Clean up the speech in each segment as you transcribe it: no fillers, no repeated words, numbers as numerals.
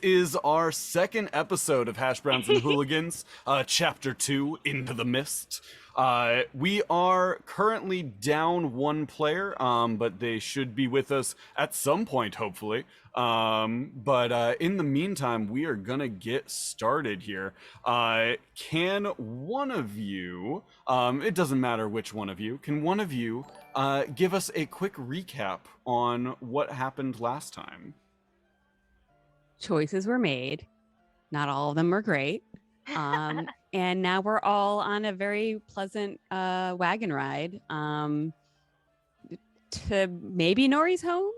Is our second episode of Hashbrowns and Hooligans, Chapter 2, Into the Mist. We are currently down one player, but they should be with us at some point, hopefully. But in the meantime, we are gonna get started here. Can one of you, it doesn't matter which one of you, can one of you give us a quick recap on what happened last time? Choices were made. Not all of them were great. And now we're all on a very pleasant wagon ride to maybe Nori's home.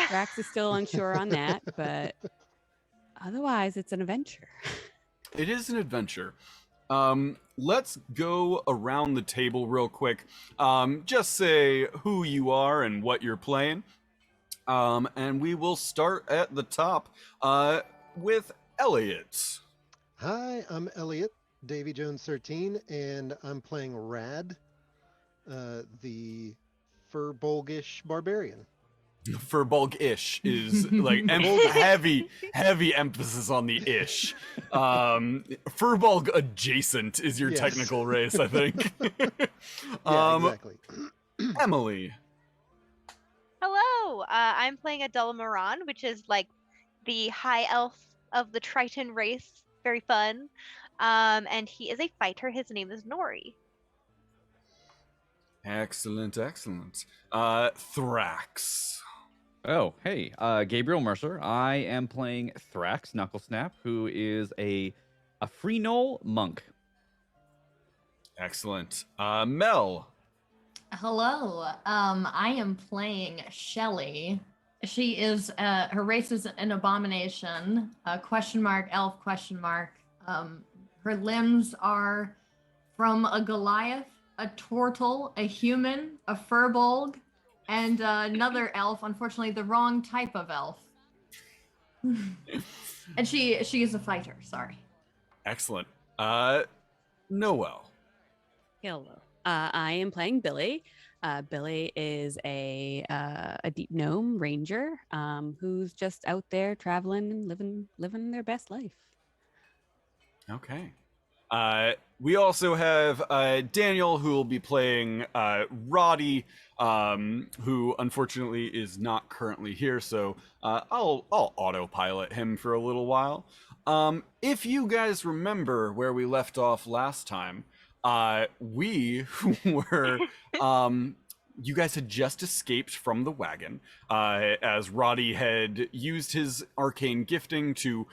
Drax is still unsure on that, but otherwise it's an adventure. It is an adventure. Let's go around the table real quick. Just say who you are and what you're playing. And we will start at the top with Elliot. Hi, I'm Elliot, Davy Jones 13, and I'm playing Rad, the Furbolgish barbarian. Furbolg-ish is like heavy emphasis on the ish. Furbolg adjacent is your technical race, I think. Exactly. Emily. Hello, I'm playing a Dulamaran, which is like the high elf of the Triton race. Very fun. And he is a fighter. His name is Nori. Excellent. Thrax. Oh, hey, Gabriel Mercer. I am playing Thrax Knucklesnap, who is a free knoll monk. Excellent. Mel. Hello. I am playing Shelly. She is her race is an abomination. Elf ? Her limbs are from a Goliath, a Tortle, a human, a Furbolg, and another elf. Unfortunately, the wrong type of elf. And she is a fighter. Sorry. Excellent. Noel. Hello. I am playing Billy. Billy is a deep gnome ranger who's just out there traveling and living their best life. Okay. We also have Daniel, who will be playing Roddy, who unfortunately is not currently here, so I'll autopilot him for a little while. If you guys remember where we left off last time, we were you guys had just escaped from the wagon as Roddy had used his arcane gifting to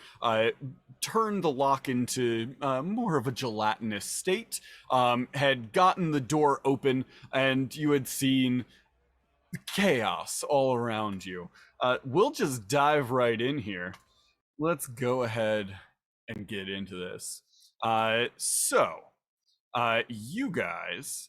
turn the lock into more of a gelatinous state, had gotten the door open, and you had seen chaos all around you. We'll just dive right in here. Let's go ahead and get into this. You guys,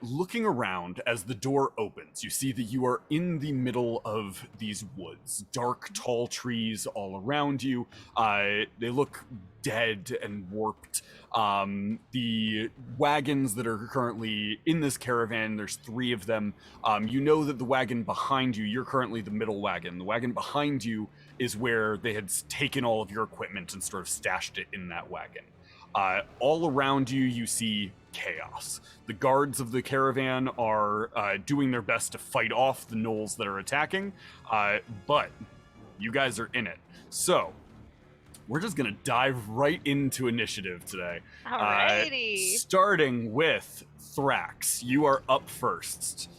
looking around as the door opens, you see that you are in the middle of these woods. Dark, tall trees all around you. They look dead and warped. The wagons that are currently in this caravan, there's 3 of them. You know that the wagon behind you, you're currently the middle wagon. The wagon behind you is where they had taken all of your equipment and sort of stashed it in that wagon. All around you, you see chaos. The guards of the caravan are doing their best to fight off the gnolls that are attacking, but you guys are in it. So, we're just gonna dive right into initiative today. Alrighty. Starting with Thrax. You are up first.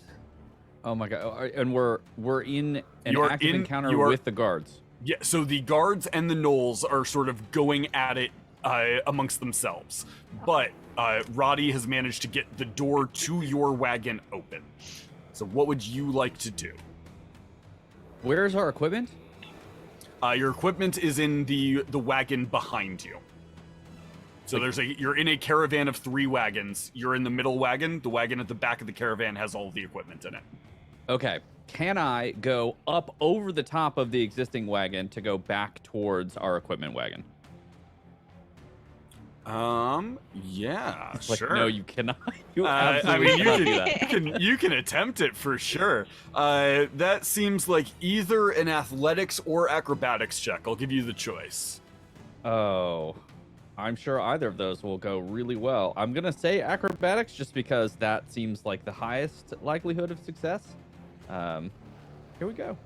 Oh my god! And we're in an active encounter with the guards. Yeah, so the guards and the gnolls are sort of going at it amongst themselves, but Roddy has managed to get the door to your wagon open. So what would you like to do? Where's our equipment? Your equipment is in the wagon behind you. So you're in a caravan of 3 wagons. You're in the middle wagon. The wagon at the back of the caravan has all the equipment in it. Okay. Can I go up over the top of the existing wagon to go back towards our equipment wagon? Yeah, It's like, sure. no, you cannot. You I absolutely mean, cannot do that. you can attempt it for sure. That seems like either an athletics or acrobatics check. I'll give you the choice. Oh, I'm sure either of those will go really well. I'm gonna say acrobatics just because that seems like the highest likelihood of success. Here we go.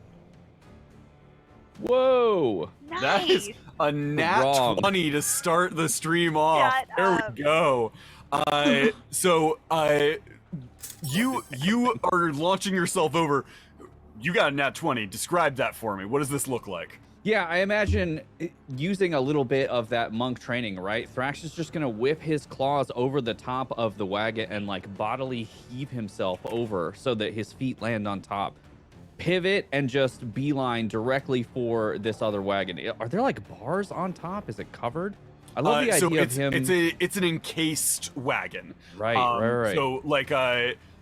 Whoa! Nice. That is a nat Wrong. 20 to start the stream off. Shut There up. we go. You are launching yourself over. You got a nat 20. Describe that for me. What does this look like? Yeah, I imagine using a little bit of that monk training, right? Thrax is just gonna whip his claws over the top of the wagon and like bodily heave himself over so that his feet land on top. Pivot and just beeline directly for this other wagon. Are there like bars on top? Is it covered? I love the idea of him. It's an encased wagon. Right. So like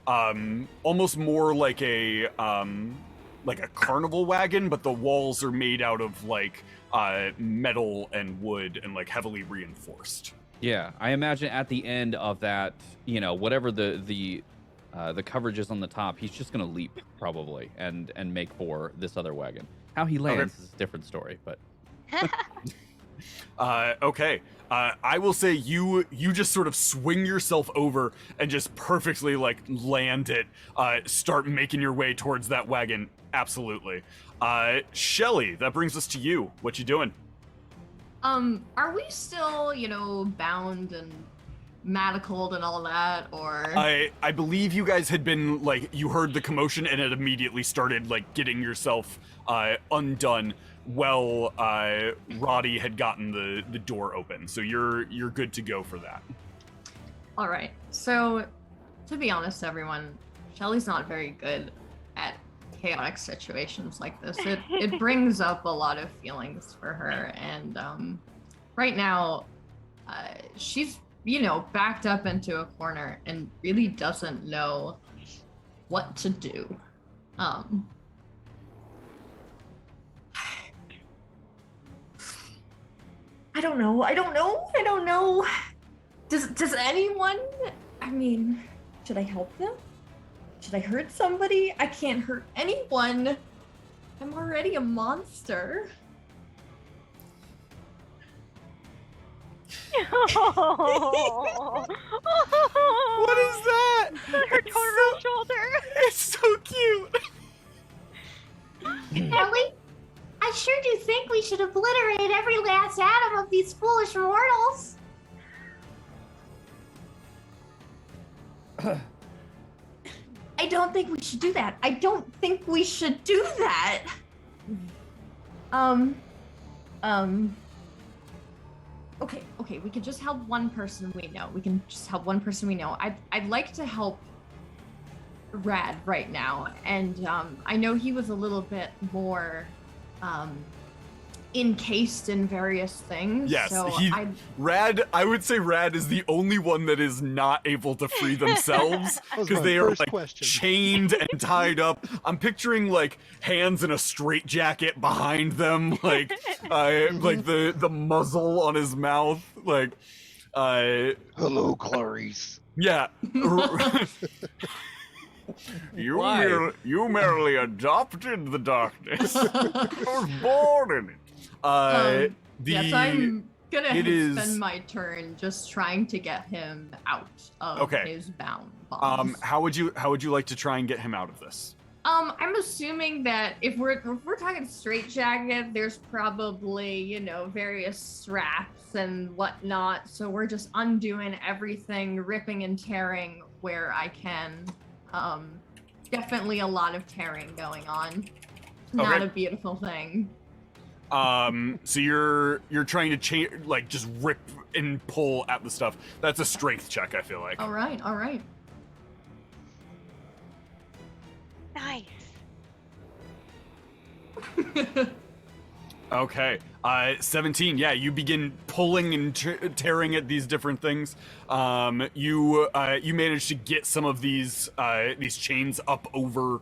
almost more like a carnival wagon, but the walls are made out of like metal and wood and like heavily reinforced. Yeah, I imagine at the end of that, you know, whatever the coverage is on the top, he's just gonna leap probably and make for this other wagon. How he lands is a different story, but okay. I will say you just sort of swing yourself over and just perfectly like land it. Start making your way towards that wagon. Absolutely. Shelly, that brings us to you. What you doing? Are we still, bound and manacled and all that, or? I believe you guys had been like, you heard the commotion and it immediately started like getting yourself undone. Well, Roddy had gotten the door open, so you're good to go for that. All right. So, to be honest, everyone, Shelly's not very good at chaotic situations like this. It brings up a lot of feelings for her, and right now, she's backed up into a corner and really doesn't know what to do. I don't know. Does anyone? I mean, should I help them? Should I hurt somebody? I can't hurt anyone. I'm already a monster. What is that? Her total shoulder. It's so cute. Ellie, I sure do think we should obliterate every last atom of these foolish mortals. I don't think we should do that. Okay, we can just help one person we know. I'd like to help Rad right now, and I know he was a little bit more encased in various things. Yes, so I would say Rad is the only one that is not able to free themselves That was because my they are first like question. chained and tied up. I'm picturing like hands in a straitjacket behind them, like like the muzzle on his mouth, like Hello, Clarice. yeah. Why? You merely adopted the darkness. You were born in it. Yes, I'm gonna it is- spend my turn just trying to get him out of his bounds. How would you like to try and get him out of this? I'm assuming that if we're talking straitjacket, there's probably various straps and whatnot. So we're just undoing everything, ripping and tearing where I can. Definitely a lot of tearing going on. Not Okay. a beautiful thing. So you're trying to like just rip and pull at the stuff. That's a strength check, I feel like. All right. Nice. Okay. 17. Yeah, you begin pulling and tearing at these different things. You manage to get some of these chains up over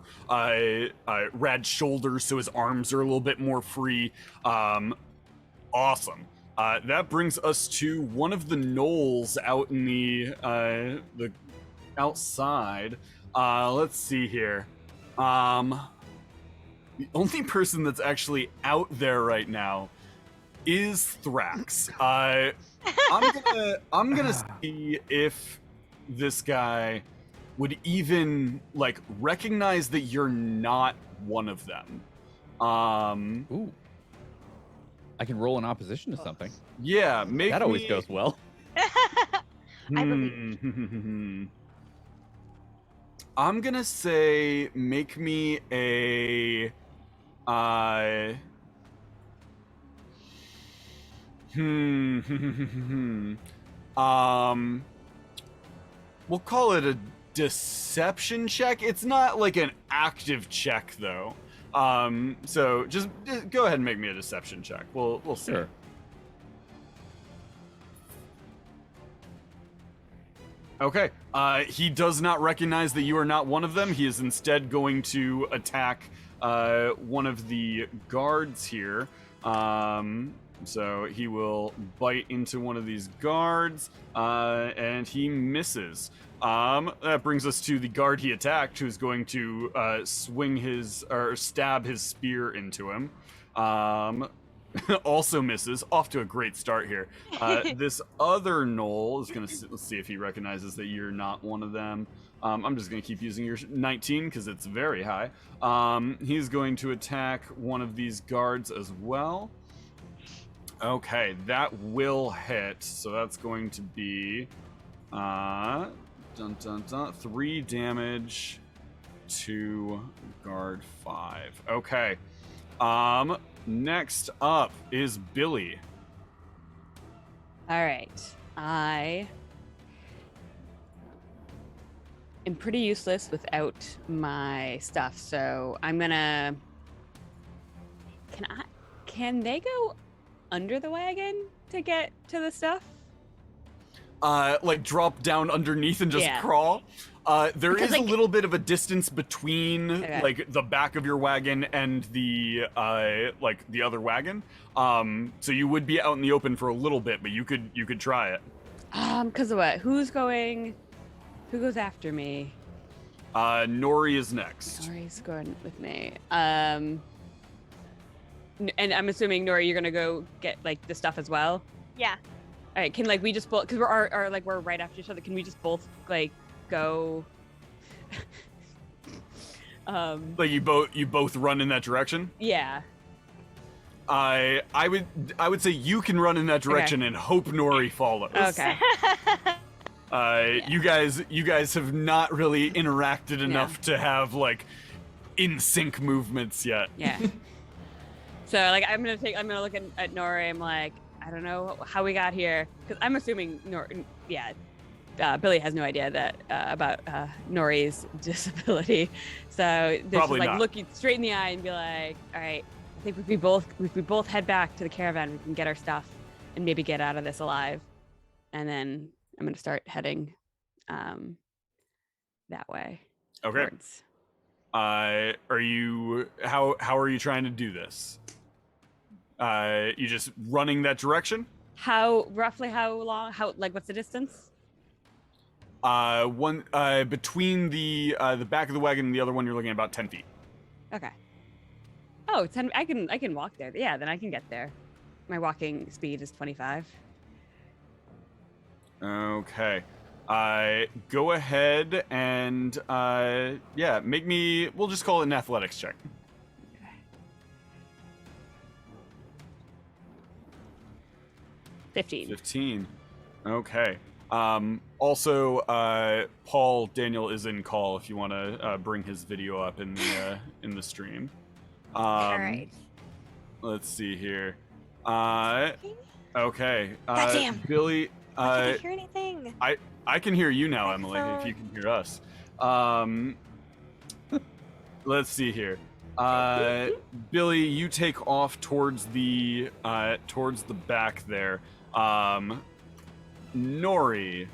Rad's shoulders, so his arms are a little bit more free. Awesome. That brings us to one of the knolls out in the outside. Let's see here. The only person that's actually out there right now is Thrax. I'm gonna see if this guy would even like recognize that you're not one of them. Ooh. I can roll in opposition to something. Yeah, make That always me- goes well. I believe. I'm gonna say make me a we'll call it a deception check. It's not like an active check though. So just go ahead and make me a deception check. We'll see. Sure. Okay. He does not recognize that you are not one of them. He is instead going to attack one of the guards here. So he will bite into one of these guards, and he misses. That brings us to the guard he attacked, who's going to swing his or stab his spear into him. Also misses. Off to a great start here. This other gnoll is going to let's see if he recognizes that you're not one of them. I'm just going to keep using your 19 because it's very high. He's going to attack one of these guards as well. Okay, that will hit. So that's going to be 3 damage to guard 5. Okay. Next up is Billy. All right. I am pretty useless without my stuff, so I'm gonna. Can they go under the wagon to get to the stuff? Like drop down underneath and just Yeah. crawl. There Because, is a like- little bit of a distance between Okay. like the back of your wagon and the like the other wagon. So you would be out in the open for a little bit, but you could try it. Because of what? Who goes after me? Nori is next. Nori's going with me. And I'm assuming Nori, you're gonna go get like the stuff as well. Yeah. All right. Can like we just both because we're right after each other? Can we just both like go? Like you both run in that direction. Yeah. I would say you can run in that direction and hope Nori follows. Okay. You guys have not really interacted enough to have like in sync movements yet. Yeah. So like I'm gonna look at Nori. I'm like, I don't know how we got here because I'm assuming Billy has no idea that about Nori's disability. So there's Probably like not. look you straight in the eye and be like, all right, I think if we both head back to the caravan, we can get our stuff and maybe get out of this alive. And then I'm gonna start heading that way. Okay. Towards- Are you how are you trying to do this? You just running that direction? Roughly how long? What's the distance? One between the back of the wagon and the other one, you're looking at about 10 feet. Okay. Oh, 10, I can walk there. Yeah, then I can get there. My walking speed is 25. Okay. Go ahead and we'll just call it an athletics check. 15. Okay. Also, Paul Daniel is in call if you want to bring his video up in the stream. All right. Let's see here. Okay. Goddamn. Billy. I can't hear anything. I can hear you now, Emily. If Excellent. you can hear us. Let's see here. Billy, you take off towards the back there. Nori,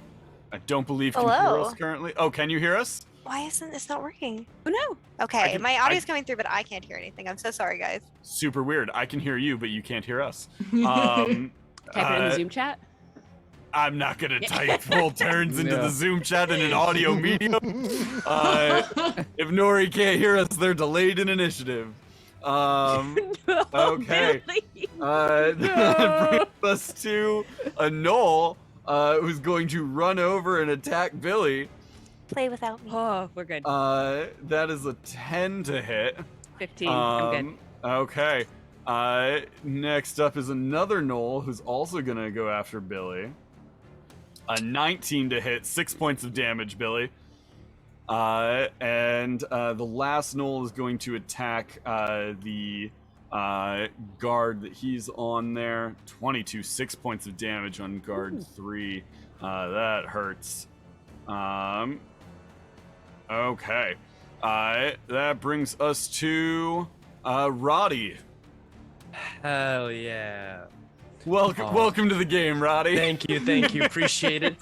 I don't believe can hear Hello? us currently. Oh, can you hear us? Why isn't this not working? Oh no. Okay, can- my audio's coming through, but I can't hear anything. I'm so sorry, guys. Super weird. I can hear you, but you can't hear us. Type it in the Zoom chat. I'm not gonna type full turns into Yeah. the Zoom chat in an audio medium. If Nori can't hear us, they're delayed in initiative. Okay. Billy. That brings us to a Knoll, who's going to run over and attack Billy. Play without me. Oh, we're good. That is a 10 to hit. 15. I'm good. Okay. Next up is another Knoll who's also gonna go after Billy. A 19 to hit, 6 points of damage, Billy. And the last Knoll is going to attack the guard that he's on there. 22, 6 points of damage on guard 3. That hurts. Okay. That brings us to Roddy. Hell yeah. Welcome to the game, Roddy. Thank you. Appreciate it.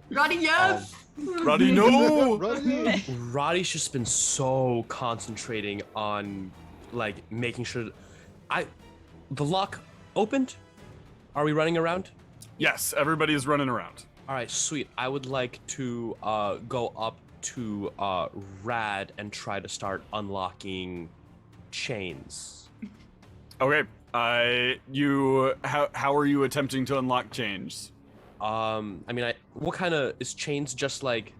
Roddy, yes. Roddy, no! Roddy's just been so concentrating on like making sure the lock opened. Are we running around? Yes, everybody is running around. All right, sweet. I would like to go up to Rad and try to start unlocking chains. Okay. How are you attempting to unlock chains? I mean, what kind of is chains? Just like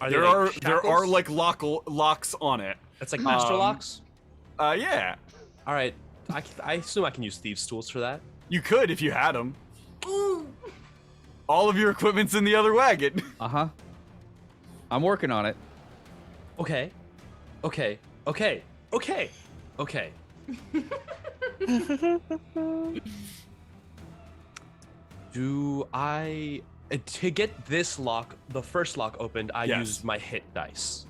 There are like locks on it. It's like master locks. Yeah. All right, I assume I can use thieves' tools for that. You could if you had them. All of your equipment's in the other wagon. I'm working on it. Okay. Do I to get this lock, the first lock opened? I Yes. used my hit dice.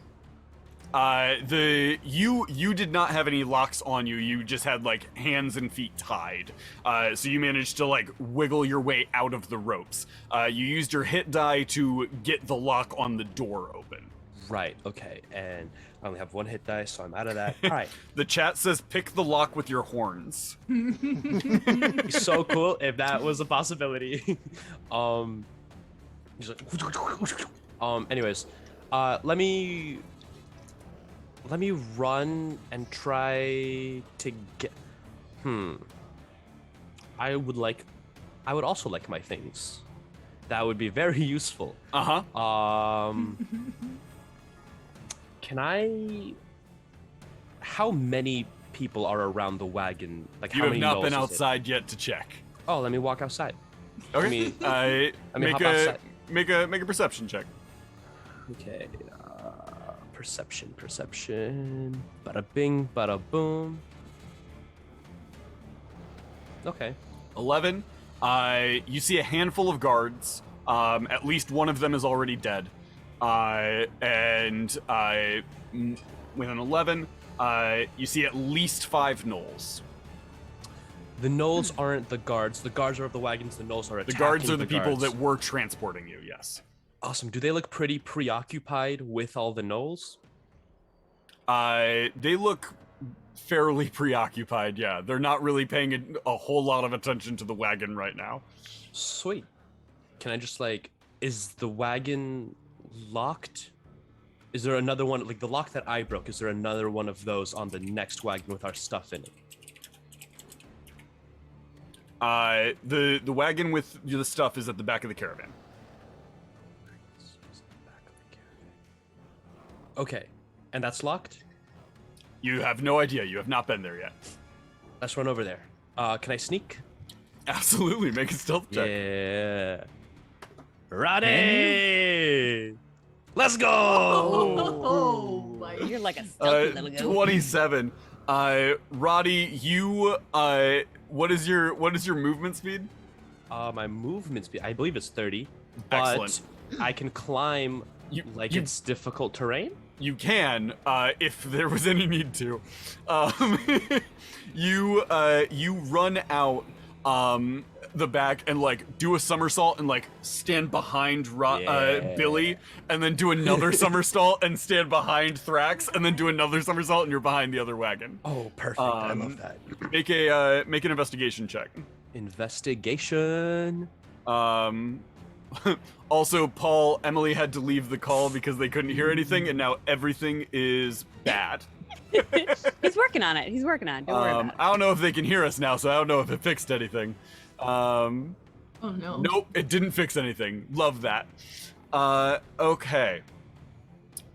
You did not have any locks on you. You just had like hands and feet tied. So you managed to like wiggle your way out of the ropes. You used your hit die to get the lock on the door open. Right. Okay. And I only have one hit dice, so I'm out of that. All right. The chat says pick the lock with your horns. So cool if that was a possibility. He's like, anyways, let me run and try to get. I would also like my things. That would be very useful. Can I? How many people are around the wagon? Like, You how have many not been gnolls is it? outside yet to check. Oh, let me walk outside. Okay. Hop outside. Make a perception check. Okay. Perception. Bada bing, bada boom. Okay. 11. You see a handful of guards. At least one of them is already dead. With an 11, you see at least 5 gnolls. The gnolls aren't the guards. The guards are of the wagons. The gnolls are The attacking guards are the people guards. that were transporting you, yes. Awesome. Do they look pretty preoccupied with all the gnolls? They look fairly preoccupied, yeah. They're not really paying a whole lot of attention to the wagon right now. Sweet. Can I just is the wagon locked? Is there another one, like the lock that I broke, is there another one of those on the next wagon with our stuff in it? The wagon with the stuff is at the back of the caravan. Okay. And that's locked? You have no idea. You have not been there yet. Let's run over there. Can I sneak? Absolutely. Make a stealth check. Yeah. Roddy! Let's go! Oh my! You're like a stealthy little goat. 27. Roddy, you what is your movement speed? My movement speed, I believe it's 30. But Excellent. I can climb it's difficult terrain? You can, if there was any need to. You run out the back and do a somersault and stand behind Billy, and then do another somersault and stand behind Thrax, and then do another somersault and you're behind the other wagon. Oh, perfect. I love that. Make an investigation check. Investigation. Also, Paul, Emily had to leave the call because they couldn't hear anything, and now everything is bad. He's working on it. He's working on it. Don't worry about it. I don't know if they can hear us now, so I don't know if it fixed anything. Oh no. Nope, it didn't fix anything. Love that. Okay.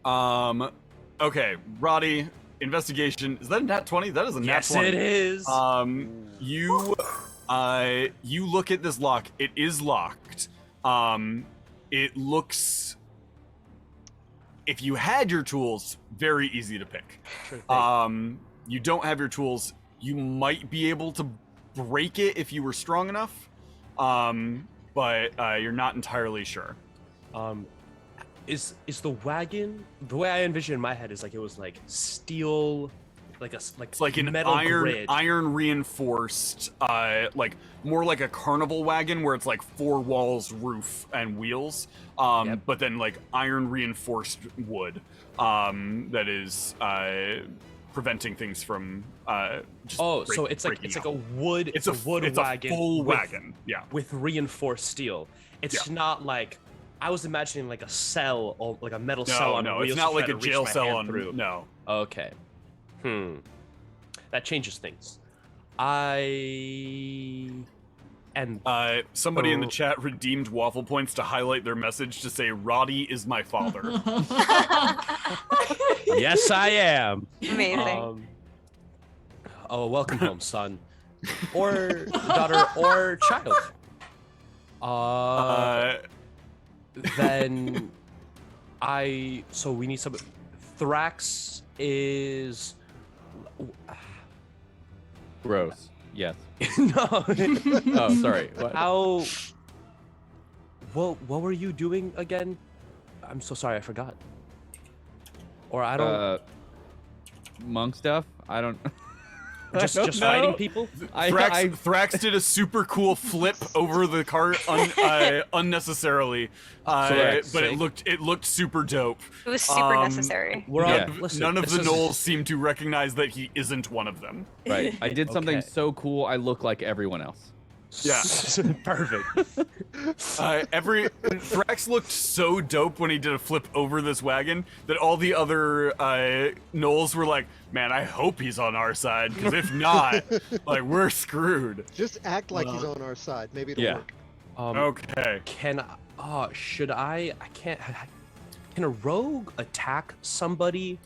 Okay, Roddy, investigation. Is that a nat 20? That is a nat 20. Yes, it is. You look at this lock. It is locked. It looks, if you had your tools, very easy to pick. Sure thing. You don't have your tools. You might be able to break it if you were strong enough. But you're not entirely sure. Is the wagon, the way I envision in my head is like it was like steel, It's like an metal grid. iron reinforced, like more like a carnival wagon where it's like 4 walls, roof, and wheels. Yep. But then like iron reinforced wood, that is preventing things from just So it's like breaking a out. wood. It's a wood it's wagon. a full with, wagon. Yeah. with reinforced steel. It's not like I was imagining like a cell or like a metal cell on No, wheels. it's not to like try a to reach jail my cell hand on through. No. Okay. That changes things. Somebody in the chat redeemed waffle points to highlight their message to say Roddy is my father. Yes, I am. Amazing. Oh, welcome home, son, or daughter, or child. Then so we need some. Thrax is Gross. Yes. no. Oh, sorry. What? How? What were you doing again? I'm so sorry, I forgot. Or I don't. Monk stuff? I don't. just No. fighting people. Thrax did a super cool flip over the cart unnecessarily, Correct. but it looked super dope. It was super necessary. We're Yeah. all, listen, None of this the is- gnolls seem to recognize that he isn't one of them. Right. I did something Okay. so cool. I look like everyone else. Yeah. Perfect. Thrax looked so dope when he did a flip over this wagon that all the other gnolls were like, "Man, I hope he's on our side, because if not, like we're screwed." Just act like he's on our side. Maybe it'll Yeah. work. Okay. Should I can't. Can a rogue attack somebody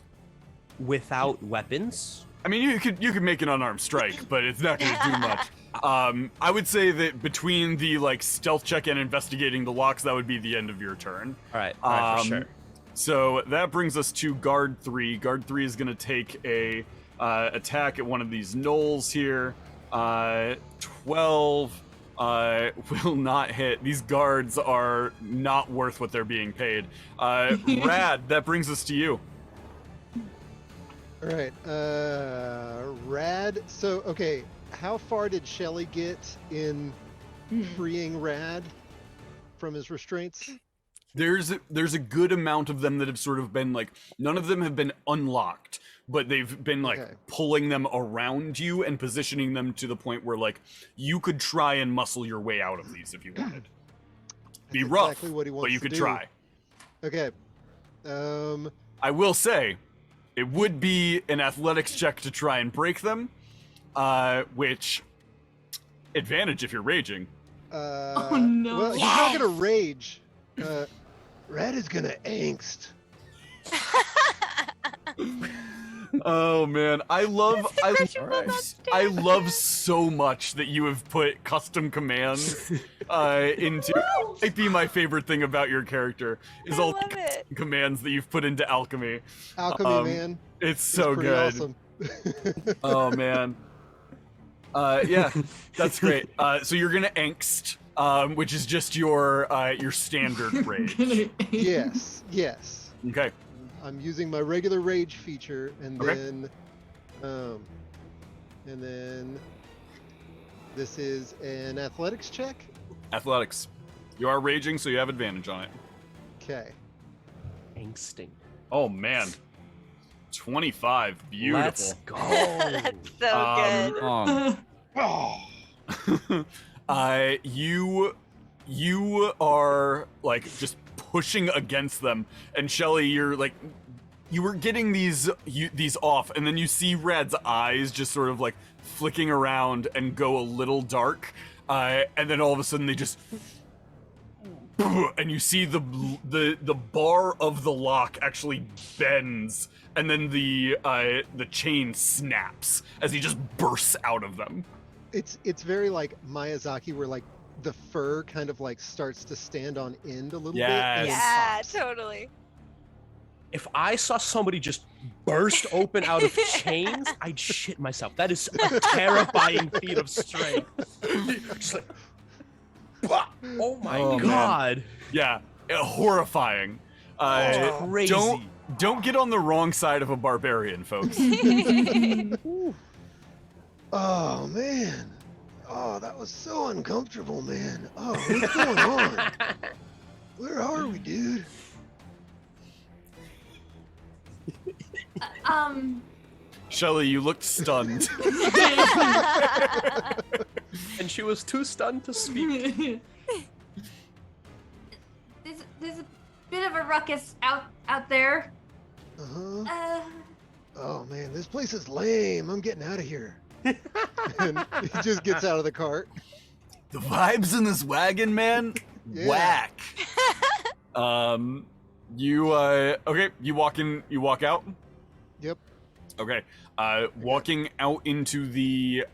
without weapons? I mean, you could make an unarmed strike, but it's not going to do much. I would say that between the like stealth check and investigating the locks, that would be the end of your turn. All right, for sure. So that brings us to guard 3. Guard 3 is going to take a attack at one of these gnolls here. 12 will not hit. These guards are not worth what they're being paid. Rad, that brings us to you. All right. Rad. So, okay. How far did Shelly get in freeing Rad from his restraints? There's a good amount of them that have sort of been like, none of them have been unlocked, but they've been like Okay. pulling them around you and positioning them to the point where like you could try and muscle your way out of these if you wanted. Be That's rough, exactly what he but wants you to could do. try. Okay. I will say, it would be an athletics check to try and break them, which advantage if you're raging. Oh, no. Well, he's not gonna rage. Rad is gonna angst. Oh man, I love so much that you have put custom commands into. Might be my favorite thing about your character is all the love custom it. commands that you've put into alchemy. Alchemy, man. It's so Pretty good. awesome. Oh man. Yeah, that's great. So you're gonna angst, which is just your standard rage. Yes. Okay. I'm using my regular rage feature, and Okay. then this is an athletics check. Athletics. You are raging, so you have advantage on it. Okay. Angsting. Oh man. 25. Beautiful. Let's go. That's so good. Oh, You are like just pushing against them, and Shelly, you're like, you were getting these off, and then you see Rad's eyes just sort of like flicking around and go a little dark, and then all of a sudden they just, and you see the bar of the lock actually bends, and then the chain snaps as he just bursts out of them. It's very like Miyazaki, where like the fur kind of like starts to stand on end a little bit. Yes. And then Yeah, pops. totally. If I saw somebody just burst open out of chains, I'd shit myself. That is a terrifying feat of strength. Just like, bah! Oh my Oh, man. god. Yeah, horrifying. Crazy. Don't get on the wrong side of a barbarian, folks. Oh man. Oh, that was so uncomfortable, man. Oh, what's going on? Where are we, dude? Shelly, you looked stunned. And she was too stunned to speak. There's a bit of a ruckus out there. Uh-huh. Oh man, this place is lame. I'm getting out of here. And he just gets out of the cart. The vibes in this wagon, man, Yeah. whack. Okay, you walk out. Yep. Okay. Walking out into the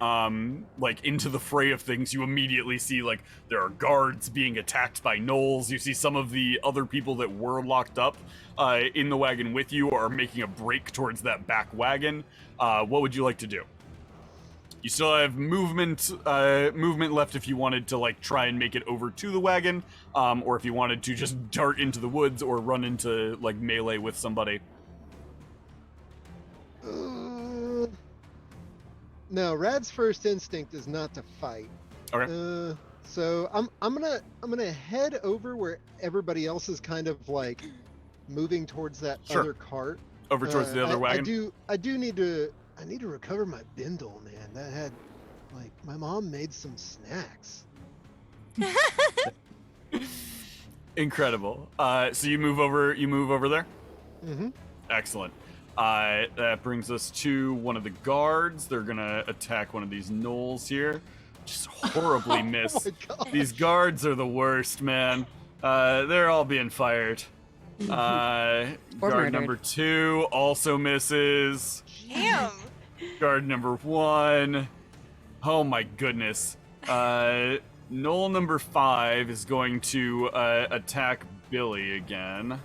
into the fray of things, you immediately see like there are guards being attacked by gnolls. You see some of the other people that were locked up in the wagon with you are making a break towards that back wagon. What would you like to do? You still have movement left if you wanted to like try and make it over to the wagon, or if you wanted to just dart into the woods or run into like melee with somebody. No, Rad's first instinct is not to fight. Okay. So I'm gonna head over where everybody else is kind of like moving towards that Sure. other cart. Over towards the other wagon. I need to recover my bindle, man. That had like my mom made some snacks. Incredible. So you move over there? Mm-hmm. Excellent. That brings us to one of the guards. They're gonna attack one of these gnolls here. Just horribly miss. Oh my gosh. These guards are the worst, man. They're all being fired. Guard murdered. number 2 also misses. Damn. Guard number 1. Oh my goodness. Gnoll number 5 is going to attack Billy again.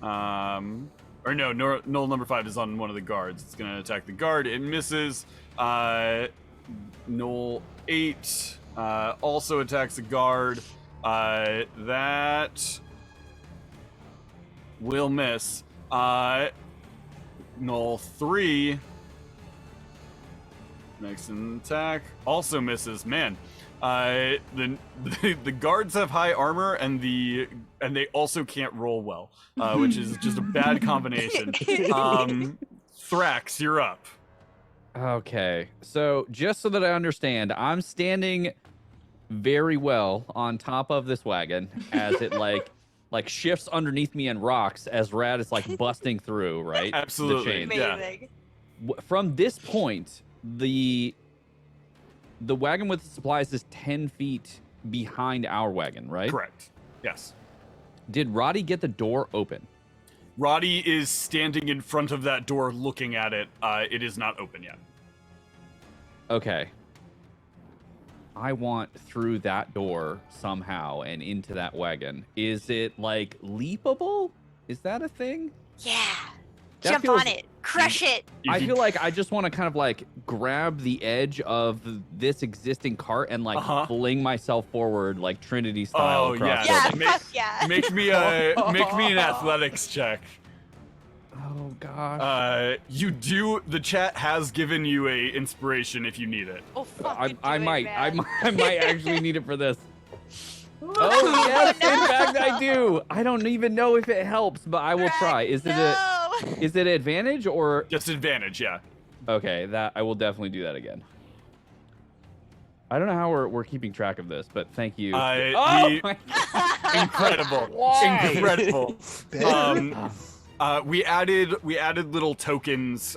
Or no, Gnoll number 5 is on one of the guards. It's going to attack the guard. It misses. Gnoll 8 also attacks the guard. That will miss. Gnoll 3 next attack also misses. Man, the guards have high armor and they also can't roll well, which is just a bad combination. Thrax, you're up. Okay, so just so that I understand, I'm standing very well on top of this wagon as it like shifts underneath me and rocks as Rad is like busting through, right? Absolutely. The chain. Yeah. Amazing. From this point, the wagon with the supplies is 10 feet behind our wagon, right? Correct. Yes. Did Roddy get the door open? Roddy is standing in front of that door looking at it. It is not open yet. Okay. I want through that door somehow and into that wagon. Is it like leapable? Is that a thing? Yeah. That Jump feels- on it. Crush it. I feel like I just want to kind of like grab the edge of this existing cart and like fling myself forward like Trinity style. Oh, across yeah. Yeah, the- fuck yeah. Make me an athletics check. Oh gosh. The chat has given you a inspiration if you need it. Oh fuck. I might actually need it for this. Oh, Oh yes, no. in fact I do. I don't even know if it helps, but I will try. Is it advantage or Just advantage, yeah. okay? That I will definitely do that again. I don't know how we're keeping track of this, but thank you. Incredible. Why? Incredible. Better. We added little tokens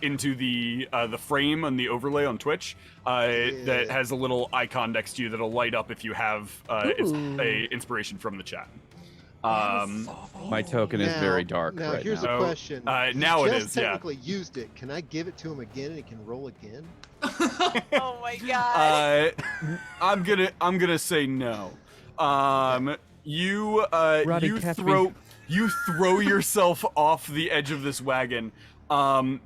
into the frame and the overlay on Twitch that has a little icon next to you that'll light up if you have a inspiration from the chat. My token is very dark now right here's now. a question. Now He it just is, yeah. technically used it. Can I give it to him again and he can roll again? Oh my god. I'm gonna say no. You Roddy, you catch throw me. you throw yourself off the edge of this wagon.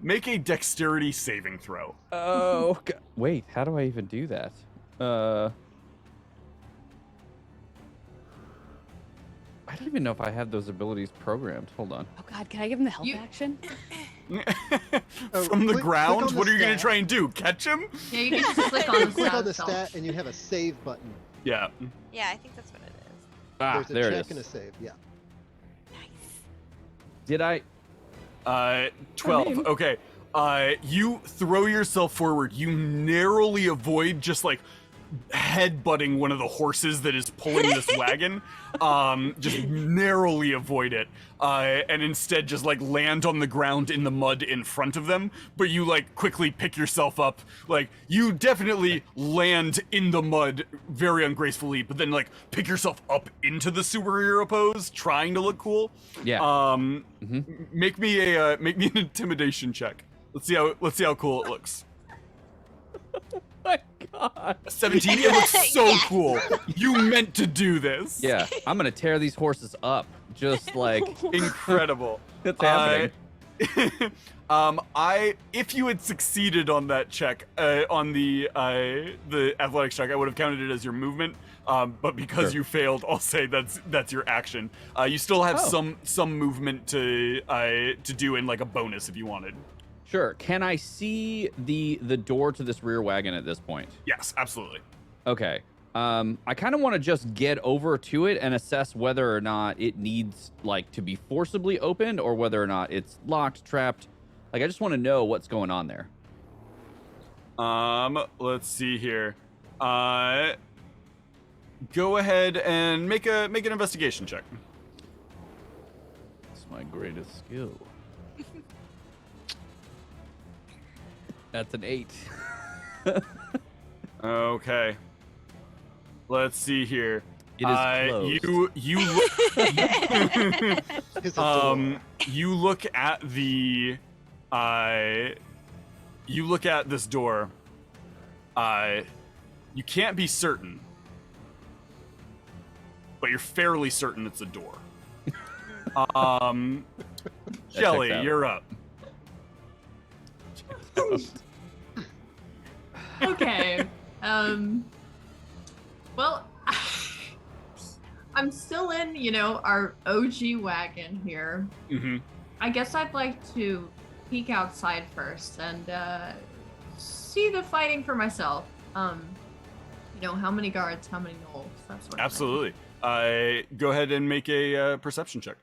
Make a dexterity saving throw. Oh, wait, how do I even do that? I don't even know if I have those abilities programmed. Hold on. Oh God, can I give him the help You- action? From the click ground? on the What are you gonna stat. try and do? Catch him? Yeah, you can just click on the Click on the stat itself. stat and you have a save button. Yeah. Yeah, I think that's what it is. Ah, There's a there it check is. and a save. Yeah. Did I? 12. I mean- Okay. You throw yourself forward. You narrowly avoid just like headbutting one of the horses that is pulling this wagon. Just narrowly avoid it. And instead just like land on the ground in the mud in front of them. But you like quickly pick yourself up. Like you definitely land in the mud very ungracefully, but then like pick yourself up into the superhero pose, trying to look cool. Yeah. Make me an intimidation check. Let's see how cool it looks. My God. 17. It looks so Yeah. cool. You meant to do this. Yeah, I'm gonna tear these horses up. Just like Incredible. it's happening. If you had succeeded on that check, on the athletics check, I would have counted it as your movement. But because Sure. you failed, I'll say that's your action. You still have Oh. some movement to do in like a bonus if you wanted. Sure. Can I see the door to this rear wagon at this point? Yes, absolutely. Okay. I kind of want to just get over to it and assess whether or not it needs like to be forcibly opened or whether or not it's locked, trapped. Like I just want to know what's going on there. Let's see here. Go ahead and make an investigation check. It's my greatest skill. That's an 8. Okay. Let's see here. It is closed. It's a door. You look at the you look at this door. You can't be certain, but you're fairly certain it's a door. Shelly, checks out. you're up. Okay. Well, I'm still in, our OG wagon here. Mm-hmm. I guess I'd like to peek outside first and see the fighting for myself. How many guards, how many gnolls, that sort of thing. Absolutely. Go ahead and make a perception check.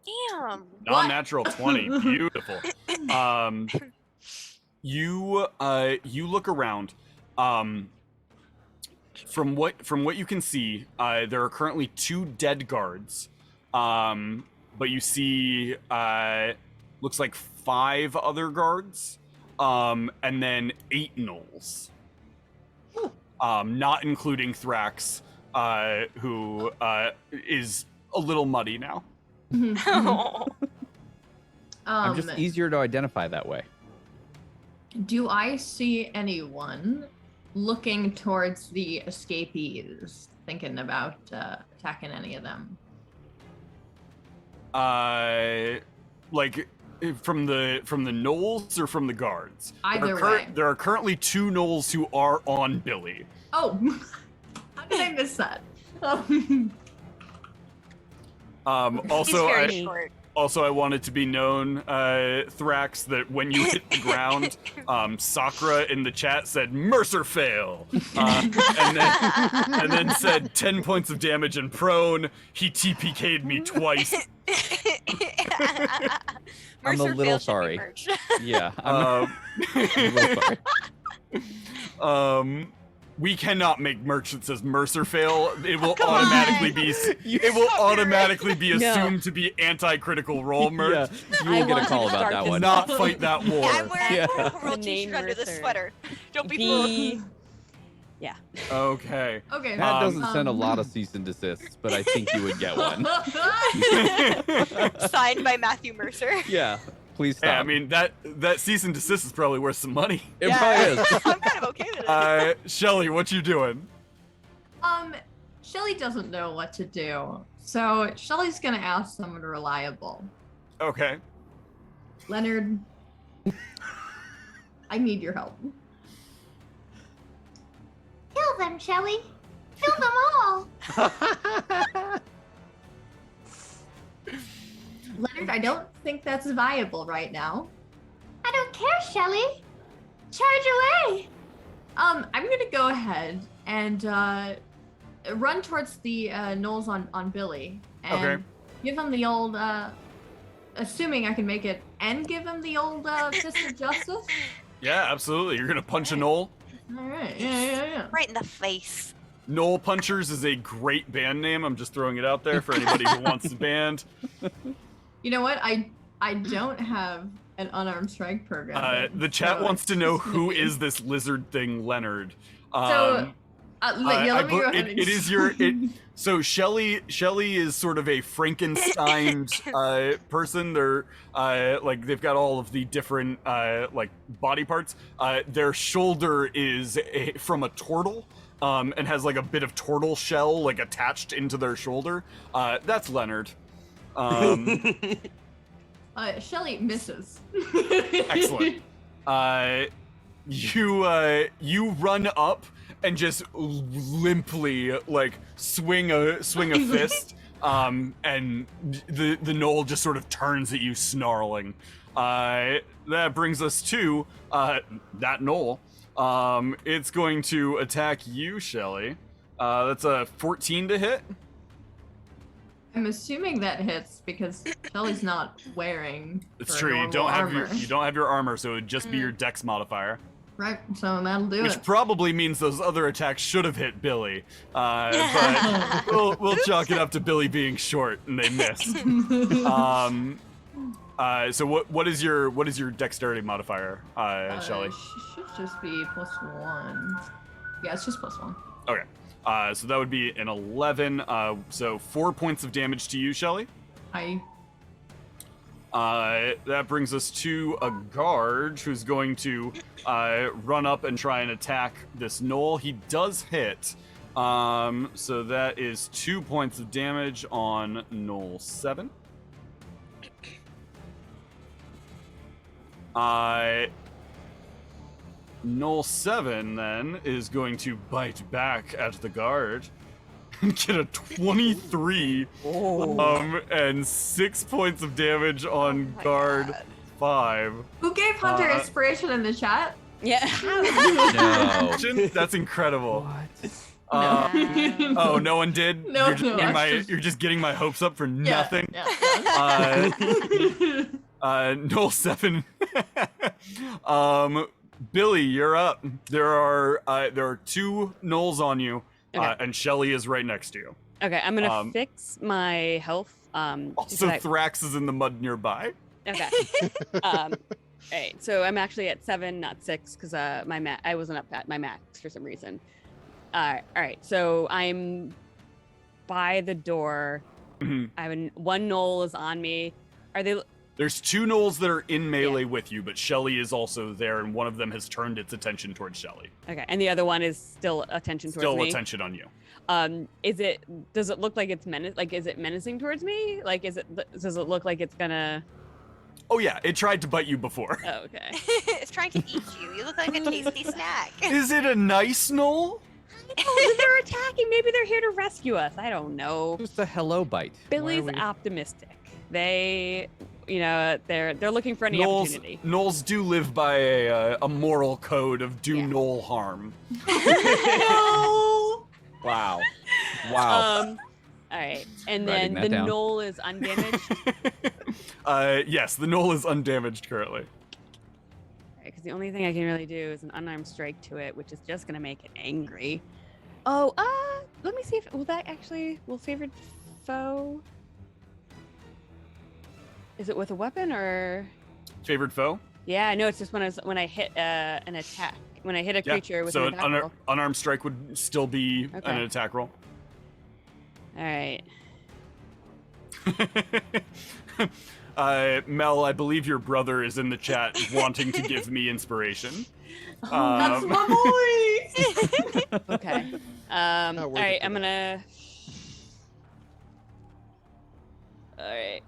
Damn. Non-natural 20. Beautiful. You look around. From what you can see, there are currently 2 dead guards. But you see looks like 5 other guards. And then 8 gnolls. Not including Thrax, who is a little muddy now. I'm just easier to identify that way. Do I see anyone looking towards the escapees, thinking about attacking any of them? Like from the gnolls or from the guards? Either way. There are currently 2 gnolls who are on Billy. Oh, how did I miss that? He's very Also, short. I want it to be known, Thrax, that when you hit the ground, Sakura in the chat said Mercer fail, and then said 10 points of damage and prone. He TPK'd me twice. I'm a Mercer little fail should be sorry. merged. Yeah, I'm a little sorry. We cannot make merch that says Mercer fail. It will Come automatically on. be. You- It will Stop automatically be No. assumed to be anti-critical role merch. Yeah, you I will get a want you call to about start that this one. Not fight that war. I'm wearing Yeah. a Roll The name t-shirt under this Mercer. sweater. Don't be fooled. Be yeah. Okay. Okay. That doesn't send a Um, lot of cease and desists, but I think you would get one. Signed by Matthew Mercer. Yeah, please stop. Yeah, I mean that cease and desist is probably worth some money. it probably is. I'm kind of okay with it. Shelly, what you doing? Shelly doesn't know what to do, so Shelly's gonna ask someone reliable. Okay. Leonard, I need your help. Kill them, Shelly. Kill them all. Leonard, I don't think that's viable right now. I don't care, Shelly. Charge away. I'm gonna go ahead and run towards the gnolls on Billy and Okay. give him the old assuming I can make it and give him the old fist of justice. Yeah, absolutely. You're gonna punch a knoll. All right, yeah. Right in the face. Knoll Punchers is a great band name. I'm just throwing it out there for anybody who wants the band. You know what? I don't have an unarmed strike program. The chat so wants to it's know just who gonna be- is this lizard thing, Leonard. So, let me go ahead and it is your. So Shelly is sort of a Frankenstein person. They're like they've got all of the different like body parts. Their shoulder is from a turtle. And has like a bit of turtle shell like attached into their shoulder. That's Leonard. Shelly misses. Excellent. You run up and just limply like swing a fist, and the gnoll just sort of turns at you snarling. That brings us to that gnoll. It's going to attack you, Shelly. That's a 14 to hit. I'm assuming that hits because Shelly's not wearing. It's her true. You normal don't have armor. you don't have your armor, so it would just be your dex modifier, Right, so that'll do which it. probably means those other attacks should have hit Billy. But we'll chalk it up to Billy being short and they missed. So what is your dexterity modifier, Shelly? Should just be +1. Yeah, it's just +1. Okay. So that would be an 11. So 4 points of damage to you, Shelly. That brings us to a guard who's going to run up and try and attack this gnoll. He does hit. So that is 2 points of damage on Gnoll 7. Gnoll 7 then is going to bite back at the guard and get a 23 and 6 points of damage on my guard God. 5. Who gave Hunter inspiration in the chat? Yeah. No. That's incredible. No. Oh, no one did? No, you're just, no, getting that's just- you're just getting my hopes up for Yeah, nothing. yeah. Gnoll 7. Billy, you're up. There are 2 gnolls on you, Okay. and Shelly is right next to you. Okay, I'm gonna fix my health. Also, because Thrax is in the mud nearby. Okay. Alright, so I'm actually at 7, not 6, because I wasn't up at my max for some reason. Alright, so I'm by the door. Mhm. I have one gnoll is on me. Are they? There's 2 gnolls that are in melee with you, but Shelly is also there, and one of them has turned its attention towards Shelly. Okay, and the other one is still attention towards Still me. attention on you. Does it look like it's is it menacing towards me? Like, does it look like it's gonna? Oh yeah, it tried to bite you before. Oh, okay. It's trying to eat you. You look like a tasty snack. Is it a nice gnoll? Oh, they're attacking. Maybe they're here to rescue us. I don't know. Just a hello bite. Billy's Why are we- optimistic. They, they're looking for any Gnolls, opportunity. Gnolls do live by a moral code of do gnoll harm. No. Wow. All right, and Writing then that the down. gnoll is undamaged. Yes, the knoll is undamaged currently. Because the only thing I can really do is an unarmed strike to it, which is just gonna make it angry. Oh, let me see if will favored foe. Is it with a weapon or? Favored foe? Yeah, no, it's just when I hit an attack. When I hit a creature with so an attack roll. unarmed strike would still be an attack roll. All right. Mel, I believe your brother is in the chat wanting to give me inspiration. That's my boy. Okay. All right, I'm gonna. All right.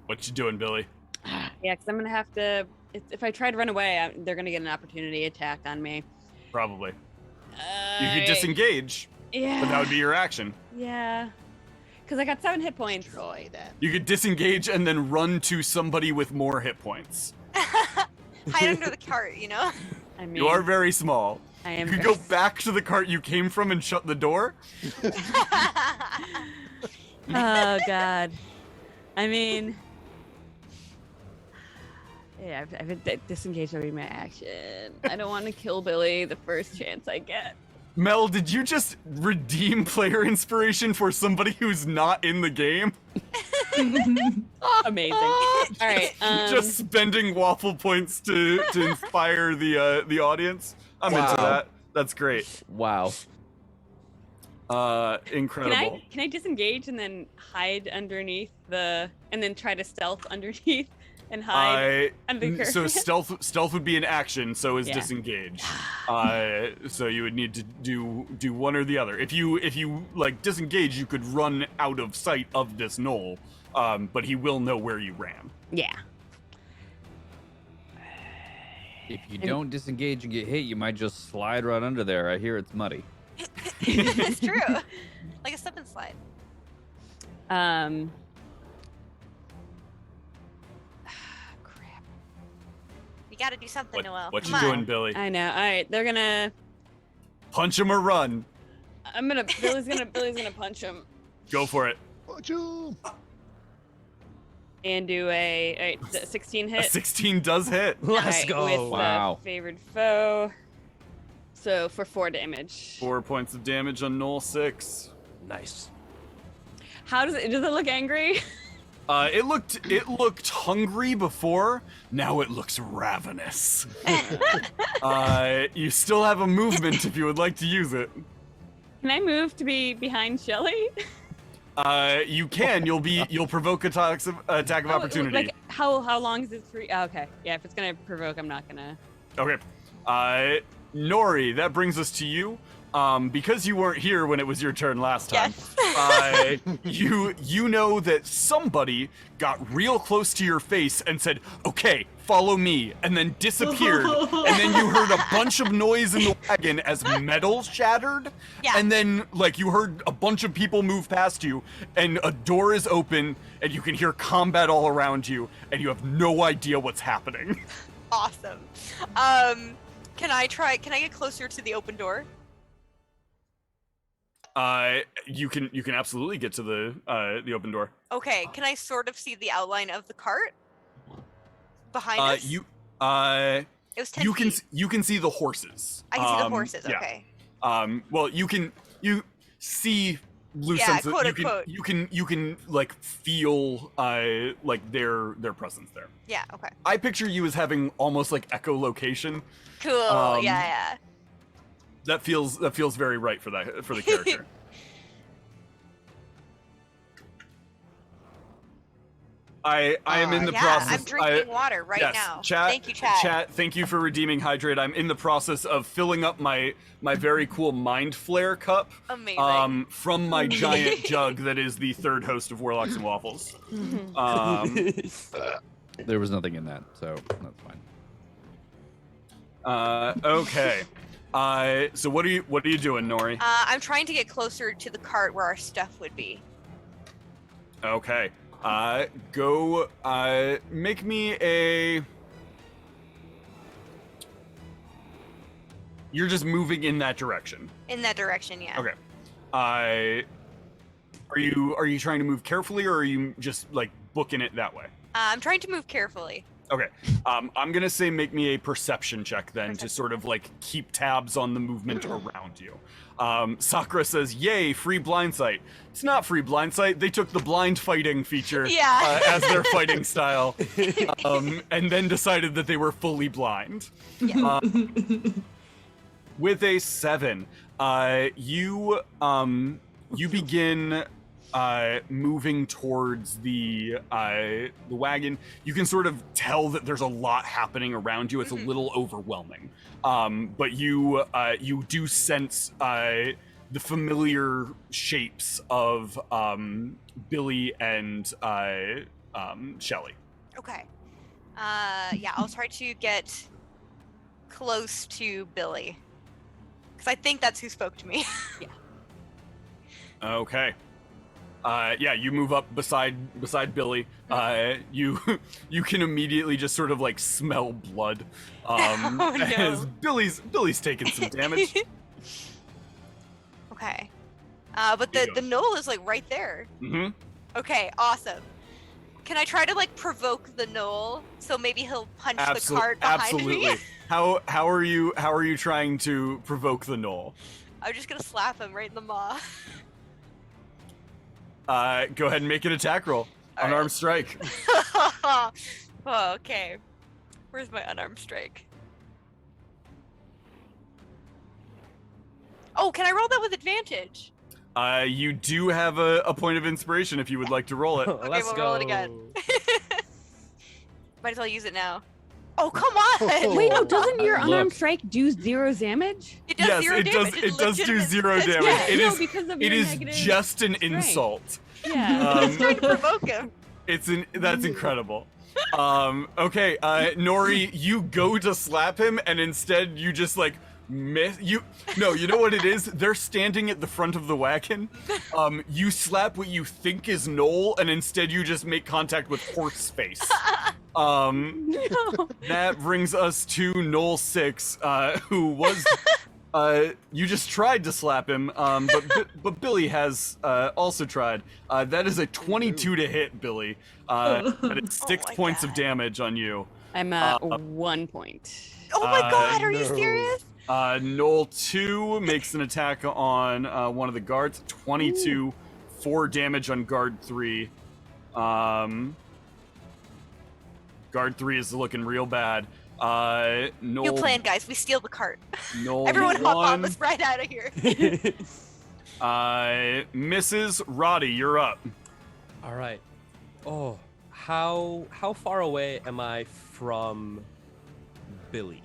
What you doing, Billy? Yeah, because I'm gonna have to. If I try to run away, they're gonna get an opportunity attack on me. Probably. You could Alright. disengage. Yeah. But that would be your action. Yeah. Because I got 7 hit points. Destroy that. You could disengage and then run to somebody with more hit points. Hide under the cart, you know? I mean, You are very small. I am. You could very go back to the cart you came from and shut the door. Oh God. I mean. Yeah, I've been disengaged already my action. I don't want to kill Billy the first chance I get. Mel, did you just redeem player inspiration for somebody who's not in the game? Amazing. All right. Just spending waffle points to inspire the audience. I'm into that. That's great. Wow. Incredible. Can I disengage and then hide underneath and then try to stealth underneath and hide under So stealth would be an action, so is Yeah. disengage. So you would need to do one or the other. If you like disengage, you could run out of sight of this knoll, but he will know where you ran. Yeah. If you don't disengage and get hit, you might just slide right under there. I hear it's muddy. It's true. Like a slip and slide. Crap. You gotta do something, Noel. What you Come on. doing, Billy? I know. All right, they're gonna. Punch him or run. Billy's gonna punch him Go for it. Punch him. and do a 16 A hit. 16 does hit. Let's Alright, go. With Wow. favored foe. So for 4 damage. 4 points of damage on Knoll 6. Nice. How does it look angry? It looked hungry before. Now it looks ravenous. You still have a movement if you would like to use it. Can I move to be behind Shelly? You can. You'll provoke attack of opportunity. Like how long is it free? Oh, okay. Yeah, if it's gonna provoke, I'm not gonna. Okay. Nori, that brings us to you. Because you weren't here when it was your turn last time, you know that somebody got real close to your face and said, "Okay, follow me," and then disappeared. And then you heard a bunch of noise in the wagon as metal shattered. Yeah. And then, like, you heard a bunch of people move past you, and a door is open, and you can hear combat all around you, and you have no idea what's happening. Awesome. Can I get closer to the open door? You can absolutely get to the open door. Okay, can I sort of see the outline of the cart behind us? It was 10 feet. You can see the horses. I can see the horses. Yeah. Okay. Well, you see loose Yeah, sense that quote, you can unquote. you can like feel like their presence there. Yeah. Okay. I picture you as having almost like echolocation. Cool. Yeah. That feels very right for the character. I am in the process. I'm drinking water right now. Chat, Thank you, chat. Chat, thank you for redeeming hydrate. I'm in the process of filling up my very cool mind flare cup. Amazing. From my giant jug that is the third host of Warlocks and Waffles. There was nothing in that, so that's fine. Okay. So what are you doing, Nori? I'm trying to get closer to the cart where our stuff would be. Okay. Go make me a. You're just moving in that direction. In that direction, yeah. Okay. Are you trying to move carefully, or are you just like booking it that way? I'm trying to move carefully. Okay. I'm gonna say make me a perception check then to sort of like keep tabs on the movement around you. Sakura says, "Yay, free blind sight." It's not free blind sight. They took the blind fighting feature as their fighting style, and then decided that they were fully blind. Yeah. With a 7, you begin moving towards the wagon. You can sort of tell that there's a lot happening around you. It's a little overwhelming, but you do sense the familiar shapes of Billy and Shelly. Okay. Yeah, I'll try to get close to Billy. Because I think that's who spoke to me. Yeah. Okay. Yeah, you move up beside Billy. You can immediately just sort of like smell blood. As Billy's taking some damage. Okay. But the knoll is like right there. Mm-hmm. Okay, awesome. Can I try to like provoke the knoll so maybe he'll punch the cart behind me? How are you trying to provoke the knoll? I'm just gonna slap him right in the maw. Go ahead and make an attack roll. All Unarmed strike. Oh, okay. Where's my unarmed strike? Oh, can I roll that with advantage? You do have a point of inspiration if you would like to roll it. Okay, Let's we'll go. roll it again. Might as well use it now. Oh, come on! Wait, no, doesn't your Look. unarmed strike do 0 damage? It does Yes, 0 it damage. does. It does do legitimate. 0 damage. Yeah, It no, is. because of It your is negative just an strength. insult. Yeah. I'm trying to provoke him. That's incredible. Okay, Nori, you go to slap him, and instead you just like miss. You know what it is? They're standing at the front of the wagon. You slap what you think is Noel, and instead you just make contact with horse face. No. That brings us to Noel 6, who was. You just tried to slap him, but Billy has also tried. That is a 22 to hit, Billy. That is 6 my points of God. damage on you. I'm at 1 point. Oh my god, are you serious? Noel 2 makes an attack on one of the guards. 22, 4 damage on guard 3. Guard 3 is looking real bad. Noel, New plan, guys. We steal the cart. Noel Everyone hop on. 1, Let's ride out of here. Mrs. Roddy, you're up. All right. Oh, how far away am I from Billy?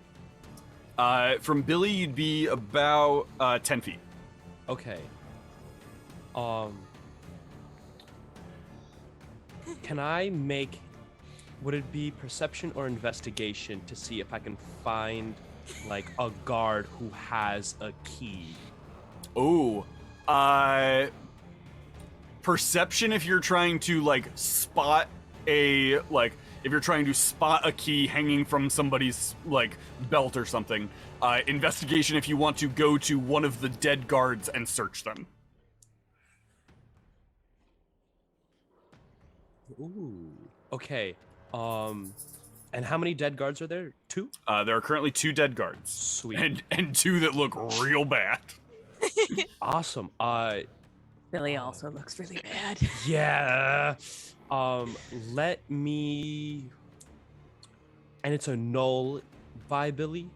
From Billy, you'd be about 10 feet. Okay. Can I make? Would it be perception or investigation to see if I can find like a guard who has a key? Oh, perception if you're trying to like spot a like if you're trying to spot a key hanging from somebody's like belt or something. Investigation if you want to go to one of the dead guards and search them. Ooh. Okay. And how many dead guards are there? 2? There are currently 2 dead guards. Sweet. And 2 that look real bad. Awesome. Billy also looks really bad. Yeah. Let me. And it's a null by Billy.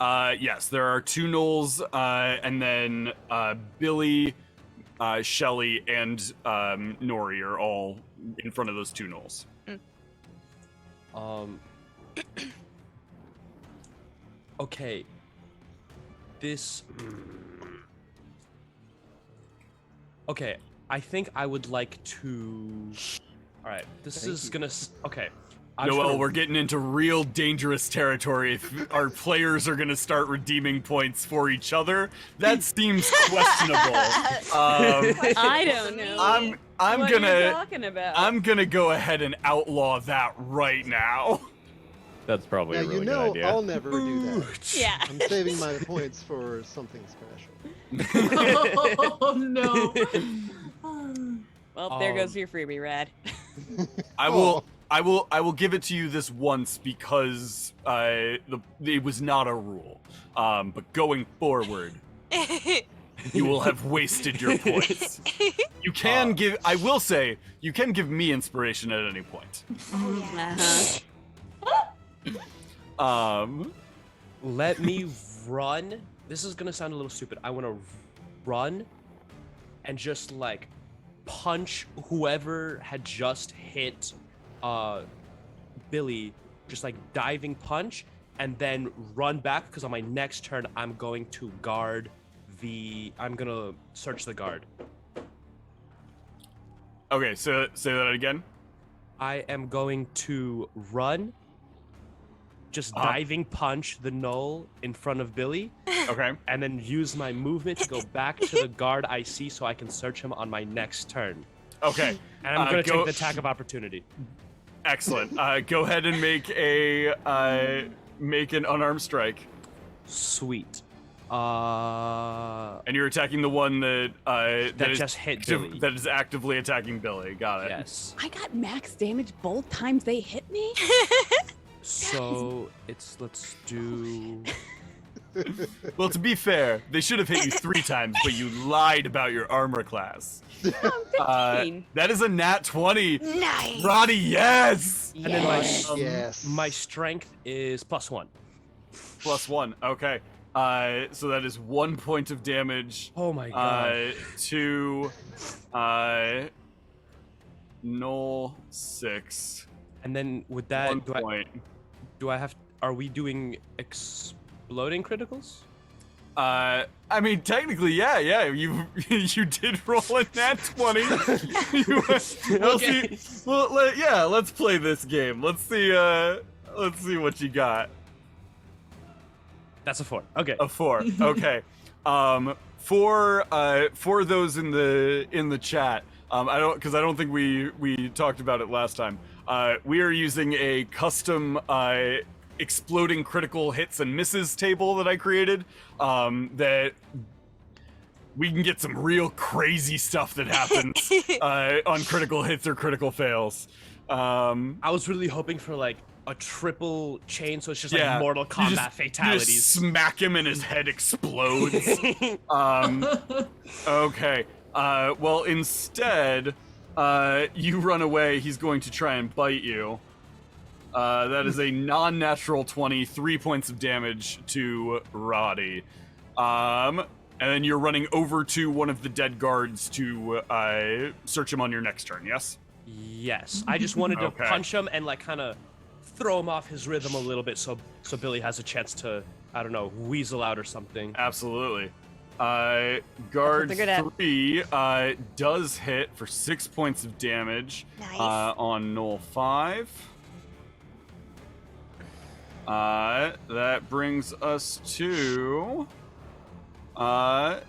Yes, there are 2 Knolls, and then Billy, Shelly, and Nori are all in front of those 2 Knolls. Okay. This. Okay, I think I would like to. All right, this is gonna. Okay. Noel, we're getting into real dangerous territory if our players are going to start redeeming points for each other. That seems questionable. I don't know. I'm what gonna you're talking about. I'm gonna go ahead and outlaw that right now. That's probably Yeah, a really you know good idea. I'll never do that. Yeah. I'm saving my points for something special. Oh no. Well, there goes your freebie, Rad. I will give it to you this once because it was not a rule. But going forward, you will have wasted your points. You can give. I will say you can give me inspiration at any point. Let me run. This is gonna sound a little stupid. I want to run and just like punch whoever had just hit Billy, just like diving punch, and then run back because on my next turn I'm going to guard I'm gonna search the guard. Okay, so say that again. I am going to run, just diving punch the knoll in front of Billy. Okay. And then use my movement to go back to the guard I see so I can search him on my next turn. Okay. And I'm going to take the attack of opportunity. Excellent. Go ahead and make an unarmed strike. Sweet. And you're attacking the one that just hit Billy. That is actively attacking Billy. Got it. Yes. I got max damage both times they hit me. So let's do. Well, to be fair, they should have hit you 3 times, but you lied about your armor class. That is a nat 20. Nice. Roddy, yes. And then Yes. my strength is +1. +1. Okay. So that is 1 point of damage. Oh my god. To Null 6. And then with that, 1 point. are we doing exploding criticals? I mean, technically, yeah. You did roll a nat 20. We'll see. Well, let's play this game. Let's see what you got. That's a 4. Okay. A 4. Okay. For those in the chat, I don't think we talked about it last time. We are using a custom exploding critical hits and misses table that I created. That we can get some real crazy stuff that happens on critical hits or critical fails. I was really hoping for like a triple chain, so it's just like Mortal Kombat fatalities. You just smack him and his head explodes. Okay. Well, instead, you run away. He's going to try and bite you. That is a non-natural 20, 3 points of damage to Roddy. And then you're running over to one of the dead guards to search him on your next turn, yes? Yes. I just wanted to punch him and like kind of throw him off his rhythm a little bit so Billy has a chance to, I don't know, weasel out or something. Absolutely. Guard 3 does hit for 6 points of damage. Nice. On Null 5. That brings us to I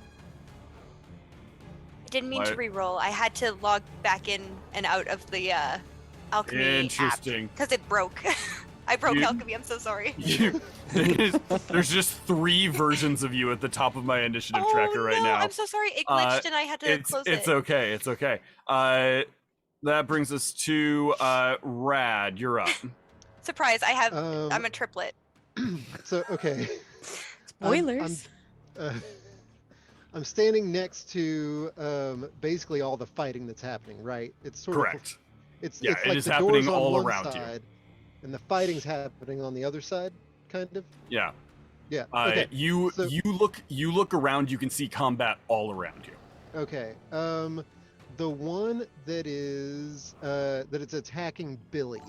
didn't mean to re-roll. I had to log back in and out of the alchemy Interesting. because it broke. I broke alchemy. I'm so sorry. There's just 3 versions of you at the top of my initiative tracker right now. I'm so sorry. It glitched and I had to close it. It's okay. It's okay. That brings us to Rad. You're up. Surprise! I'm a triplet. So okay. Spoilers. I'm standing next to basically all the fighting that's happening, right? It's sort Correct. of it's Yeah, it's it like is the happening doors on all one around you. side, and the fighting's happening on the other side, kind of. Yeah. Yeah. Okay. You look around. You can see combat all around you. Okay. The one that is that it's attacking Billy.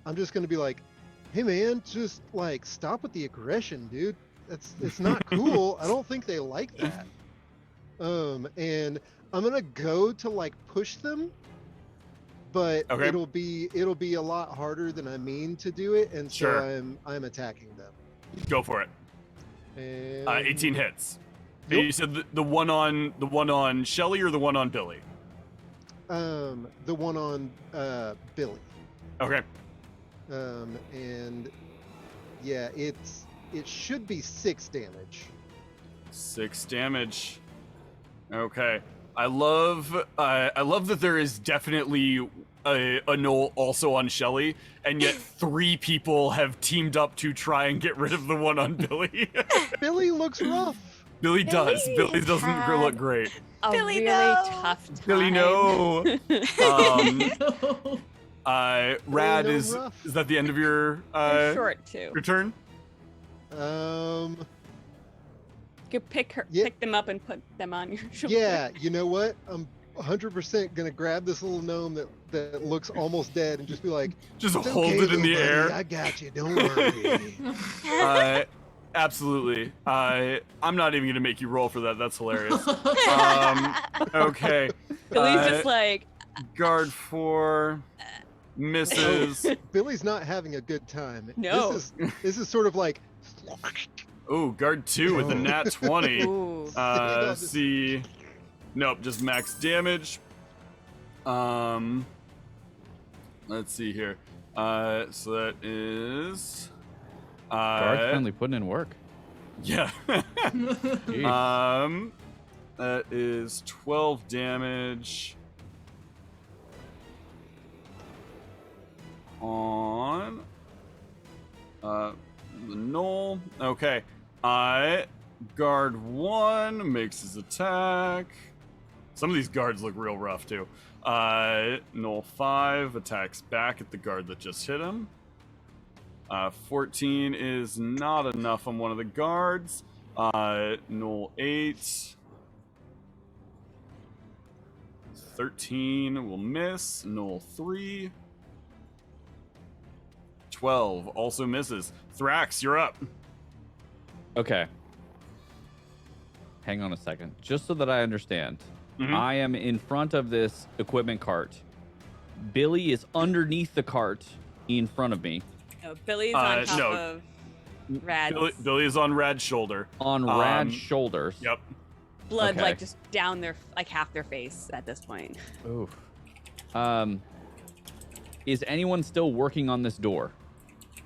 I'm just gonna be like, hey man, just like stop with the aggression, dude. It's not cool. I don't think they like that. And I'm gonna go to like push them, but it'll be a lot harder than I mean to do it, and so I'm attacking them. Go for it. And 18 hits. Yep. You said the one on Shelly or the one on Billy? The one on Billy. Okay. And yeah, it should be 6 damage. 6 damage. Okay. I love that there is definitely a knoll also on Shelly, and yet 3 people have teamed up to try and get rid of the one on Billy. Billy looks rough. Billy does. Billy Billy's doesn't had look great. A Billy, really no. tough time. Billy, no. Rad, no is rough. that the end of your They're short too. your turn? You could pick Yeah. pick them up and put them on your shoulder. Yeah, you know what? I'm 100% gonna grab this little gnome that looks almost dead and just be like, Just "It's hold okay, it in the little buddy, air. I got you. Don't worry." Absolutely. I'm not even gonna make you roll for that. That's hilarious. Okay. Billy's just like, Guard 4 misses. Billy's not having a good time. No. This is sort of like, Ooh, guard 2 with a nat 20. ooh. See. Nope, just max damage. Let's see here. So that is. Guard's finally putting in work. Yeah. Jeez. That is 12 damage on the knoll. Okay. Guard 1 makes his attack. Some of these guards look real rough too. Knoll 5 attacks back at the guard that just hit him. 14 is not enough on one of the guards. Knoll 8. 13 will miss. Knoll 3. 12 also misses. Thrax, you're up. Okay. Hang on a second. Just so that I understand. Mhm. I am in front of this equipment cart. Billy is underneath the cart in front of me. No, Billy's on top no. of Rad's Billy is on Rad's shoulder. On Rad's shoulders. Yep. blood, okay. like just down their like half their face at this point. Oof. Is anyone still working on this door?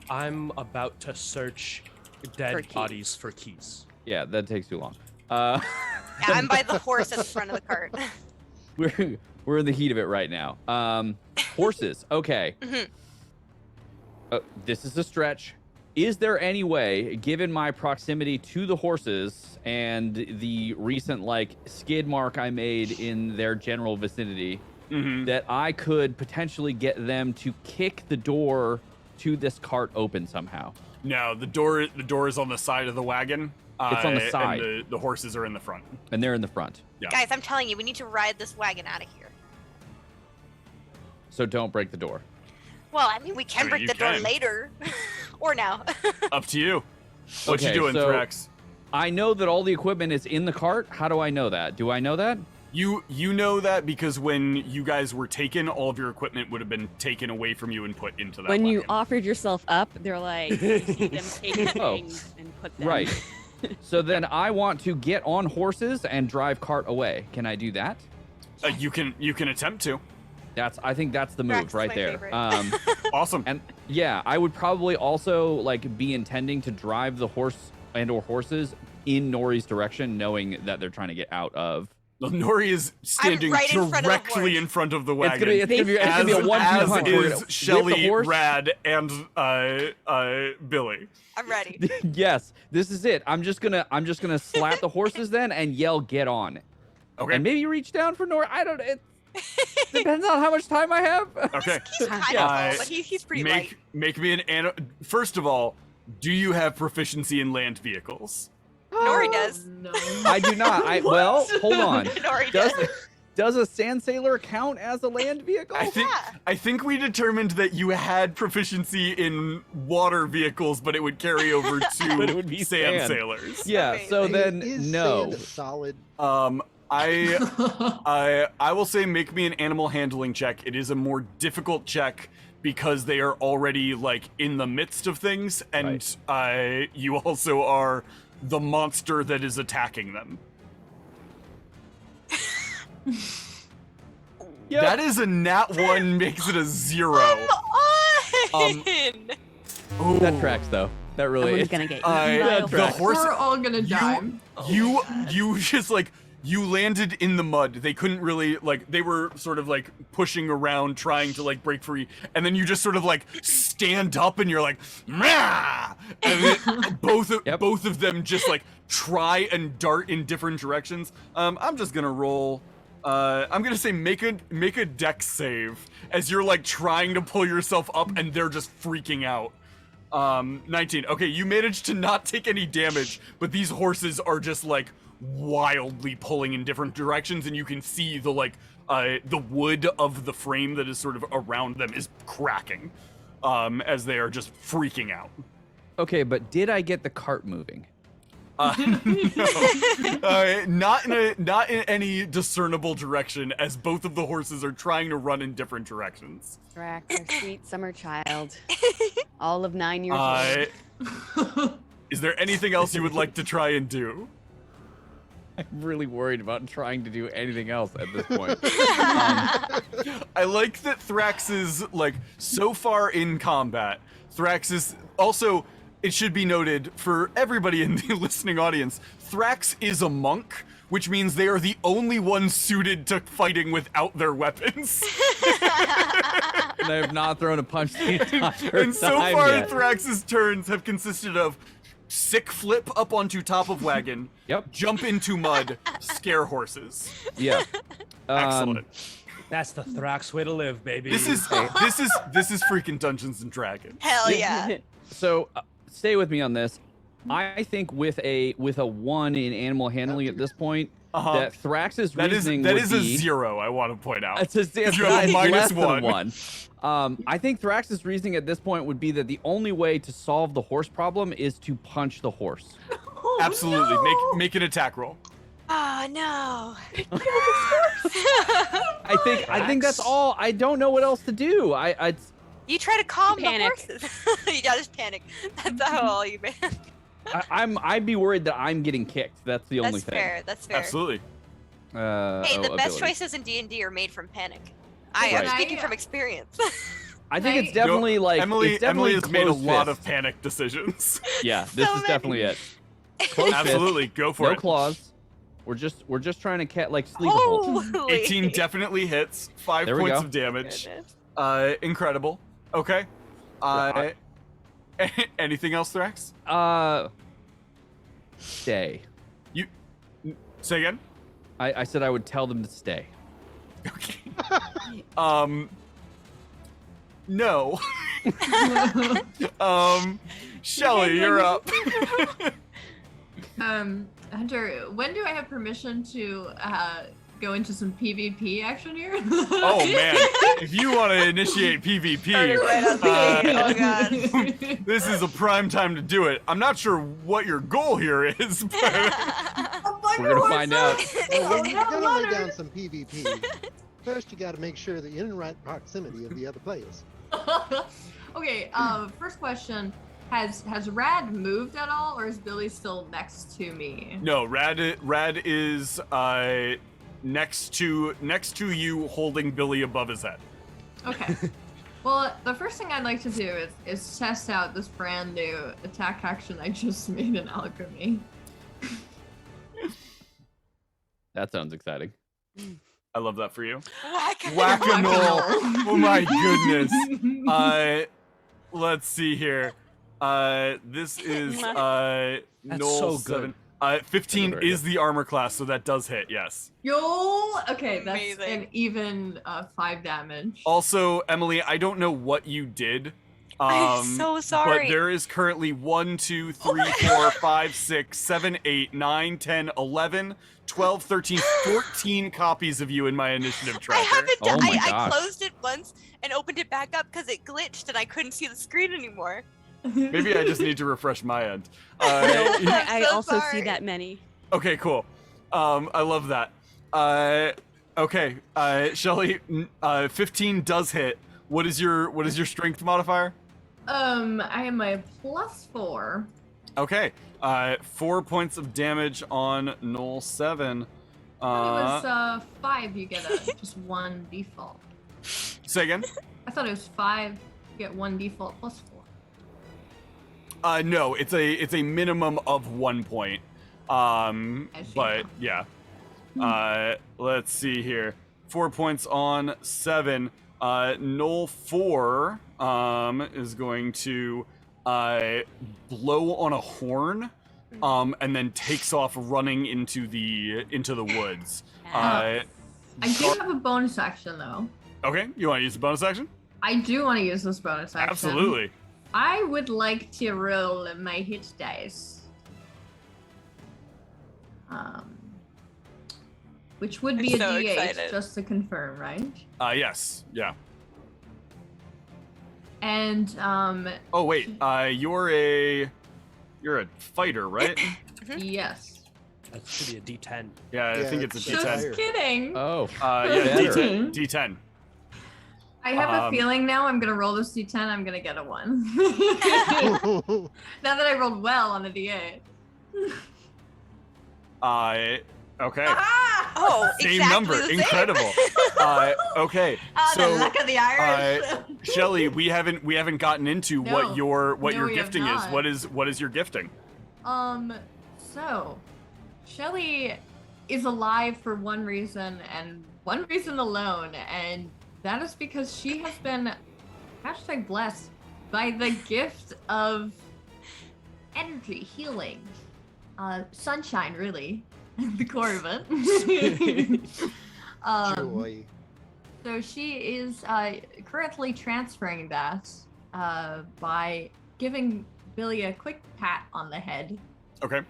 I'm about to search For dead keys. bodies for keys. Yeah, that takes too long. Yeah, I'm by the horse at the front of the cart. We're in the heat of it right now. Horses. Okay. Mhm. This is a stretch. Is there any way, given my proximity to the horses and the recent like skid mark I made in their general vicinity, that I could potentially get them to kick the door to this cart open somehow? No, the door is on the side of the wagon. It's on the side. And the horses are in the front. And they're in the front. Yeah. Guys, I'm telling you, we need to ride this wagon out of here. So don't break the door. Well, I mean, we can mean, break you the door can. later. Or now. Up to you. What Okay, you doing, so- Thrax? I know that all the equipment is in the cart. How do I know that? Do I know that? You know that because when you guys were taken, all of your equipment would have been taken away from you and put into that When you wagon. offered yourself up, they're like, you see them taking Oh. things and put them. Right. So then I want to get on horses and drive cart away. Can I do that? You can attempt to. I think that's the move Drax is right my there. favorite. Awesome. And yeah, I would probably also like be intending to drive the horse and or horses in Nori's direction, knowing that they're trying to get out of. Nori is standing right in front of the directly horse. in front of the It's wagon. gonna be a as, 1-2 as punch. We're gonna is whip the Shelly, horse. Rad, and Billy. I'm ready. Yes, this is it. I'm just gonna slap the horses then and yell, "Get on!" Okay. And maybe reach down for Nori. I don't. It depends on how much time I have. Okay. He's kind of Yeah. tall, but he's pretty light. Make me an First of all, do you have proficiency in land vehicles? Nori does. No. I do not. Well, hold on. Nori Does does. does a sand sailor count as a land vehicle? I think we determined that you had proficiency in water vehicles, but it would carry over to But it would be sand sand. sailors. Yeah. Okay. So then Is no. sand a solid? I will say make me an animal handling check. It is a more difficult check because they are already like in the midst of things, and you also are the monster that is attacking them. Yep. That is a nat 1, makes it a 0. On. Ooh. That tracks though. That really Someone's is. gonna get eaten I- by a the horse. horse- We're all gonna die. You just like you landed in the mud. They couldn't really, like, they were sort of like pushing around trying to like break free, and then you just sort of like stand up and you're like, Mah! And then both of them just like try and dart in different directions. I'm just gonna roll. I'm gonna say make a dex save as you're like trying to pull yourself up and they're just freaking out. 19. Okay, you managed to not take any damage, but these horses are just like wildly pulling in different directions, and you can see the like the wood of the frame that is sort of around them is cracking as they are just freaking out. Okay, but did I get the cart moving? No. Not in any discernible direction, as both of the horses are trying to run in different directions. Thrax, our sweet summer child, all of 9 years old. Is there anything else you would like to try and do? I'm really worried about trying to do anything else at this point. I like that Thrax is, like, so far in combat. Thrax is also, it should be noted for everybody in the listening audience, Thrax is a monk, which means they are the only ones suited to fighting without their weapons. And I have not thrown a punch the entire And so time far, yet. Thrax's turns have consisted of sick flip up onto top of wagon, jump into mud, scare horses. Yeah. Excellent. That's the Thrax way to live, baby. This is freaking Dungeons and Dragons. Hell yeah. So stay with me on this. I think with a 1 in animal handling at this point, that Thrax's reasoning that would is be, a 0. I want to point out. It's you have a less than -1. 1. I think Thrax's reasoning at this point would be that the only way to solve the horse problem is to punch the horse. Absolutely. Make an attack roll. Oh no. I think that's all. I don't know what else to do. You try to calm Panic. the horses. You just panic. That's all you man. I'd be worried that I'm getting kicked. That's the only That's thing. fair. That's fair. Absolutely. Hey, the best ability. choices in D&D are made from panic. I am Right. speaking from experience. I think it's definitely like Emily. it's definitely Emily has made a closed lot fist. of panic decisions. Yeah, this is definitely it. Closed fist, Absolutely, go for no it. claws. We're just trying to sleep a hole. Holy. 18 definitely hits. 5 There we points go. of damage. Goodness. Incredible. Okay. Anything else, Thrax? Stay. You say again? I said I would tell them to stay. Okay. No. Shelly, you're up. Hunter, when do I have permission to go into some PvP action here? Oh man, if you want to initiate PvP, Oh god. this is a prime time to do it. I'm not sure what your goal here is, but We're gonna find out. Well, you're gonna lay down some PvP. First, you got to make sure that you're in the right proximity of the other players. Okay, first question. Has Rad moved at all, or is Billy still next to me? no, Rad is next to you, holding Billy above his head. Okay. Well, the first thing I'd like to do is test out this brand new attack action I just made in alchemy. That sounds exciting. I love that for you. Whack-a-mole. Whack-a-mole. Oh my goodness. Let's see here. This is That's Noel so good. 7. 15 Very is the armor class, so that does hit. Yes. Yo! Okay, that's Amazing. an even 5 damage. Also, Emily, I don't know what you did. I'm so sorry. But there is currently 1, 2, 3, 4, 5, 6, 7, 8, 9, 10, 11, 12, 13, 14 copies of you in my initiative I tracker. haven't Oh done. my I gosh. closed it once and opened it back up because it glitched and I couldn't see the screen anymore. Maybe I just need to refresh my end. I so also sorry. see that many. Okay, cool. I love that. Okay, Shelly, 15 does hit. What is your strength modifier? I am a +4. Okay, 4 points of damage on Noel 7. It was 5. You get just 1 default. Say again? I thought it was 5. You get 1 default +4. No, it's a minimum of 1 point. But see. yeah. Let's see here. 4 points on 7. Knoll 4 is going to blow on a horn, and then takes off running into the woods. I do have a bonus action though. Okay, you want to use the bonus action? I do want to use this bonus action. Absolutely. I would like to roll my hit dice. Which would be I'm a so D8, excited. just to confirm, right? Yes. Yeah. And Oh wait, you're a fighter, right? yes. That should be a D10. Yeah, I think it's a Just D10. kidding. Oh. Yeah, better. D10. I have a feeling now I'm gonna roll this D10, I'm gonna get a 1. Now that I rolled well on the D8. Okay. Ah! Oh, Same exactly number. the same. Incredible. Okay. The So, luck of the Irish. Shelly, we haven't gotten into No. what your No, we have gifting is. not. What is your gifting? So Shelly is alive for one reason and one reason alone, and that is because she has been #blessed by the gift of energy, healing, sunshine, really, the core of it. Joy. So she is currently transferring that by giving Billy a quick pat on the head. Okay.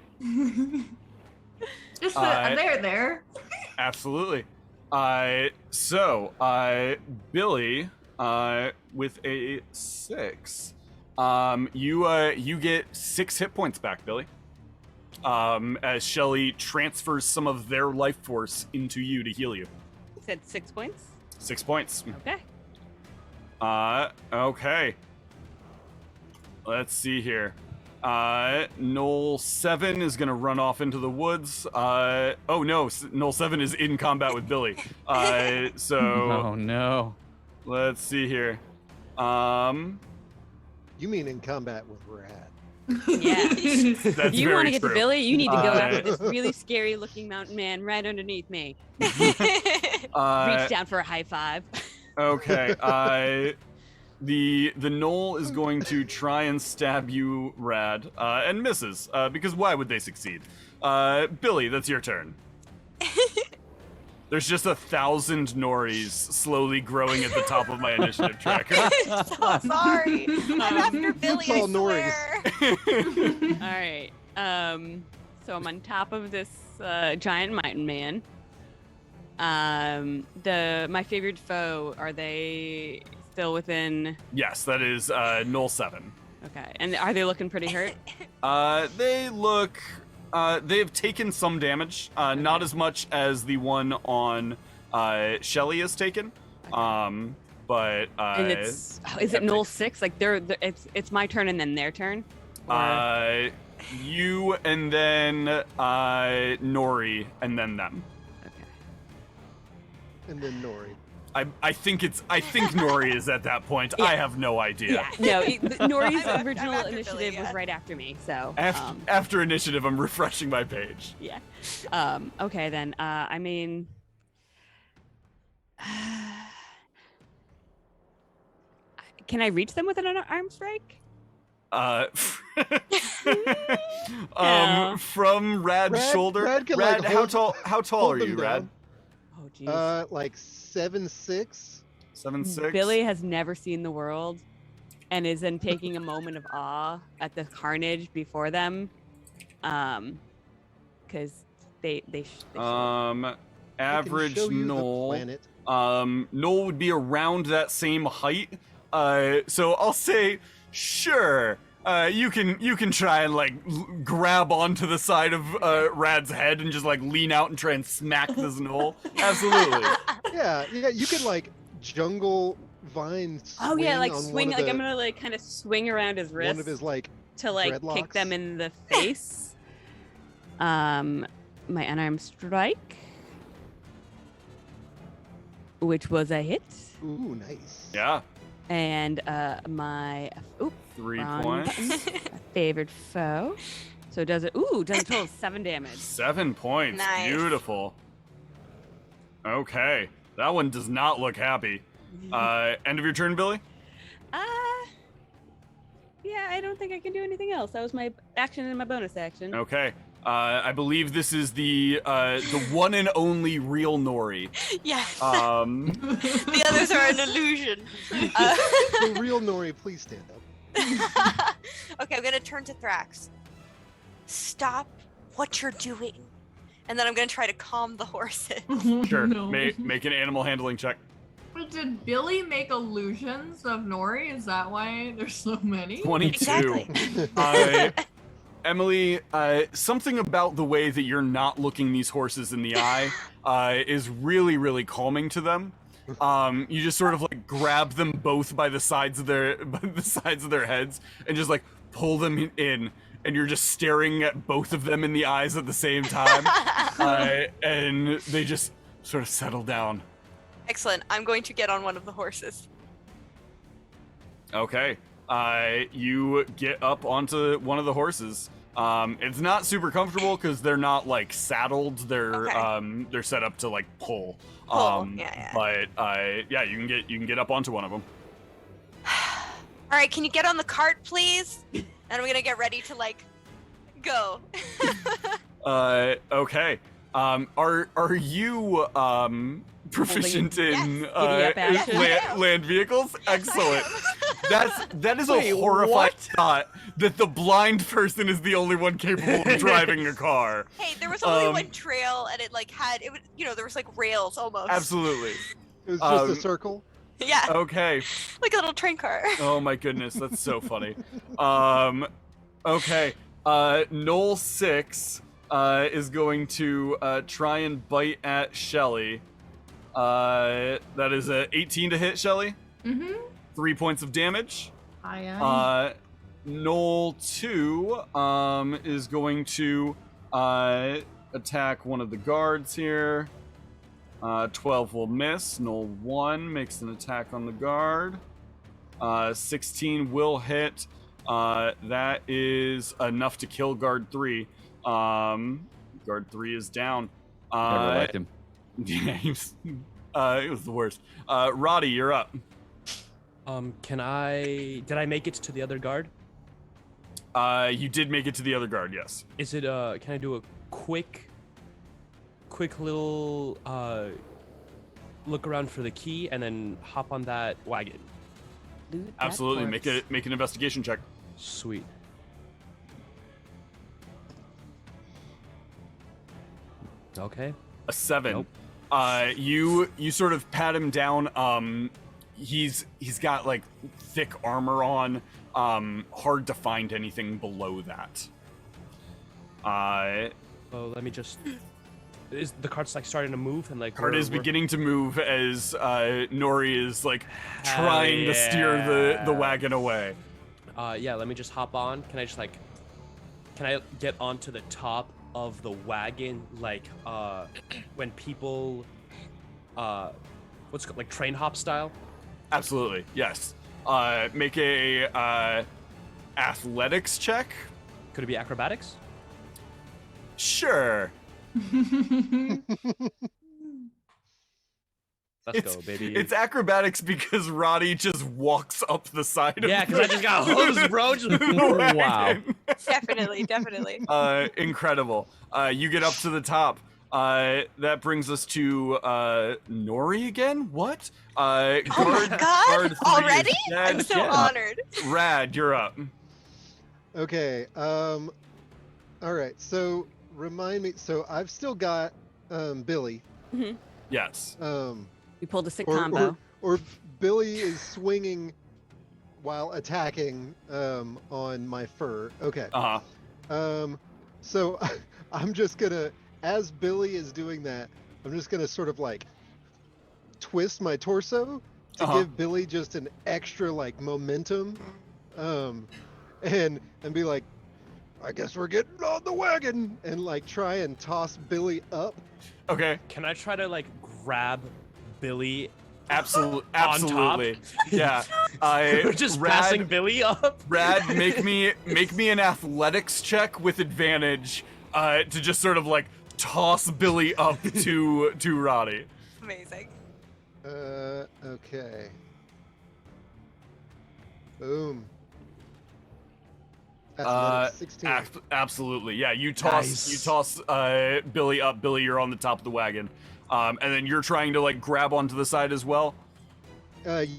Just there. Absolutely. So Billy, with a 6, you get 6 hit points back, Billy. As Shelly transfers some of their life force into you to heal you. You said 6 points? 6 points. Okay. Okay. Let's see here. Knoll 7 is gonna run off into the woods. Oh no, Knoll 7 is in combat with Billy. So Oh no. let's see here. You mean in combat with Rad? Yeah. That's You very want to get true. to Billy? You need to go Uh, after this really scary looking mountain man right underneath me. Uh, Reach down for a high five. Okay. The knoll is going to try and stab you, Rad, and misses. Because why would they succeed? Billy, that's your turn. There's just 1,000 Noris slowly growing at the top of my initiative tracker. So sorry. I'm after Billy, I all Noris. swear. All right. So I'm on top of this giant mountain man. My favorite foe, are they still within? Yes, that is Knoll 7. Okay. And are they looking pretty hurt? They look. They've taken some damage, not as much as the one on Shelly has taken. But And it's is it Knoll 6? Like it's my turn and then their turn? Or- you and then Nori and then them. Okay. And then Nori. I think Nori is at that point. Yeah. I have no idea. Yeah. No. Nori's I'm original after initiative Billy, yeah. was right after me. So. After initiative, I'm refreshing my page. Yeah. Okay then. I mean. Can I reach them with an arm strike? Yeah. From Rad's shoulder. Rad can, like, how tall hold are them you, down. Rad? Oh jeez. Like 7'6". 7'6". Billy has never seen the world, and is then taking a moment of awe at the carnage before them, because they should. Average show you the Knoll. planet. Knoll would be around that same height. So I'll say, sure. You can try and like grab onto the side of Rad's head and just like lean out and try and smack this Knoll. Absolutely. Yeah, you could like jungle vine. Oh yeah, like on swing. one of Like the, I'm gonna like kind of swing around his wrist one of his like. to like kick dreadlocks. them in the face. My unarmed strike, which was a hit, Ooh, nice. Yeah. and my 3 wrong points. button. Favored foe. So does it? Ooh, does a total of 7 damage. 7 points. Nice. Beautiful. Okay, that one does not look happy. End of your turn, Billy? Yeah, I don't think I can do anything else. That was my action and my bonus action. Okay. I believe this is the one and only real Nori. Yes. The The others are an illusion. The real Nori, please stand up. Okay, I'm gonna turn to Thrax. Stop what you're doing. And then I'm gonna try to calm the horses. Sure. No. Make an animal handling check. But did Billy make illusions of Nori? Is that why there's so many? 22. Exactly. Emily, something about the way that you're not looking these horses in the eye is really, really calming to them. You just sort of like grab them both by the sides of their heads and just like pull them in, and you're just staring at both of them in the eyes at the same time, and they just sort of settle down. Excellent. I'm going to get on one of the horses. Okay. You get up onto one of the horses. It's not super comfortable because they're not like saddled. They're Okay. they're set up to like pull. Pull, yeah. But yeah, you can get up onto one of them. All right, can you get on the cart, please? And I'm gonna get ready to like go. Okay. Are you proficient in Yes. Giddy up action. land vehicles? Excellent. That is Wait, a horrifying what? thought that the blind person is the only one capable of driving a car. Hey, there was only one trail, and it like had it. There was like rails almost. Absolutely. It was just a Um, circle. Yeah, Okay. like a little train car. Oh my goodness, that's so funny. Okay. Knoll 6 is going to try and bite at Shelly. That is a 18 to hit, Shelly. Mm-hmm. 3 points of damage. Aye. Knoll 2 is going to attack one of the guards here. 12 will miss. Knoll 1 makes an attack on the guard. 16 will hit. That is enough to kill guard 3. Guard 3 is down. Never liked him. Yeah, it was the worst. Roddy, you're up. Did I make it to the other guard? You did make it to the other guard, yes. Is it can I do a quick little look around for the key and then hop on that wagon? Loot that Absolutely. corpse. Make an investigation check. Sweet. Okay. A 7. Nope. You sort of pat him down. He's got like thick armor on. Hard to find anything below that. Oh, let me just. Is the cart's like starting to move and like? Cart is we're- beginning to move as Nori is like trying to steer the wagon away. Yeah. Let me just hop on. Can I just like? Can I get onto the top of the wagon like when people what's it called, like train hop style? Absolutely, yes. Make a athletics check. Could it be acrobatics? Sure. Let's go, baby. It's acrobatics because Roddy just walks up the side of Yeah, because I just got hosed, bro. Just- Wow. Definitely. Incredible. You get up to the top. That brings us to Nori again? What? Oh my God! guard 3 is Already? dead. I'm so Yeah. honored. Rad, you're up. Okay. All right. So remind me. So I've still got Billy. Yes. We pulled a sick Or, combo. or Billy is swinging while attacking on my fur. Okay. Uh-huh. So I'm just gonna, as Billy is doing that, I'm just gonna sort of like twist my torso to give Billy just an extra like momentum, and be like, I guess we're getting on the wagon, and like try and toss Billy up. Okay. Can I try to like grab Billy? Absolutely. Yeah. We're just passing Rad, Billy up. Rad, make me an athletics check with advantage to just sort of like toss Billy up to Roddy. amazing. Okay. Boom. That's another 16. Absolutely, yeah. You toss Billy up. Billy, you're on the top of the wagon, and then you're trying to like grab onto the side as well. I'm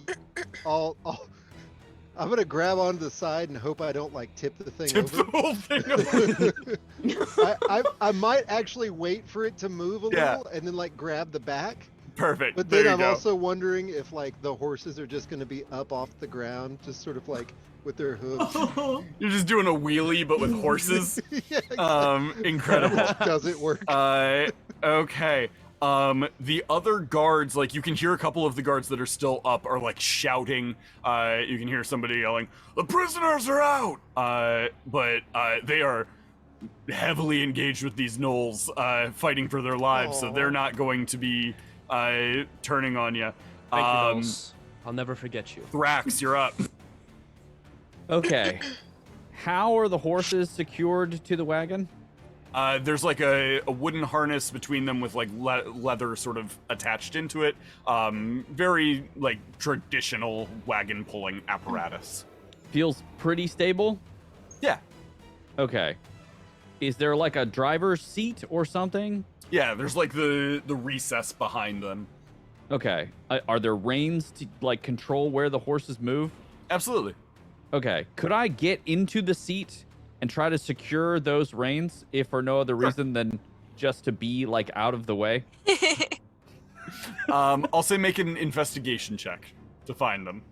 gonna grab onto the side and hope I don't like tip the thing Tip over. the whole thing over. I might actually wait for it to move a Yeah. little and then like grab the back. Perfect. But there then you I'm go. also wondering if like the horses are just gonna be up off the ground, just sort of like with their hooves. You're just doing a wheelie, but with horses. Yeah, exactly. Incredible. Does it work? Okay. The other guards, like you can hear a couple of the guards that are still up are like shouting. You can hear somebody yelling, "The prisoners are out!" But they are heavily engaged with these gnolls, fighting for their lives, so they're not going to be turning on you. Thank you, Knowles. I'll never forget you. Thrax, you're up. Okay. How are the horses secured to the wagon? There's like a wooden harness between them with like leather sort of attached into it. Very like traditional wagon pulling apparatus. Feels pretty stable? Yeah. Okay. Is there like a driver's seat or something? Yeah, there's like the recess behind them. Okay. Are there reins to like control where the horses move? Absolutely. Okay. Could I get into the seat and try to secure those reins, if for no other reason than just to be like out of the way? I'll say make an investigation check to find them.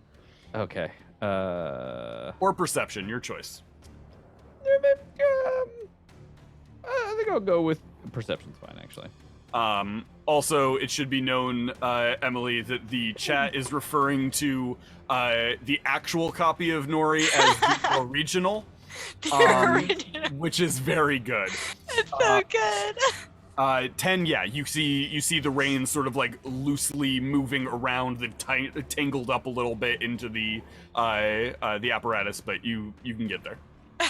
Okay. Or perception, your choice. I think I'll go with perception's fine, actually. Also, it should be known, Emily, that the chat is referring to the actual copy of Nori as the original, which is very good. It's so good. 10, yeah, you see the reins sort of like loosely moving around, tangled up a little bit into the apparatus, but you can get there.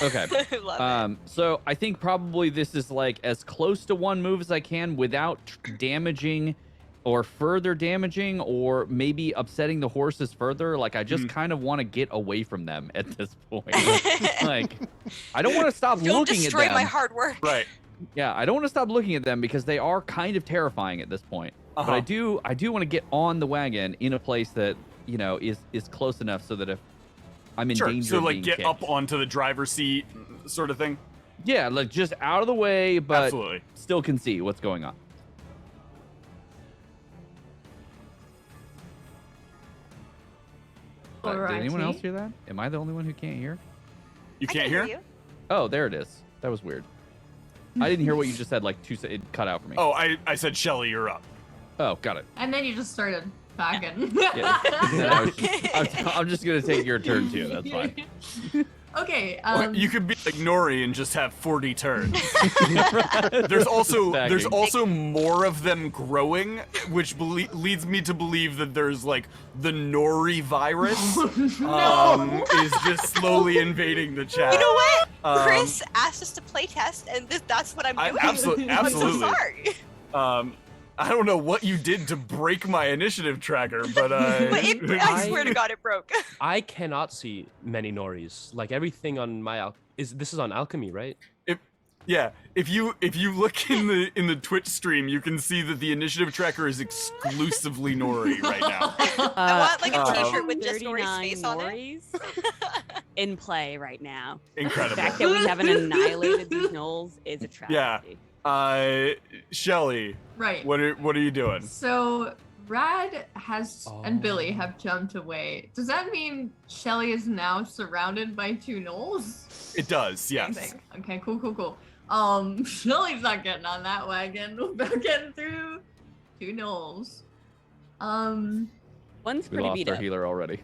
Okay. Love it. So I think probably this is like as close to one move as I can without damaging or further damaging or maybe upsetting the horses further. Like I just kind of want to get away from them at this point. Like I don't want to stop Don't looking at destroy them. my hard work. Right. Yeah, I don't want to stop looking at them because they are kind of terrifying at this point. But I do want to get on the wagon in a place that, you know, is close enough so that if I'm in danger So of like being get kicked. up onto the driver's seat sort of thing? Yeah, like just out of the way, but Absolutely. still can see what's going on. Did anyone else hear that? Am I the only one who can't hear? You I can't can hear? you. Oh, there it is. That was weird. I didn't hear what you just said. Like it cut out for me. Oh, I said Shelly, you're up. Oh, got it. And then you just started talking. Yeah. Then I'm just gonna take your turn too. That's fine. Okay. Or you could be like Nori and just have 40 turns. There's also more of them growing, which leads me to believe that there's like the Nori virus is just slowly invading the chat. You know what? Chris asked us to play test, and that's what I'm doing. Absolutely. I'm so sorry. I don't know what you did to break my initiative tracker, but I swear to God, it broke. I cannot see many Noris. Like everything on my this is on alchemy, right? If you look in the Twitch stream, you can see that the initiative tracker is exclusively Nori right now. I want like a T-shirt with just Nori's 39 face on it. Noris in play right now. Incredible. The fact that we haven't annihilated these gnolls is a tragedy. Yeah. Shelly. Right. What are you doing? So Rad and Billy have jumped away. Does that mean Shelly is now surrounded by two gnolls? It does, yes. Amazing. Okay, cool. Shelly's not getting on that wagon without getting through two gnolls. One's We pretty lost beat our up. healer already.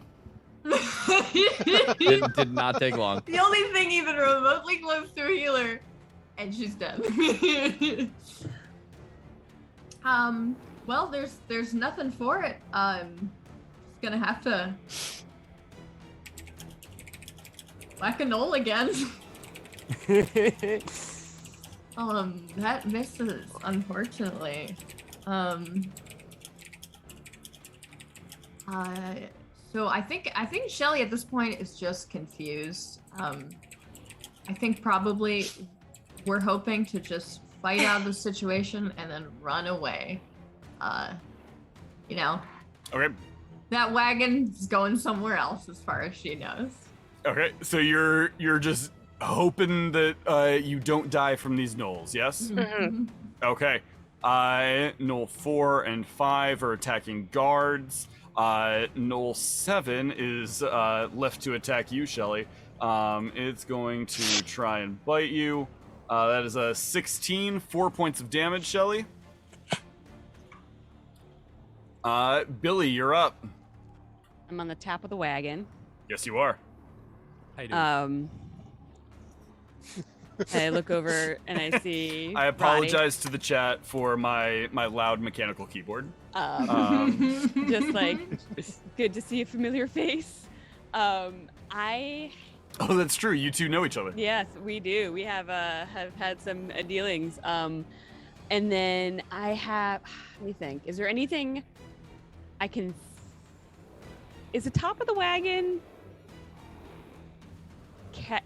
the Did not take long. only thing even remotely close to a healer, and she's dead. Well, there's nothing for it. Just gonna have to whack a knoll again. That misses, unfortunately. So I think Shelly at this point is just confused. I think probably we're hoping to just fight out of the situation and then run away. You know. Okay. That wagon's going somewhere else as far as she knows. Okay, so you're just hoping that you don't die from these gnolls, yes? Mhm. Okay. Gnoll 4 and 5 are attacking guards. Gnoll 7 is left to attack you, Shelly. It's going to try and bite you. That is a 16, 4 points of damage, Shelly. Billy, you're up. I'm on the top of the wagon. Yes, you are. How you doing? I look over and I see. I apologize to the chat for my loud mechanical keyboard. Just like, good to see a familiar face. Oh, that's true. You two know each other. Yes, we do. We have had some dealings. And then I have. Let me think. Is there anything I can? Is the top of the wagon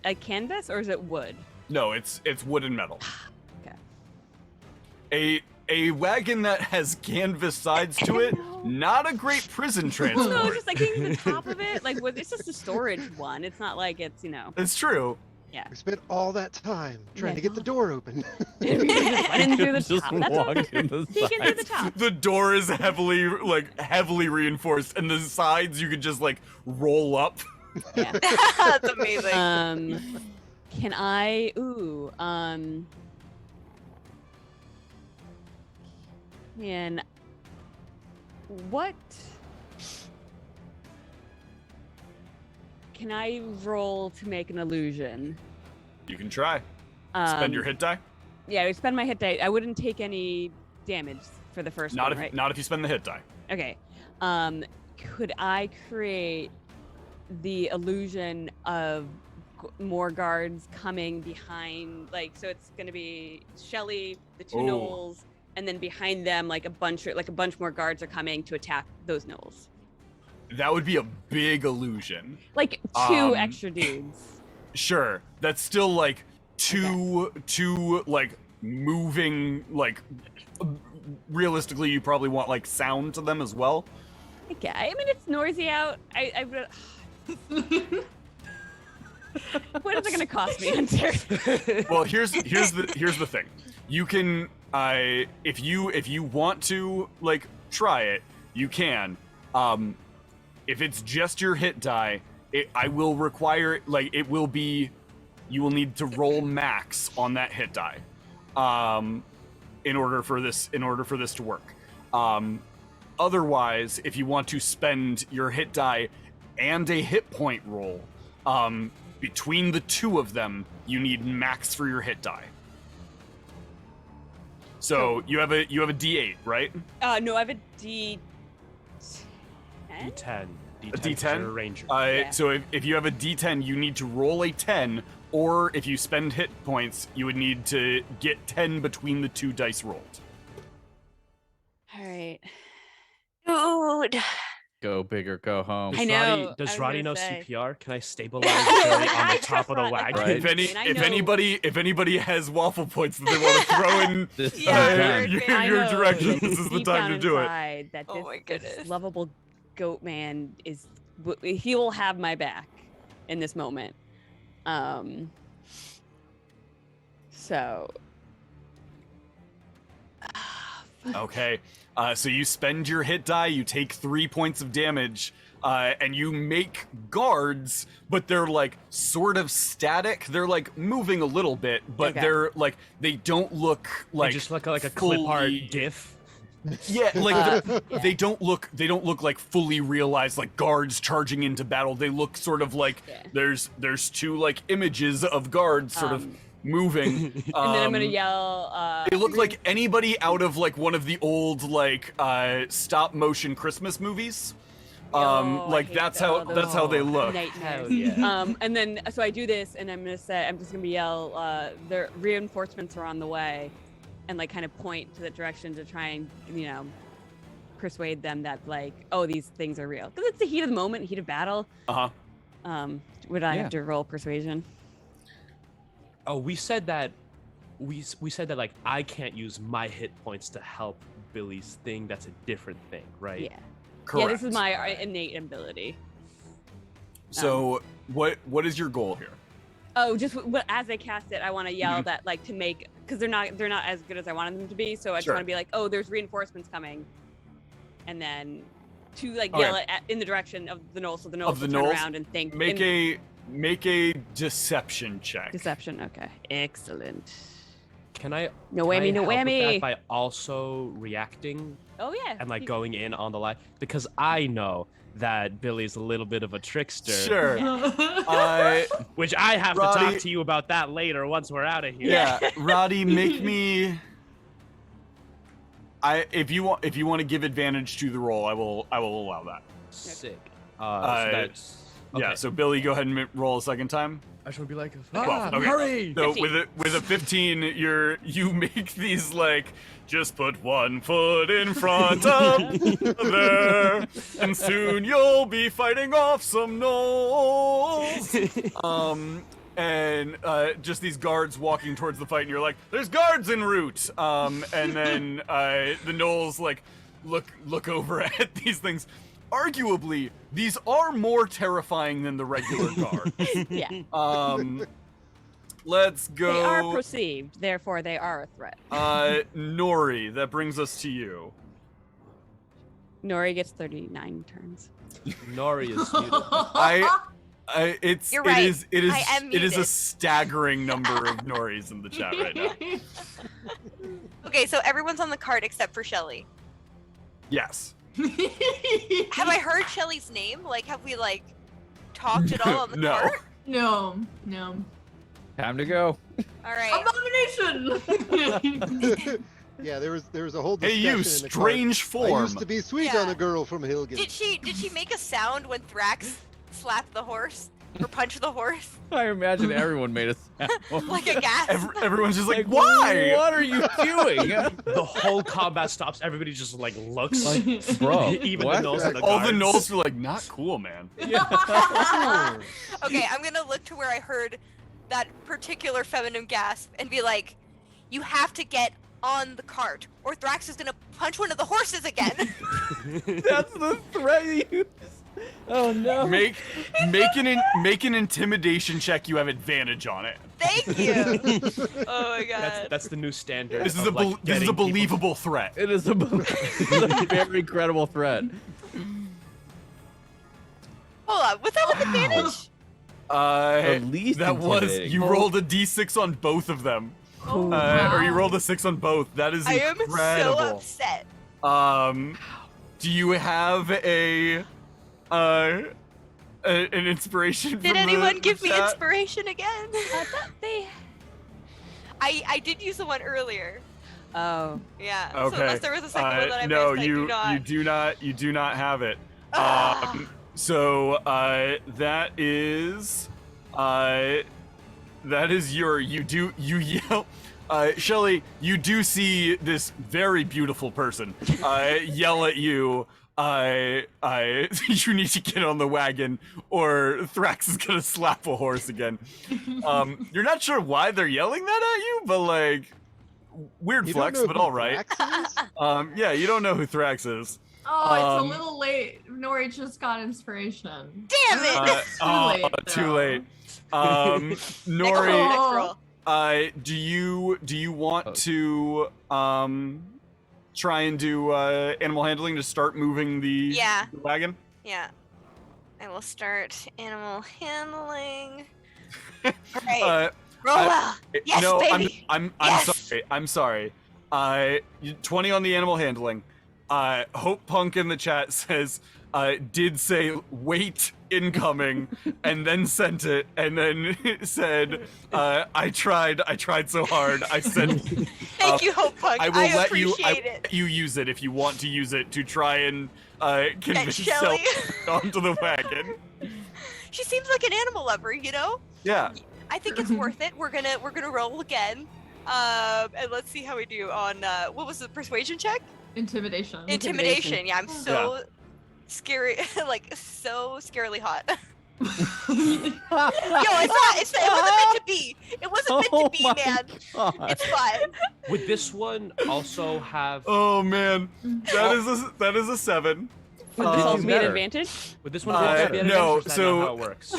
a canvas or is it wood? No, it's wood and metal. Okay. A wagon that has canvas sides to it, not a great prison transport. No, just like getting to the top of it. Like, it's just a storage one. It's not like it's, you know. It's true. Yeah. We spent all that time trying to get the door open. And through the Just top. That's walk okay. in the He can do the top. The door is heavily reinforced, and the sides you could just like roll up. Yeah. That's amazing. Can I? Man, what? Can I roll to make an illusion? You can try. Spend your hit die. Yeah, I would spend my hit die. I wouldn't take any damage for the first Not one, if right? not if you spend the hit die. Okay. Could I create the illusion of more guards coming behind? Like, so it's gonna be Shelly, the two gnolls, and then behind them, like a bunch more guards are coming to attack those gnolls. That would be a big illusion. Like two extra dudes. Sure, that's still like two like moving like. Realistically, you probably want like sound to them as well. Okay, I mean it's noisy out. What is it gonna cost me, Hunter? Well, here's the thing. You can if you want to like try it, you can. If it's just your hit die, I will require like it will be. You will need to roll max on that hit die. In order for this to work. Otherwise, if you want to spend your hit die and a hit point roll, between the two of them, you need max for your hit die. So you have a D8, right? No, I have a D10. D10. A D10? You're a ranger. Yeah. So if you have a D10, you need to roll a 10, or if you spend hit points, you would need to get 10 between the two dice rolled. All right. Dude. Go big or go home. I know. Does I was Roddy gonna know say. CPR? Can I stabilize Billy on the top of the wagon? Right. If anybody has waffle points that they want to throw in This Yeah, is you're I your know direction, that this is the deep time down to do it. inside That Oh my this goodness. lovable goat man he will have my back in this moment. So. Okay, so you spend your hit die, you take 3 points of damage, and you make guards, but they're like sort of static. They're like moving a little bit, but Okay. they're like they don't look like Just like a clip art fully- diff. Yeah, like yeah. they don't look like fully realized like guards charging into battle. They look sort of like Yeah. there's two like images of guards sort of moving. And then I'm gonna yell. They look like anybody out of like one of the old like stop motion Christmas movies. I Like hate that's those. how they look. Nightmares. Hell yeah. And then so I do this, and I'm just gonna yell. The reinforcements are on the way, and like kind of point to the direction to try and persuade them that like, oh, these things are real. Because it's the heat of the moment, heat of battle. Would I have to roll persuasion? Oh, we said that we said that like I can't use my hit points to help Billy's thing. That's a different thing, right? Yeah. Correct. Yeah, this is my innate ability. So what is your goal here? Oh, just as I cast it, I want to yell that like to make, because they're not as good as I wanted them to be. So I just want to be like, oh, there's reinforcements coming, and then to like yell it in the direction of the Knolls, so the Knolls will turn around and think. Make a deception check. Deception. Okay. Excellent. Can I? No whammy. No help with whammy. that by also reacting. Oh yeah. And like going in on the line, because I know that Billy's a little bit of a trickster. Sure. Which I have to talk to you about that later once we're out of here. Yeah, Roddy, make me. If you want to give advantage to the roll, I will allow that. Sick. So that's, okay. Yeah. So Billy, go ahead and roll a second time. I just want to be like, Okay. hurry! So 15. with a 15, you make these like, just put one foot in front of there, and soon you'll be fighting off some gnolls. And just these guards walking towards the fight, and you're like, "There's guards en route." And then the gnolls like look over at these things. Arguably, these are more terrifying than the regular guards. Yeah. Let's go. They are perceived, therefore they are a threat. Nori, that brings us to you. Nori gets 39 turns. Nori is muted. You're right. It is a staggering number of Noris in the chat right now. Okay, so everyone's on the card except for Shelly. Yes. Have I heard Shelly's name? Like, have we like talked at all on the card? No. Time to go. All right. Abomination. Yeah, there was a whole Hey, discussion you in the strange cart. I form. used to be sweet Yeah. on the girl from Hooligans. Did she make a sound when Thrax slapped the horse or punched the horse? I imagine everyone made a sound. Like a gasp. Everyone's just like, why? What are you doing? The whole combat stops. Everybody just like looks. Like, bro, Even what? the Knolls and the All the guards. Knolls are like, not cool, man. Okay, I'm gonna look to where I heard that particular feminine gasp and be like, you have to get on the cart or Thrax is gonna punch one of the horses again. That's the threat you use. Oh no. Make an intimidation check. You have advantage on it. Thank you. Oh my god. That's the new standard. This is of, like, this is getting a people- believable threat. It is a very credible threat. Hold on, was that with advantage? At least that was intimidating. you rolled a d6 on both of them, Oh, or you rolled a 6 on both. That is I am incredible. so upset. Do you have an inspiration? Did from anyone the give me chat? inspiration again? I thought they. I did use the one earlier. Oh. Yeah. Okay. So unless there was a second one that I no, missed, I do not. you do not have it. Ah. So that is your you yell. Shelly, you do see this very beautiful person yell at you. You need to get on the wagon, or Thrax is gonna slap a horse again. You're not sure why they're yelling that at you, but like, weird You flex, don't know but who all right. Thrax is? Yeah, you don't know who Thrax is. Oh, it's a Um, little late. Nori just got inspiration. Damn it! Too late. Next roll, Nori, next roll. do you want to try and do animal handling to start moving the wagon? Yeah. I will start animal handling. Alright. Roll well. Yes, no, baby. I'm Yes. sorry. 20 on the animal handling. Hope Punk in the chat says did say wait incoming and then sent it and then said I tried so hard. I said Thank you, Hope Punk. I will let appreciate you use it if you want to use it to try and convince Shelly. onto the wagon. She seems like an animal lover, you know? Yeah. I think it's worth it. We're gonna roll again. And let's see how we do on what was the persuasion check? Intimidation. Intimidation. Yeah, I'm so scary, like so scarily hot. Yo, it's not. It wasn't meant to be. It wasn't meant to be, man. God. It's fine. Would this one also have? Oh man, that is a 7. Would this also be an better. advantage? Would this one also be an no, advantage, or is that so not how it works?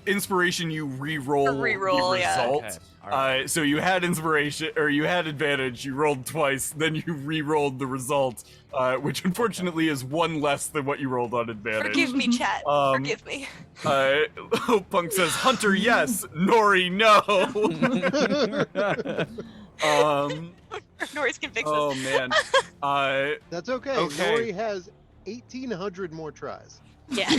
Inspiration, you re-roll, Re-roll, the yeah. result. Okay, all right. So you had inspiration, or you had advantage. You rolled twice, then you re-rolled the result, which unfortunately is 1 less than what you rolled on advantage. Forgive me, chat. Forgive me. Punk says, "Hunter, yes. Nori, no." Norris can fix Oh this. man. That's okay. Okay. Nori has 1,800 more tries. Yeah.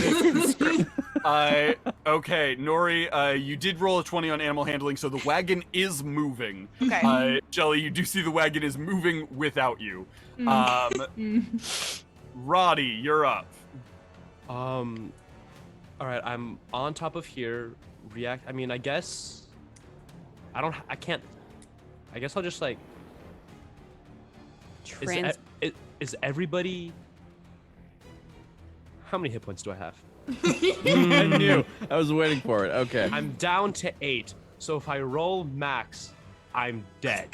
Okay, Nori, you did roll a 20 on animal handling, so the wagon is moving. Okay. Jelly, you do see the wagon is moving without you. Mm. Roddy, you're up. All right, I'm on top of here. React. I mean, I guess. I can't. I guess I'll just like. Is everybody? How many hit points do I have? I knew. I was waiting for it. Okay. I'm down to 8. So if I roll max, I'm dead.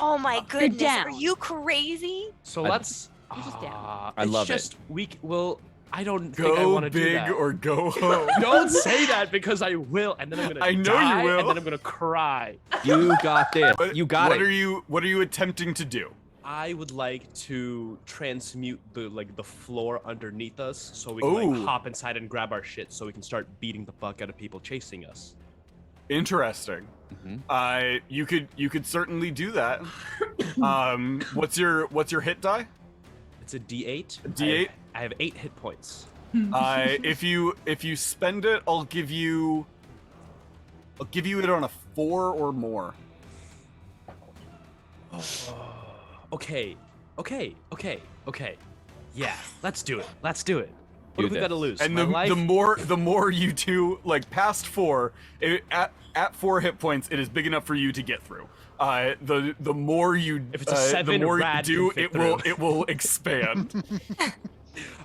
Oh my goodness. down. Are you crazy? So I- let's. You're just down. I love it. it's just well, I don't think I Go want to do big that. or go home. Don't say that because I will, and then I'm gonna I know you die, will. and then I'm gonna cry. You got this. What- You got what it. What are you attempting to do? I would like to transmute the floor underneath us so we can like Ooh. hop inside and grab our shit so we can start beating the fuck out of people chasing us. Interesting. Mhm. You could certainly do that. What's your hit die? It's a D8. D8? I have 8 hit points. If you spend it, I'll give you it on a 4 or more. Okay. Yeah, let's do it. What have we got to lose? And My life? the more you do, like past 4, at 4 hit points, it is big enough for you to get through. The more you If it's a 7, the more you Rad do, can fit it will expand.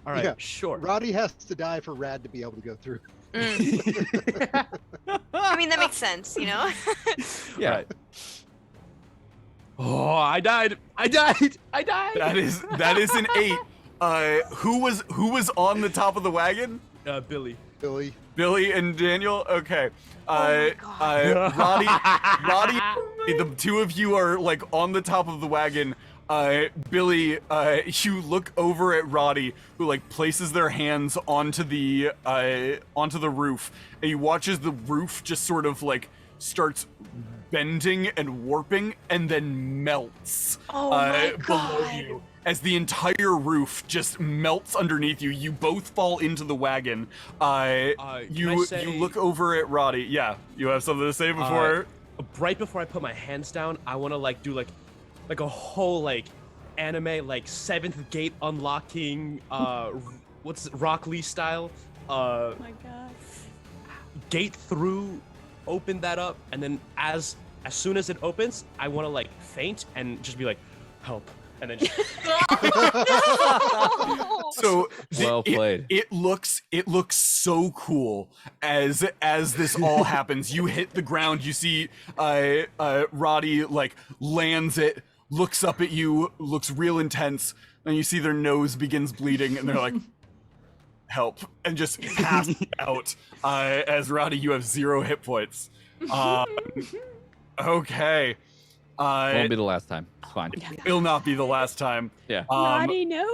All right, Yeah. sure. Roddy has to die for Rad to be able to go through. I mean, that makes sense, you know? Yeah. Right. Oh, I died. That is an 8. Who was on the top of the wagon? Billy. Billy and Daniel. Okay. my God. Roddy, the two of you are like on the top of the wagon. Billy, you look over at Roddy, who like places their hands onto the roof, and you watch as the roof just sort of like starts bending and warping, and then melts. Oh my below God. you. As the entire roof just melts underneath you, you both fall into the wagon. Can You I say- look over at Roddy. Yeah, you have something to say before. Right before I put my hands down, I want to like do like a whole like anime like 7th gate unlocking what's it, Rock Lee style Oh my god. gate through, open that up, and then as soon as it opens, I want to like faint and just be like, help, and then just So Well played. It looks so cool as this all happens. You hit the ground. You see Roddy like lands it, looks up at you, looks real intense, and you see their nose begins bleeding, and they're like, help, and just pass out. As Roddy, you have 0 hit points. Okay. Won't be the last time. It's fine. Will not be the last time. Yeah. Roddy, no.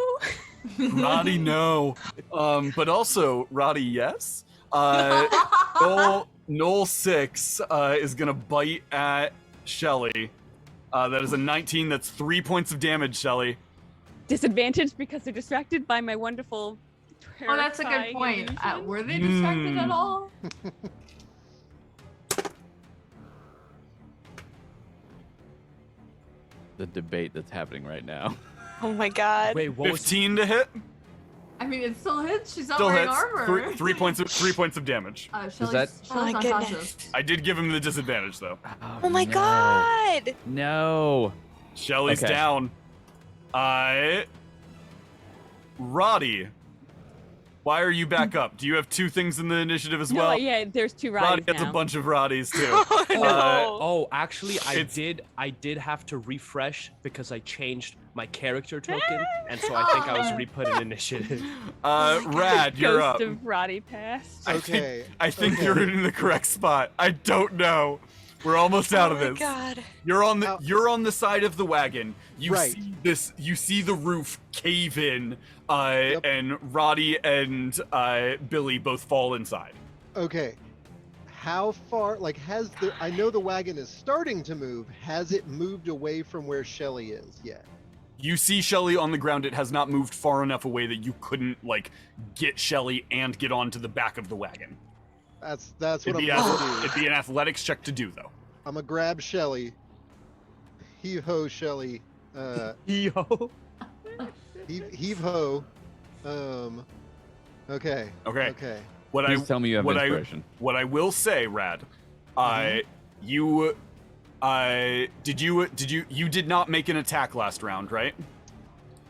Roddy, no. But also, Roddy, yes. Noel 6 is gonna bite at Shelly. That is a 19. That's 3 points of damage, Shelly. Disadvantage because they're distracted by my wonderful. Oh, that's a good terrifying point. illusion. Were they distracted at all? The debate that's happening right now. Oh my God. wait, what was 15 to hit. I mean, it still hits. She's not Still wearing hits. armor. 3 points of damage. Shelly's, that- Shelly's Oh my unconscious. goodness. I did give him the disadvantage though. Oh my God. No. Shelly's Okay. down. Roddy, why are you back up? Do you have 2 things in the initiative as No, well? yeah, there's 2 Roddy Roddies has now. a bunch of Roddies too. Oh, no. Oh, actually, I It's- did have to refresh because I changed my character token, and so I think I was re-put in initiative. Rad, you're up. Ghost of Roddy passed. Okay. I think okay. you're in the correct spot. I don't know. We're almost out of Oh my this. God. You're on the How- you're on the side of the wagon. You Right. see this. You see the roof cave in, Yep. and Roddy and Billy both fall inside. Okay. How far? Like, has the? I know the wagon is starting to move. Has it moved away from where Shelly is yet? You see Shelly on the ground. It has not moved far enough away that you couldn't like get Shelly and get onto the back of the wagon. That's what It'd I'm be, gonna do. it'd be an athletics check to do though. I'm gonna grab Shelly. Heave ho, Shelly. Yo. Heave ho. Okay. Okay. Okay. What Please tell me you have what inspiration. What I will say, Rad, you did not make an attack last round, right?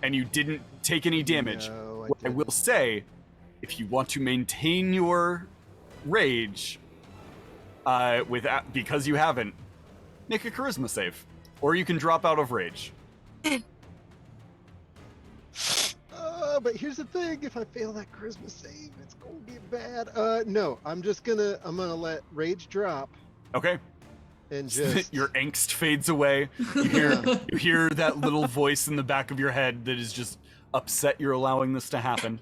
And you didn't take any damage. No, What I will say, if you want to maintain your rage, because you haven't, make a charisma save, or you can drop out of rage. But here's the thing: if I fail that charisma save, it's gonna get bad. No, I'm gonna let rage drop Okay. and just Your angst fades away. You hear that little voice in the back of your head that is just upset you're allowing this to happen.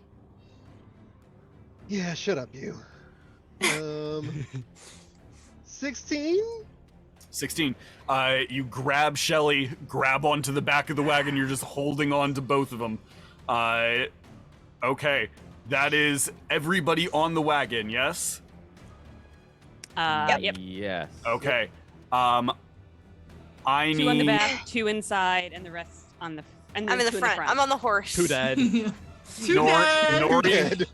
Yeah, shut up, you. 16. 16. You grab Shelly, grab onto the back of the wagon. You're just holding on to both of them. Okay. That is everybody on the wagon, yes? Yep. Yes. Okay. I 2 on the need back, 2 inside, and the rest on the. And I'm in then the 2 front. I'm on the horse. Too dead. Nori, Dead.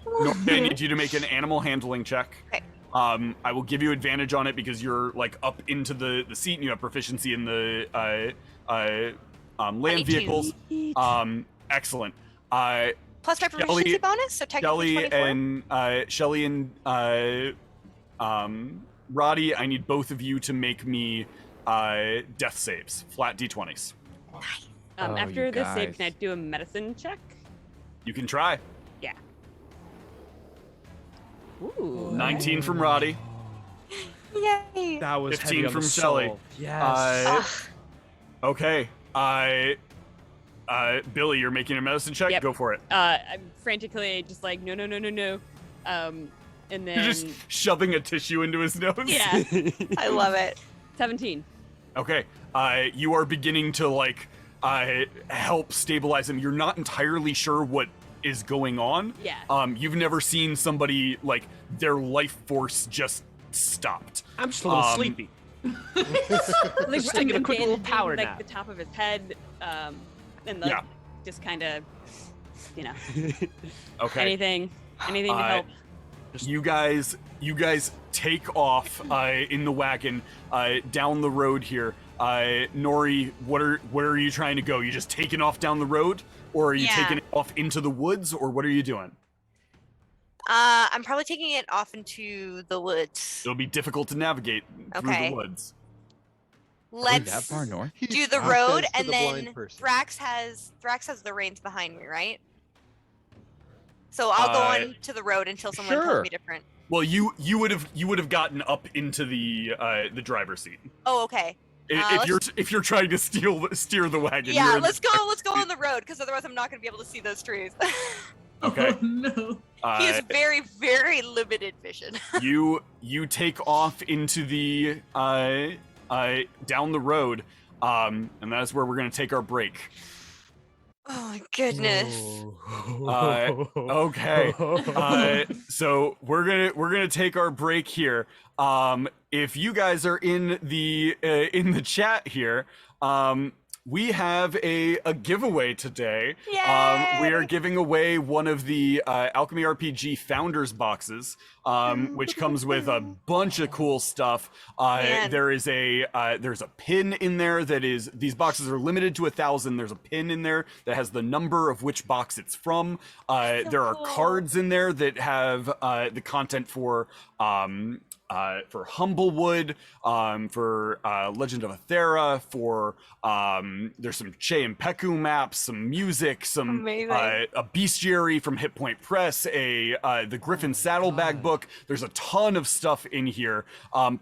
I need you to make an animal handling check. Okay. I will give you advantage on it because you're like up into the seat and you have proficiency in the land 22. vehicles. Excellent. Plus my proficiency Shelly- bonus, so technically 24. Shelly and Roddy, I need both of you to make me death saves, flat d20s. Oh, After you this save, guys. can I do a medicine check? You can try. Yeah. Ooh. 19 from Roddy. Yay! That was 15 heavy on from the Shelly. soul. Yes. Uh, Okay. Billy, you're making a medicine check. Yep. Go for it. I'm frantically just like no. And then You're just shoving a tissue into his nose. yeah, I love it. 17. Okay. You are beginning to like help stabilize him. You're not entirely sure what is going on. Yeah. You've never seen somebody like their life force just stopped. I'm just a little sleepy. Like, Just taking a quick little bandaging, power like nap. the top of his head, and like, Yeah. just kind of, Okay. anything to Uh, help. You guys take off in the wagon down the road here. Nori, where are you trying to go? You just taking off down the road, or are you Yeah. taking it off into the woods, or what are you doing? I'm probably taking it off into the woods. It'll be difficult to navigate through Okay. the woods. Let's that far north? do He the says road, to and the then blind person. Thrax has the reins behind me, right? So I'll go on to the road until someone sure. tells me different. Well, you would have gotten up into the driver's seat. Oh, okay. If you're trying to steer the wagon. Yeah, you're in let's the- go. Let's go on the road, because otherwise I'm not going to be able to see those trees. Okay. Oh, no. He has very, very limited vision. you take off into the down the road, and that's where we're gonna take our break. Oh my goodness. Okay. So we're gonna take our break here. If you guys are in the chat here, we have a giveaway today. Yay! We are giving away one of the Alchemy RPG Founders boxes, which comes with a bunch of cool stuff. Man. There's a pin in there that is, these boxes are limited to 1,000. There's a pin in there that has the number of which box it's from. There are cool. cards in there that have the content for Humblewood, for Legend of Athera, for there's some Che and Peku maps, some music, some Amazing. A bestiary from Hit Point Press, the Griffin Saddlebag book. There's a ton of stuff in here.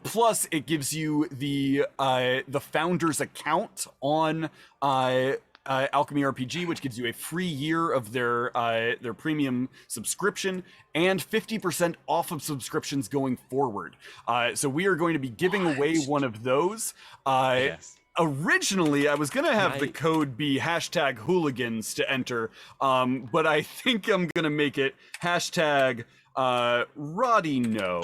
Plus, it gives you the founder's account on Alchemy RPG, which gives you a free year of their premium subscription and 50% off of subscriptions going forward. So we are going to be giving away one of those. Yes. Originally, I was gonna have the code be #Hooligans to enter, but I think I'm gonna make it Roddy no.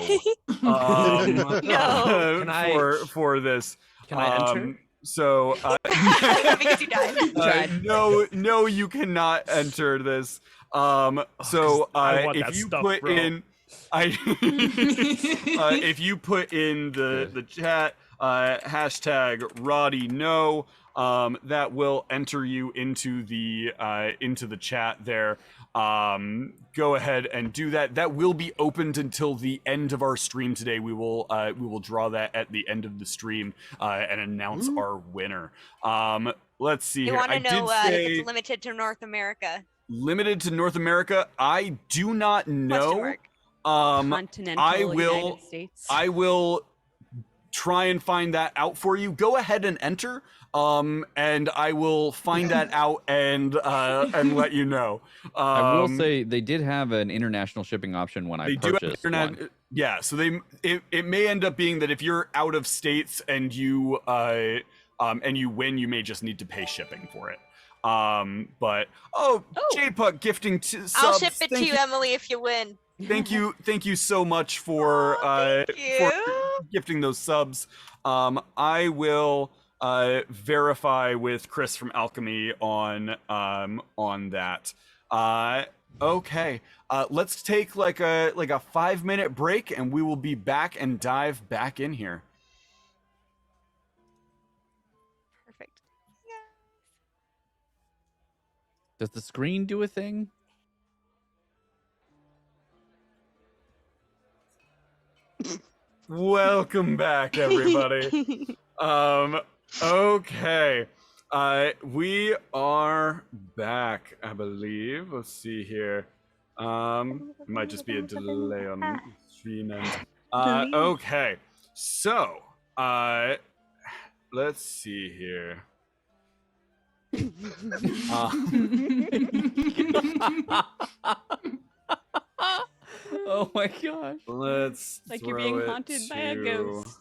No. For this. Can I enter? So Because you died. no, you cannot enter this. So I want that if you stuff, put bro. in, if you put in the chat #Roddy no, that will enter you into the chat there. Go ahead and do that. That will be opened until the end of our stream today. We will draw that at the end of the stream and announce our winner. Let's see You here. want I to know did say if it's limited to North America? limited to North America. I do not Question know. mark. Continental I will- United States. I will try and find that out for you. Go ahead and enter, and I will find that out and let you know. I will say they did have an international shipping option when I they do have purchased internet. one. Yeah, so it may end up being that if you're out of states and you win, you may just need to pay shipping for it. But J-Puck gifting subs. I'll ship it to Thank you, Emily, if you win. Thank you so much for Thank you. for gifting those subs. I will verify with Chris from Alchemy on that. Okay. Let's take like a 5-minute break and we will be back and dive back in here. Perfect. Does the screen do a thing? Welcome back, everybody. Okay. We are back, I believe. Let's see here. It might just be a delay on the stream end. Okay. So, let's see here. Oh my gosh. Let's Like you're throw being it haunted by a to- ghost.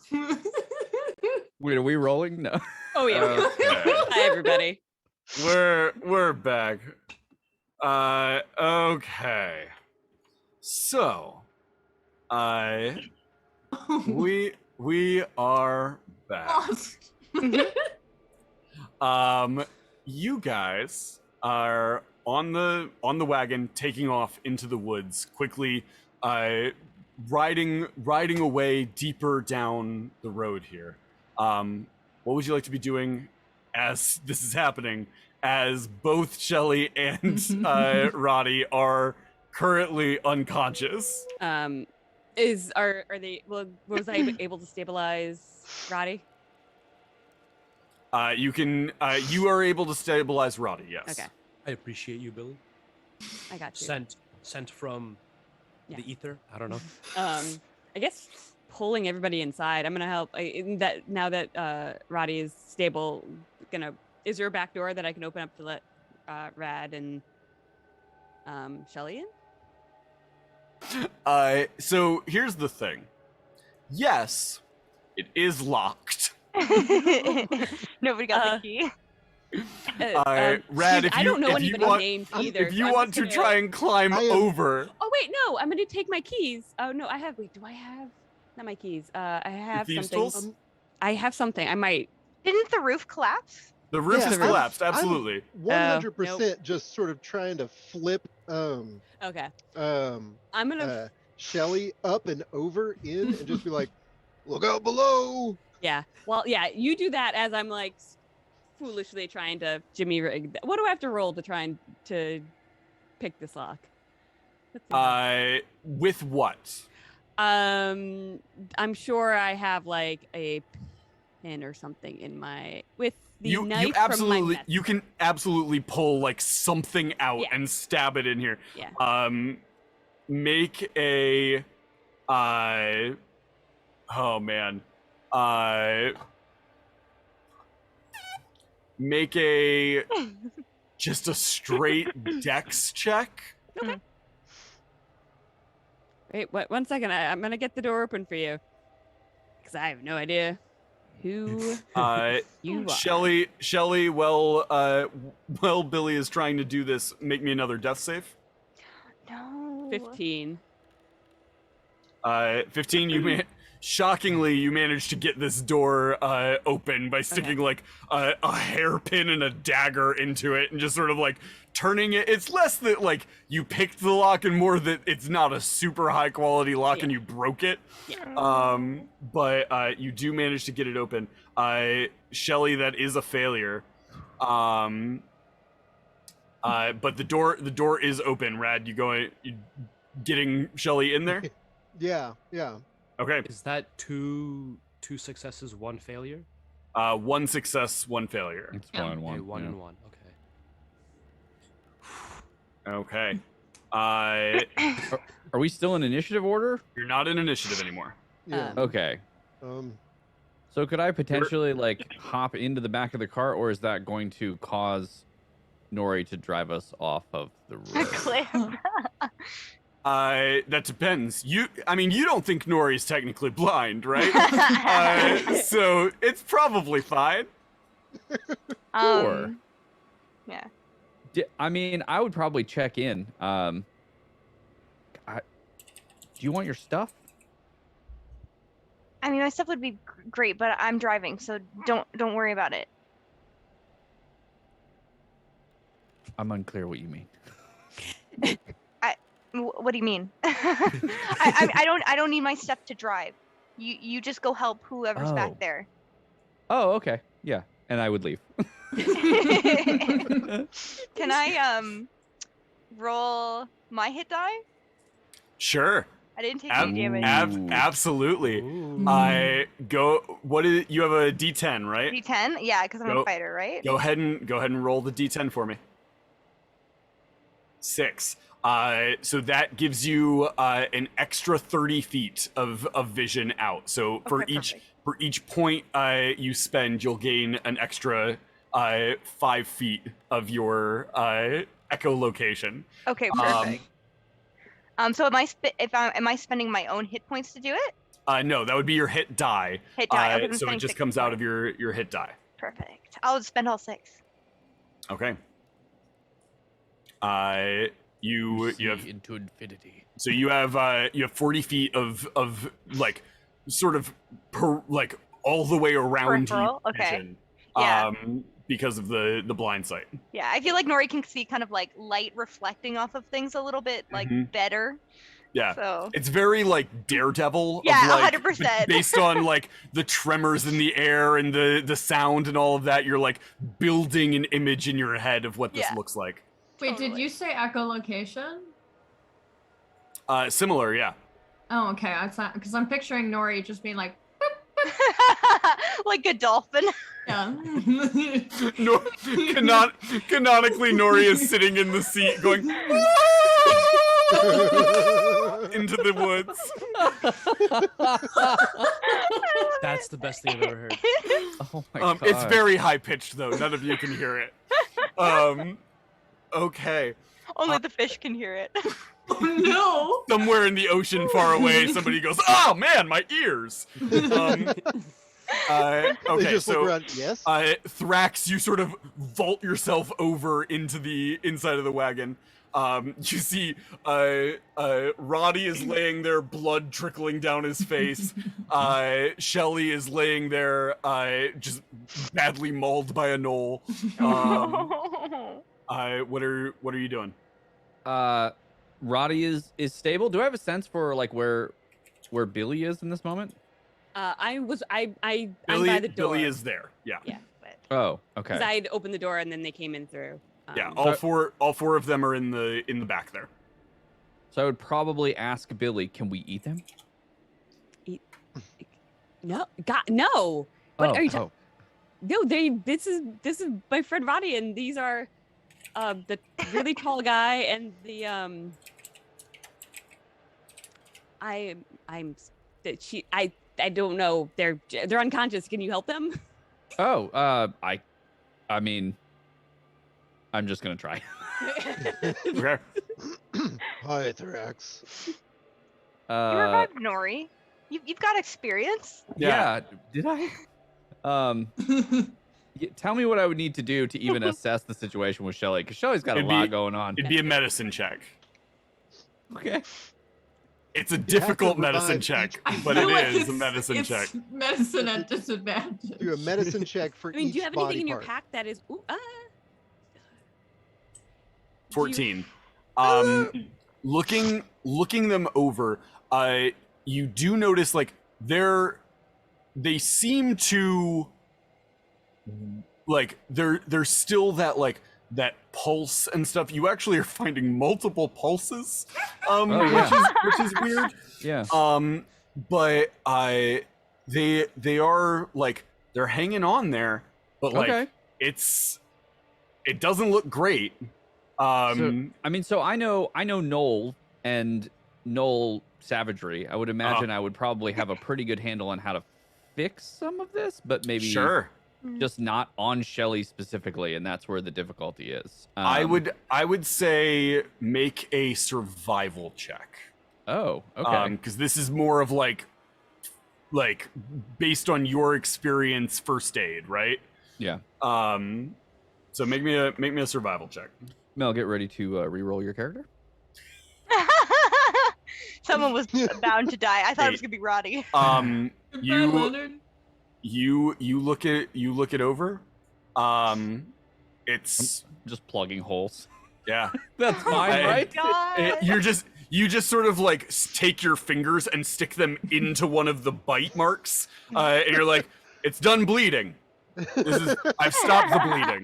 Wait, are we rolling? No. Oh yeah. Okay. Hi everybody. We're back. Okay. So, we are back. You guys are on the wagon, taking off into the woods quickly, riding away deeper down the road here. What would you like to be doing as this is happening? As both Shelly and Roddy are currently unconscious. Are they? Well, was I able to stabilize Roddy? You are able to stabilize Roddy. Yes. Okay, I appreciate you, Billy. I got you. Sent from Yeah. the ether. I don't know. I guess pulling everybody inside. I'm gonna help. Now that Roddy is stable, is there a back door that I can open up to let Rad and Shelly in? So here's the thing. Yes, it is locked. Nobody got the key. Rad, I don't know if you anybody's want, names either. if so you I'm want just to gonna- try and climb over Oh wait, no! I'm gonna take my keys. Oh no, I have. Wait, do I have? Not my keys. I have thieves' something. tools? I have something. I might. Didn't the roof collapse? The roof Yeah, has I'm- collapsed. Absolutely. 100% just sort of trying to flip Okay. I'm um gonna. Shelly up and over in and just be like, look out below. Yeah. Well, yeah. You do that as I'm like foolishly trying to jimmy rig. What do I have to roll to try and to pick this lock? Let's see. With what? I'm sure I have like a pin or something in my with the knife from my vest. You can absolutely pull like something out Yeah. and stab it in here. Yeah. Make a oh man. Make a just a straight dex check. Okay. Wait, what? 1 second. I'm gonna get the door open for you because I have no idea who you are. Shelly, well, Billy is trying to do this. Make me another death save. No. 15. 15. Shockingly, you managed to get this door open by sticking like a hairpin and a dagger into it, and just sort of like turning it. It's less that like you picked the lock and more that it's not a super high quality lock and you broke it. Yeah. But you do manage to get it open. Shelly, that is a failure. But the door is open. Rad, you getting Shelly in there? Yeah. Okay. Is that two successes, one failure? 1 success, 1 failure. It's 1 and 1. Okay, one yeah. and one. Okay. Okay. Are we still in initiative order? You're not in initiative anymore. Yeah. Okay. So could I potentially like hop into the back of the car, or is that going to cause Nori to drive us off of the road? That depends. You don't think Nori's technically blind, right? So it's probably fine. Sure. Yeah. I mean, I would probably check in. Do you want your stuff? I mean, my stuff would be great, but I'm driving, so don't worry about it. I'm unclear what you mean. What do you mean? I don't need my stuff to drive. You just go help whoever's Oh. back there. Oh, okay. Yeah, and I would leave. Can I roll my hit die? Sure. I didn't take any damage. Absolutely. Ooh. You have a D10, right? D10? Yeah, because I'm Go- a fighter, right? Go ahead and roll the D10 for me. 6. So that gives you an extra 30 feet of vision out. So for Okay, each point you spend, you'll gain an extra 5 feet of your echolocation. Okay, perfect. So am I spending my own hit points to do it? No, that would be your hit die. Hit die. Okay, I'm so it spending just 6 comes out of points. your hit die. Perfect. I'll spend all 6. Okay. You have into infinity. So you have 40 feet of like sort of like all the way around you Peripheral? Okay. vision, Yeah. because of the blind sight. Yeah, I feel like Nori can see kind of like light reflecting off of things a little bit like better. Yeah. So It's very like Daredevil. Yeah, of, like, 100%. Based on like the tremors in the air and the sound and all of that, you're like building an image in your head of what this looks like. Wait, did you say echolocation? Similar, yeah. Oh, okay. I thought because I'm picturing Nori just being like, like a dolphin. yeah. Canonically, Nori is sitting in the seat going into the woods. That's the best thing I've ever heard. Oh my god. It's very high pitched though. None of you can hear it. Okay. Only the fish can hear it. Oh no! Somewhere in the ocean far away, somebody goes, "Oh man, my ears." They Okay, just look so around. Yes. Thrax, you sort of vault yourself over into the inside of the wagon. You see, Roddy is laying there, blood trickling down his face. Shelly is laying there, just badly mauled by a gnoll. What are you doing? Roddy is stable. Do I have a sense for like where Billy is in this moment? I'm by Billy, the door. Billy is there. Yeah. Yeah. Oh, okay. Because I had opened the door and then they came in through. Yeah. All four of them are in the back there. So I would probably ask Billy, can we eat them? No, God, no. What are you talking? Oh. No, this is my friend Roddy, and these are the really tall guy and the I don't know. They're unconscious. Can you help them? Oh, I mean, I'm just gonna try. Okay. Hi, Thrax. You revived Nori. You've got experience. Yeah. Did I? Tell me what I would need to do to even assess the situation with Shelly, because Shelly's got a lot going on. It'd be a medicine check. Okay. It's a difficult medicine check, but it is a medicine check. Medicine at disadvantage. Do a medicine check for I mean, each do you have body anything in your part. pack that is? 14. Looking them over, you do notice like they seem to like there's still that pulse and stuff. You actually are finding multiple pulses, which is weird. Yeah. But they are like they're hanging on there, but like it doesn't look great. So I know Noel and Noel savagery. I would imagine I would probably have a pretty good handle on how to fix some of this, but maybe just not on Shelly specifically, and that's where the difficulty is. I would say make a survival check. Oh, okay. Because this is more of like based on your experience, first aid, right? Yeah. So make me a survival check. Mel, get ready to re-roll your character. Someone was bound to die. I thought it was gonna be Roddy. You look it over. It's just plugging holes. Yeah, that's fine, right? You just sort of like take your fingers and stick them into one of the bite marks, and you're like, it's done bleeding. I've stopped the bleeding.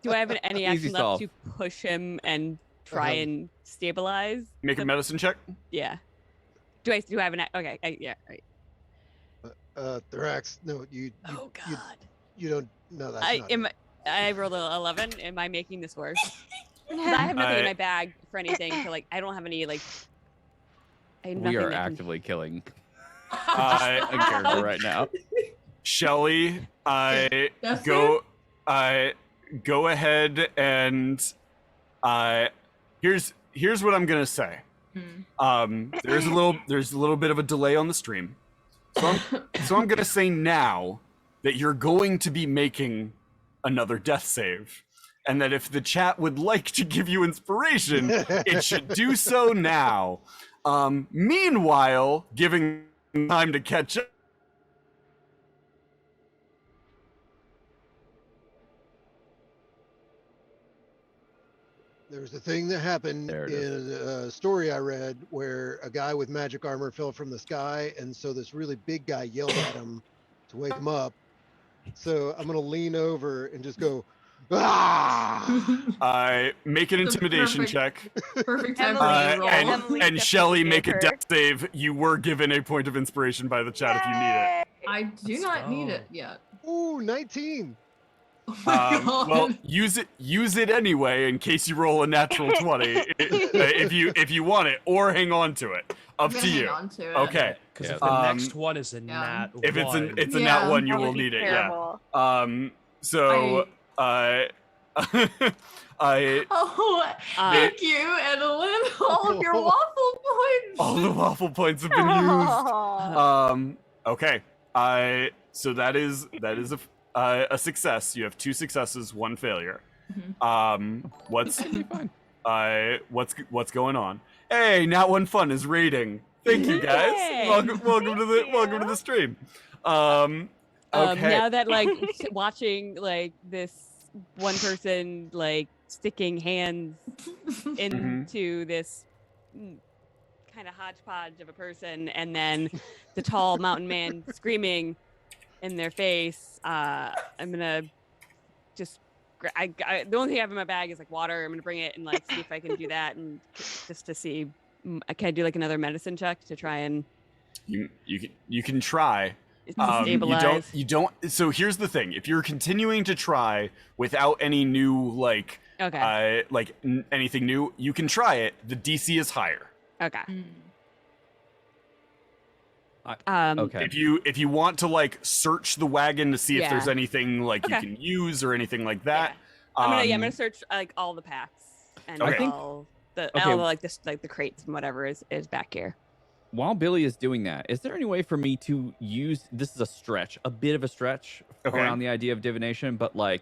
Do I have any action left to push him and try and stabilize? Make a medicine check. Yeah. Do I have an? Okay. Yeah. Right. Thrax, no, you don't. No, that's not. I rolled an 11. Am I making this worse? I have nothing in my bag for anything. So like, I don't have any like. We are actively killing a character right now. Shelly, go ahead and here's what I'm gonna say. There's a little bit of a delay on the stream, so I'm gonna say now that you're going to be making another death save, and that if the chat would like to give you inspiration, it should do so now. Meanwhile, giving time to catch up. There was a thing that happened in a story I read where a guy with magic armor fell from the sky, and so this really big guy yelled at him to wake him up. So I'm gonna lean over and just go, ah! Make an intimidation check. Perfect time for me to roll. And Shelly, make a death save. You were given a point of inspiration by the chat if you need it. I do not need it yet. Ooh, 19. Oh well, use it anyway in case you roll a natural 20 if you want it, or hang on to it. Up to you. Hang on to it. Okay. Because if the next one is a nat one. If it's a nat one, you will need it. Terrible. Yeah. So thank you, Edelyn. All of your waffle points. All the waffle points have been used. Okay. So that is a success. You have 2 successes, 1 failure. What's What's going on? Hey, Not One Fun is raiding. Thank you guys. Yay. Welcome to the stream. Okay. Now that like watching like this one person like sticking hands into this kind of hodgepodge of a person, and then the tall mountain man screaming in their face, I'm gonna just the only thing I have in my bag is like water. I'm gonna bring it and like see if I can do that, and just to see, can I do like another medicine check to try and you can try. Stabilize. You don't. So here's the thing: if you're continuing to try without any new like anything new, you can try it. The DC is higher. Okay. Okay. If you want to like search the wagon to see if there's anything like you can use or anything like that, I'm gonna search like all the packs and all the crates and whatever is back here. While Billy is doing that, is there any way for me to use, this is a bit of a stretch around the idea of divination, but like,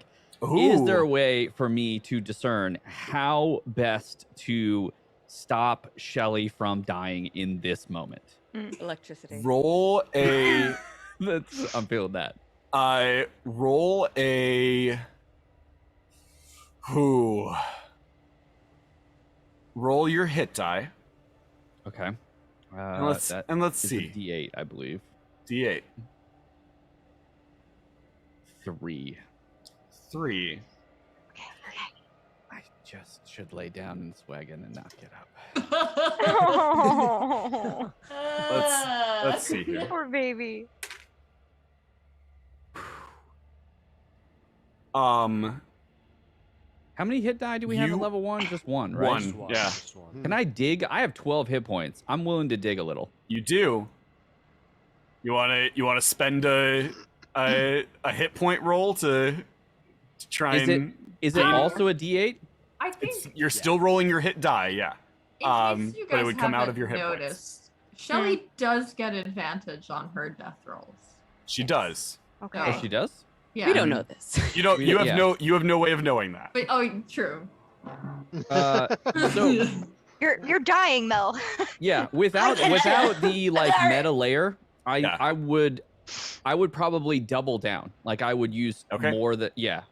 is there a way for me to discern how best to stop Shelly from dying in this moment? Electricity. Roll a. I'm feeling that. Roll a. Roll your hit die. Okay. Let's see. A D8, I believe. D8. 3. Okay. I just should lay down in this wagon and not get up. Let's see here. Poor baby. How many hit die do we have at level 1? Just one, right? One. Yeah. Can I dig? I have 12 hit points. I'm willing to dig a little. You do. You wanna spend a hit point roll to try Is it also a D8? I think you're still rolling your hit die, yeah. in case you but it guys would come out of haven't your hit points. noticed, Shelly does get advantage on her death rolls. She does. Okay. Oh, she does? Yeah. We don't know this. You don't. You have no way of knowing that. But true. So You're dying, Mel. yeah, without the like meta layer, I would probably double down. Like I would use more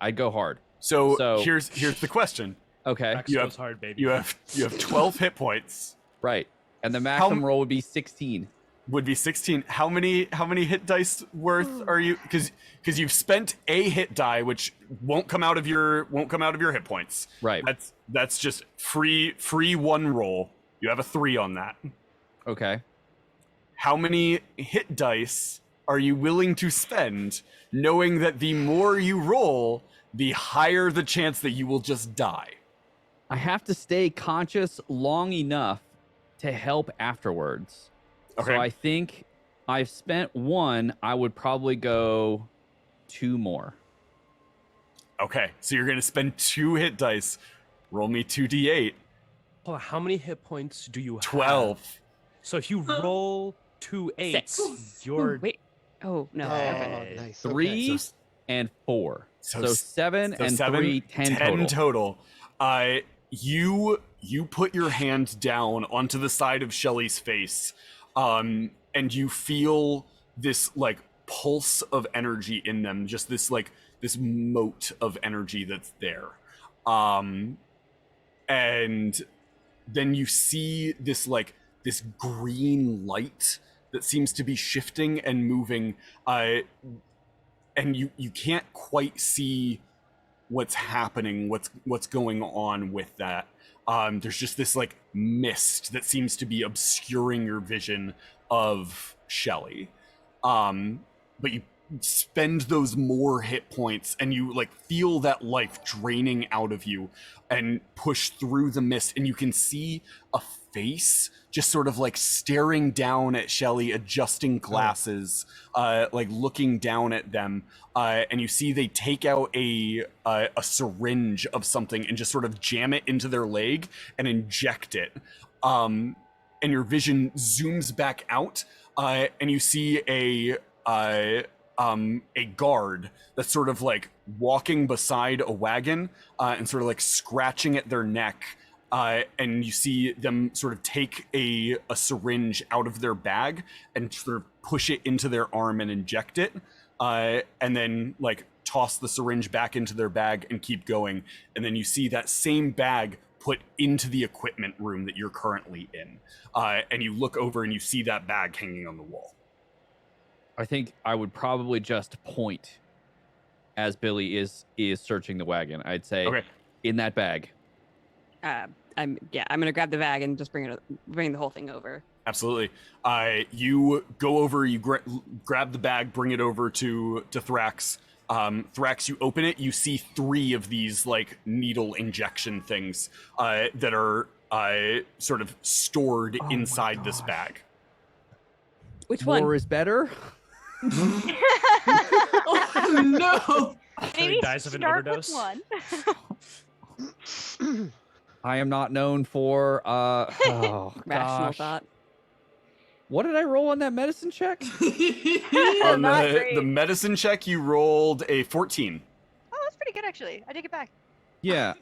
I'd go hard. So here's the question. Okay. Max goes hard, baby. You have 12 hit points. Right. And the maximum roll would be 16. Would be 16. How many hit dice worth are you? Because you've spent a hit die, which won't come out of your hit points. Right. That's just free one roll. You have a 3 on that. Okay. How many hit dice are you willing to spend, knowing that the more you roll, the higher the chance that you will just die? I have to stay conscious long enough to help afterwards. Okay. So I think I've spent 1. I would probably go 2 more. Okay, so you're gonna spend 2 hit dice. Roll me 2d8. Hold on, how many hit points do you have? 12. So if you roll 2 8s, you're Wait. Oh no. Okay. Nice. 3 So- and 4. So s- 7 so and 7, 3, 10 total. You put your hand down onto the side of Shelly's face, and you feel this like pulse of energy in them, just this moat of energy that's there. And then you see this green light that seems to be shifting and moving, and you can't quite see what's happening, what's going on with that. There's just this like mist that seems to be obscuring your vision of Shelly. But you spend those more hit points and you like feel that life draining out of you and push through the mist, and you can see a face just sort of like staring down at Shelly, adjusting glasses, like looking down at them, and you see they take out a syringe of something and just sort of jam it into their leg and inject it, and your vision zooms back out, and you see a guard that's sort of like walking beside a wagon, and sort of like scratching at their neck, and you see them sort of take a syringe out of their bag and sort of push it into their arm and inject it, and then like toss the syringe back into their bag and keep going. And then you see that same bag put into the equipment room that you're currently in, and you look over and you see that bag hanging on the wall. I think I would probably just point as Billy is searching the wagon. I'd say, Okay. In that bag. I'm gonna grab the bag and just bring the whole thing over. Absolutely. You go over, you grab the bag, bring it over to Thrax. Thrax, you open it, you see 3 of these like needle injection things that are sort of stored inside this bag. Which More one? is better? Oh no! Maybe He dies of an start overdose. with one. I am not known for Rational gosh. thought. What did I roll on that medicine check? On Not the great. medicine check, you rolled a 14. Oh, that's pretty good actually. I take it back. Yeah.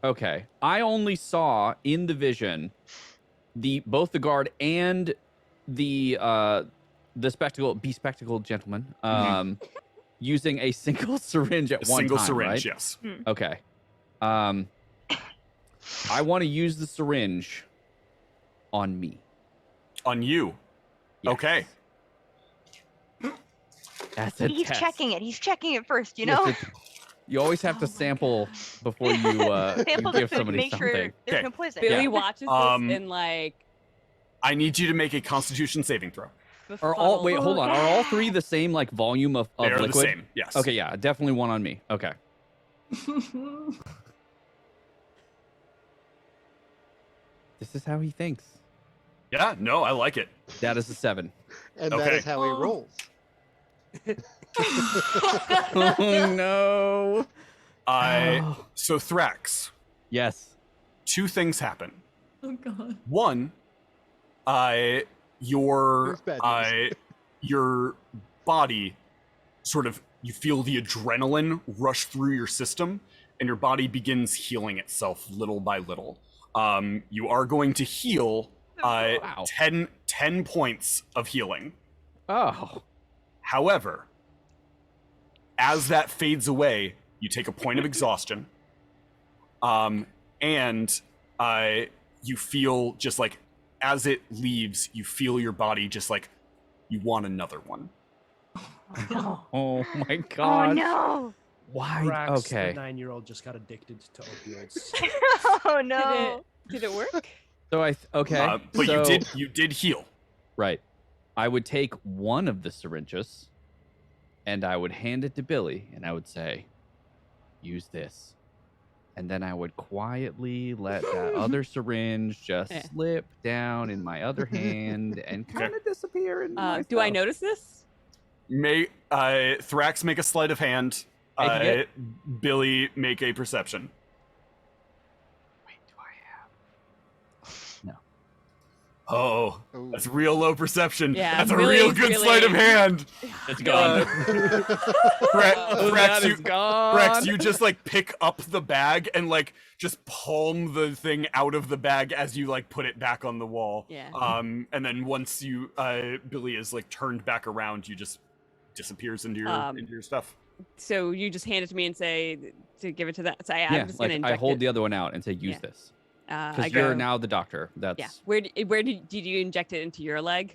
Okay. I only saw in the vision both the guard and the bespectacled gentleman using a single syringe at A one single time, syringe, right? yes. Okay. I want to use the syringe on me. On you. Yes. Okay. That's a He's test. checking it. He's checking it first, you Yes, know? you always have to sample before you, Sample you the give food, somebody make something. sure there's Okay. no poison. Billy Yeah. watches this and like I need you to make a Constitution saving throw. Are all befuddles. hold on? Are all 3 the same like volume of They are liquid? the same, yes. Okay, yeah, definitely one on me. Okay. This is how he thinks. Yeah, no, I like it. That is a 7. And that Okay. is how he rolls. Oh no. So Thrax, Yes. 2 things happen. Oh god. One, your Here's bad news. your body sort of, you feel the adrenaline rush through your system and your body begins healing itself little by little. You are going to heal Wow. 10 points of healing. Oh. However, as that fades away, you take a point of exhaustion. And you feel just like, as it leaves, you feel your body just like, you want another one. Oh my Oh god. no! Why? Thrax, Okay. the 9-year-old just got addicted to opioids. Oh no! Did it work? So okay. But so, you did heal. Right. I would take one of the syringes and I would hand it to Billy and I would say, use this. And then I would quietly let that other syringe just Yeah. slip down in my other hand and kind of disappear in my Do I stuff. notice this? May Thrax make a sleight of hand. I did. Billy make a perception. Wait, do I have? No. Oh, Ooh. that's real low perception. Yeah, That's a Billy's real good really- sleight of hand. It's gone. Thrax, That is gone. Thrax, you just like pick up the bag and like just palm the thing out of the bag as you like put it back on the wall. Yeah. And then once you Billy is like turned back around, you just disappears into your stuff. So you just hand it to me and say to give it to that. So I'm Yeah, just like gonna I inject hold it. the other one out and say, use Yeah. this. I Because go. you're now the doctor. That's Yeah. Where did you inject it into your leg?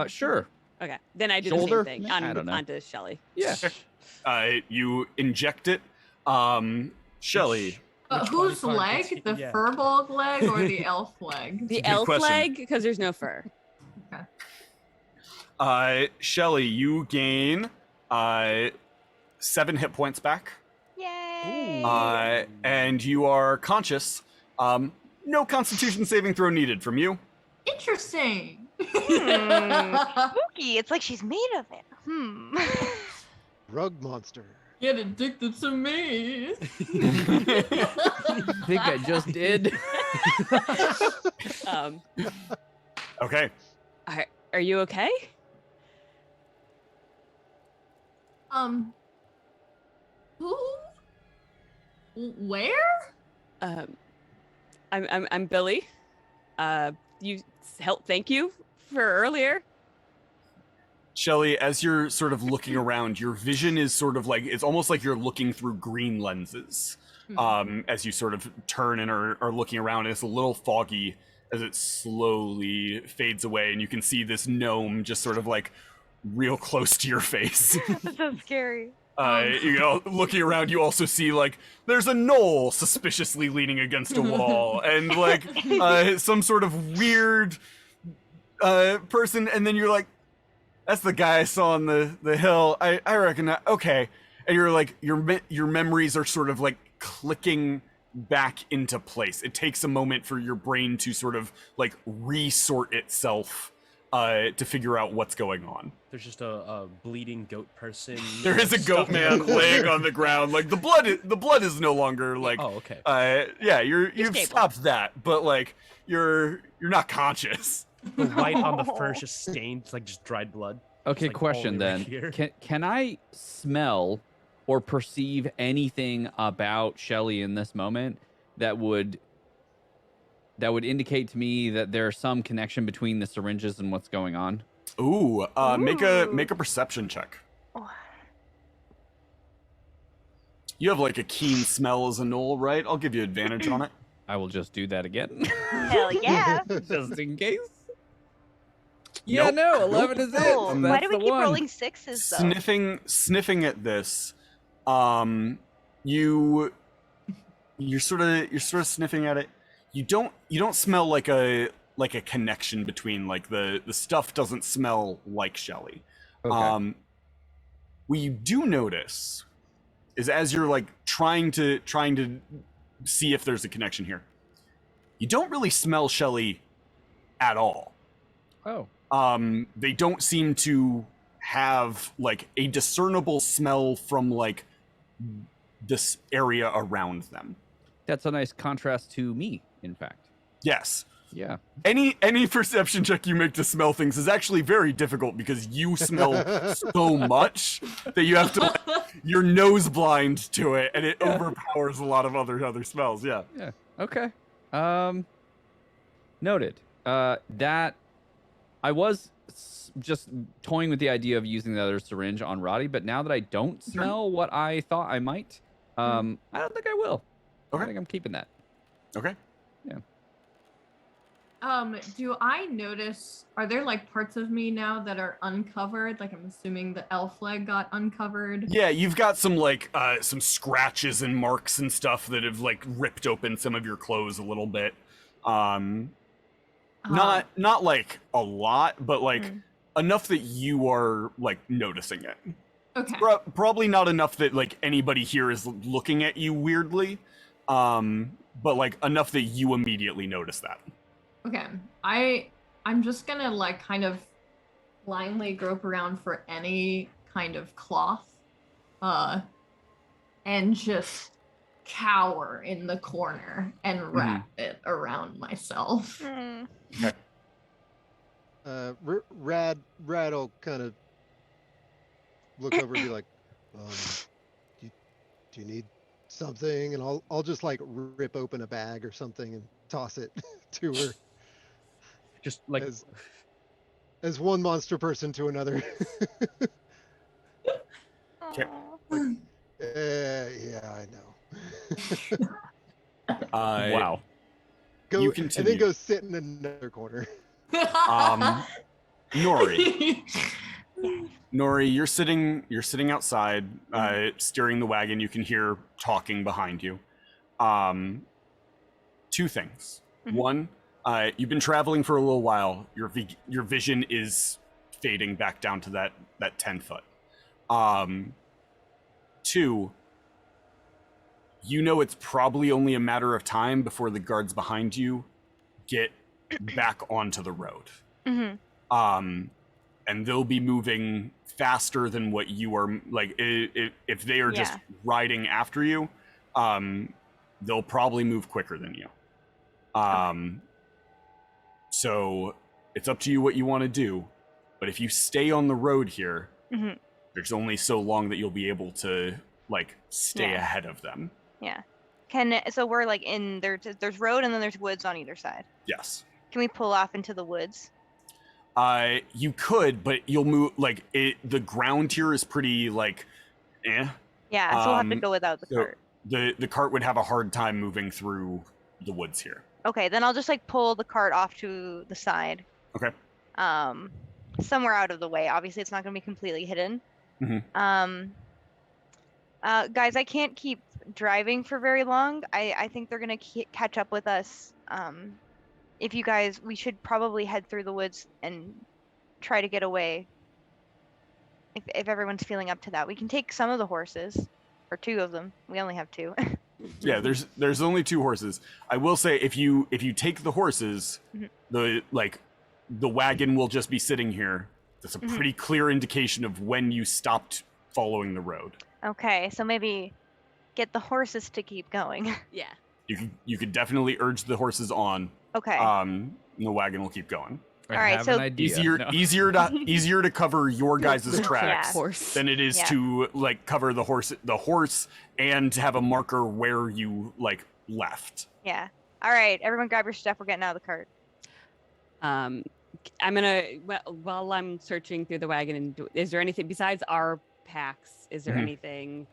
sure. Okay. Then I do Shoulder? the same thing I don't know. onto Shelly. Yeah. You inject it. Shelly, Which Whose body part leg? gets hit? The Yeah. furbolg leg or the elf leg? The good elf question. leg, because there's no fur. Shelly, you gain 7 hit points back. Yay! And you are conscious. No Constitution saving throw needed from you. Interesting. Spooky. It's like she's made of it. Rug monster. Get addicted to me. I think I just did. Okay. Are you okay? Who? Where? I'm Billy. You help. Thank you for earlier. Shelly, as you're sort of looking around, your vision is sort of like, it's almost like you're looking through green lenses. As you sort of turn and are looking around, and it's a little foggy as it slowly fades away, and you can see this gnome just sort of like real close to your face. That's so scary. You know, looking around, you also see like there's a knoll suspiciously leaning against a wall, and like some sort of weird person, and then you're like, that's the guy I saw on the hill. I reckon. Okay, and you're like your memories are sort of like clicking back into place. It takes a moment for your brain to sort of like resort itself to figure out what's going on. There's just a bleeding goat person. There is a goat man laying on the ground. Like the blood is no longer like. Oh, okay. Yeah, you've stable. stopped that, but like you're not conscious. The white on the fur is just stained, like just dried blood. Okay, It's, like, question only right then. here. Can I smell or perceive anything about Shelly in this moment that would indicate to me that there's some connection between the syringes and what's going on? Ooh, make a perception check. Oh. You have like a keen smell as a knoll, right? I'll give you advantage on it. I will just do that again. Hell yeah. Just in case. Yeah, Nope. no, 11 is it. Oh, That's why do we the keep one. rolling sixes though? Sniffing at this, you're sort of sniffing at it. You don't smell like a connection between like the stuff doesn't smell like Shelly. Okay. What you do notice is as you're like trying to see if there's a connection here, you don't really smell Shelly at all. Oh. They don't seem to have like a discernible smell from like this area around them. That's a nice contrast to me, in fact. Yes. Yeah. Any perception check you make to smell things is actually very difficult because you smell so much that you have to you're nose blind to it, and it overpowers a lot of other smells. Yeah. Yeah. Okay. Noted. That I was just toying with the idea of using the other syringe on Roddy, but now that I don't smell what I thought I might, I don't think I will. Okay. I think I'm keeping that. Okay. Do I notice, are there like parts of me now that are uncovered? Like I'm assuming the elf leg got uncovered. Yeah, you've got some like some scratches and marks and stuff that have like ripped open some of your clothes a little bit. Not like a lot, but like enough that you are like noticing it. Okay. Probably not enough that like anybody here is looking at you weirdly, but like enough that you immediately notice that. Okay. I'm just gonna like kind of blindly grope around for any kind of cloth, and just cower in the corner and wrap it around myself. Rad will kind of look over and be like, do you need something? And I'll just like rip open a bag or something and toss it to her. Just like as one monster person to another. Okay. Yeah, I know. Wow. Go You and then continue. go sit in another corner. Nori, you're sitting outside, steering the wagon. You can hear talking behind you. Two things. One, you've been traveling for a little while. Your vision is fading back down to that 10 foot. Two, you know it's probably only a matter of time before the guards behind you get back onto the road. And they'll be moving faster than what you are. Like, if they are just riding after you, they'll probably move quicker than you. So it's up to you what you want to do. But if you stay on the road here, there's only so long that you'll be able to like stay ahead of them. Yeah. So we're like in there's road and then there's woods on either side. Yes. Can we pull off into the woods? You could, but you'll move like the ground here is pretty like, eh. Yeah, so we'll have to go without the so cart. The cart would have a hard time moving through the woods here. Okay, then I'll just like pull the cart off to the side. Okay. Somewhere out of the way. Obviously, it's not going to be completely hidden. Mm-hmm. Guys, I can't keep driving for very long. I think they're going to catch up with us. If you guys, we should probably head through the woods and try to get away. If everyone's feeling up to that, we can take some of the horses, or 2 of them. We only have 2. Yeah, there's only 2 horses. I will say if you take the horses, the wagon will just be sitting here. That's a pretty clear indication of when you stopped following the road. Okay, so maybe get the horses to keep going. Yeah. You could definitely urge the horses on. Okay. And the wagon will keep going. All right, have so an idea. Easier to cover your guys' tracks than it is Yeah. to like cover the horse and to have a marker where you like left. Yeah. All right, everyone grab your stuff. We're getting out of the cart. I'm gonna while I'm searching through the wagon, and is there anything besides our packs? Is there anything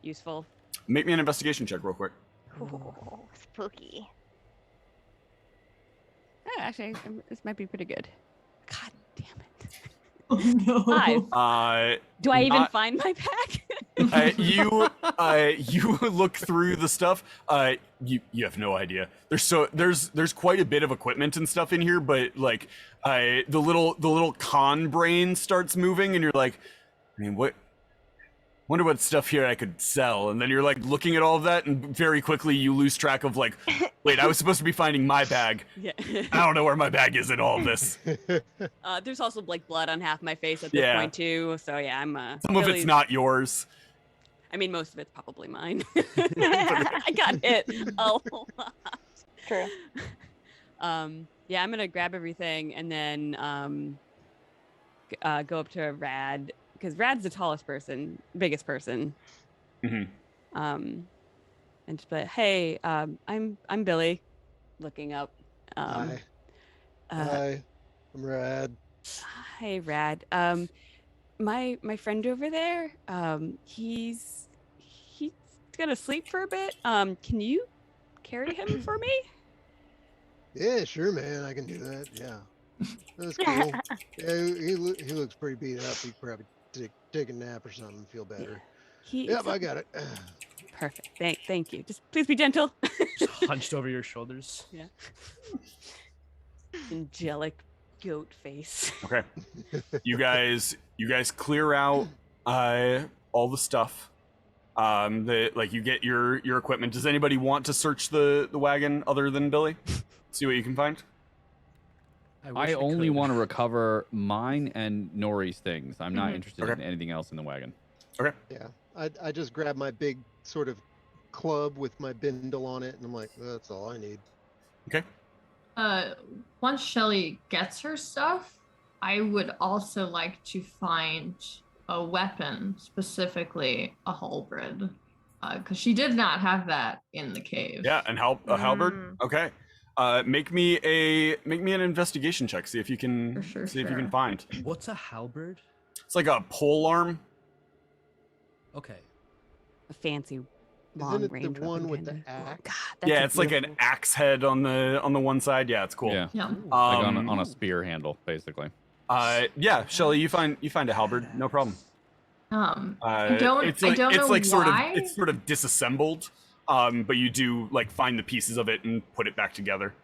useful? Make me an investigation check real quick. Ooh, spooky. Oh, actually, this might be pretty good. God damn it! Oh no. 5. Do I even not- find my pack? You look through the stuff. You have no idea. There's quite a bit of equipment and stuff in here, but like the little con brain starts moving, and you're like, I mean, wonder what stuff here I could sell. And then you're like looking at all of that, and very quickly you lose track of like, wait, I was supposed to be finding my bag. Yeah. I don't know where my bag is in all of this. There's also like blood on half my face at this Yeah. point too. So yeah, I'm Some of really- it's not yours. I mean, most of it's probably mine. I got hit a lot. True. Yeah, I'm gonna grab everything and then go up to Rad, because Rad's the tallest person, biggest person. Mhm. And just be like, hey, I'm Billy, looking up. Hi. uh, Hi. I'm Rad. Hey, Rad. My friend over there, he's gonna sleep for a bit. Can you carry him for me? Yeah, sure, man. I can do that. Yeah. That's cool. Yeah, he looks pretty beat up. He probably take a nap or something, feel better. Yep, I got it. Perfect. Thank you. Just please be gentle. Just hunched over your shoulders. Yeah. Angelic goat face. Okay. You guys clear out all the stuff. You get your equipment. Does anybody want to search the wagon other than Billy? See what you can find? I only want to recover mine and Nori's things. I'm not interested in Okay. anything else in the wagon. Okay. Yeah. I just grabbed my big sort of club with my bindle on it, and I'm like, that's all I need. Okay. Once Shelly gets her stuff, I would also like to find a weapon, specifically a halberd, because she did not have that in the cave. Yeah, and a halberd. Okay. Make me an investigation check. See if you can For if you can sure. find. What's a halberd? It's like a pole arm. Okay. A fancy long Isn't it range the one weapon with the kind of- axe? God, that's Yeah, a it's like an beautiful- axe head on the one side. Yeah, it's cool. Yeah. Yeah. Like on a spear handle, basically. Yeah, Shelly, you find a halberd, no problem. I don't It's know like why. it's sort of disassembled, but you do like find the pieces of it and put it back together.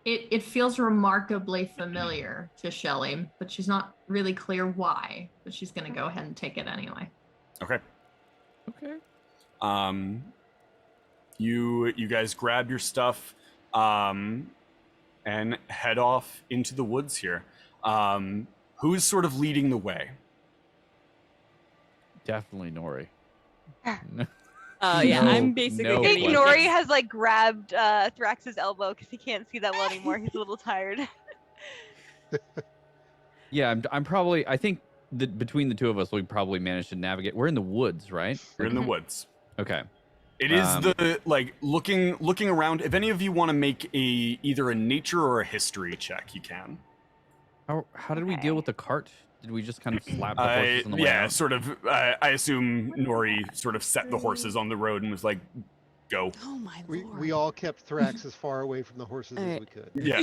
It feels remarkably familiar to Shelly, but she's not really clear why. But she's gonna go ahead and take it anyway. Okay. Okay. You guys grab your stuff, and head off into the woods here. Who's sort of leading the way? Definitely Nori. Yeah, No- I'm basically. no I gonna think use Nori it. has like grabbed Thrax's elbow because he can't see that well anymore. He's a little tired. Yeah, I'm probably. I think that between the two of us, we probably managed to navigate. We're in the woods, right? We're in the woods. Okay. It is the like looking around. If any of you want to make either a nature or a history check, you can. How did we deal with the cart? Did we just kind of slap the horses on the way Yeah, out? sort of. I assume Nori sort of set the horses on the road and was like, "Go." Oh my We lord. all kept Thrax as far away from the horses as Alright. we could. Yeah.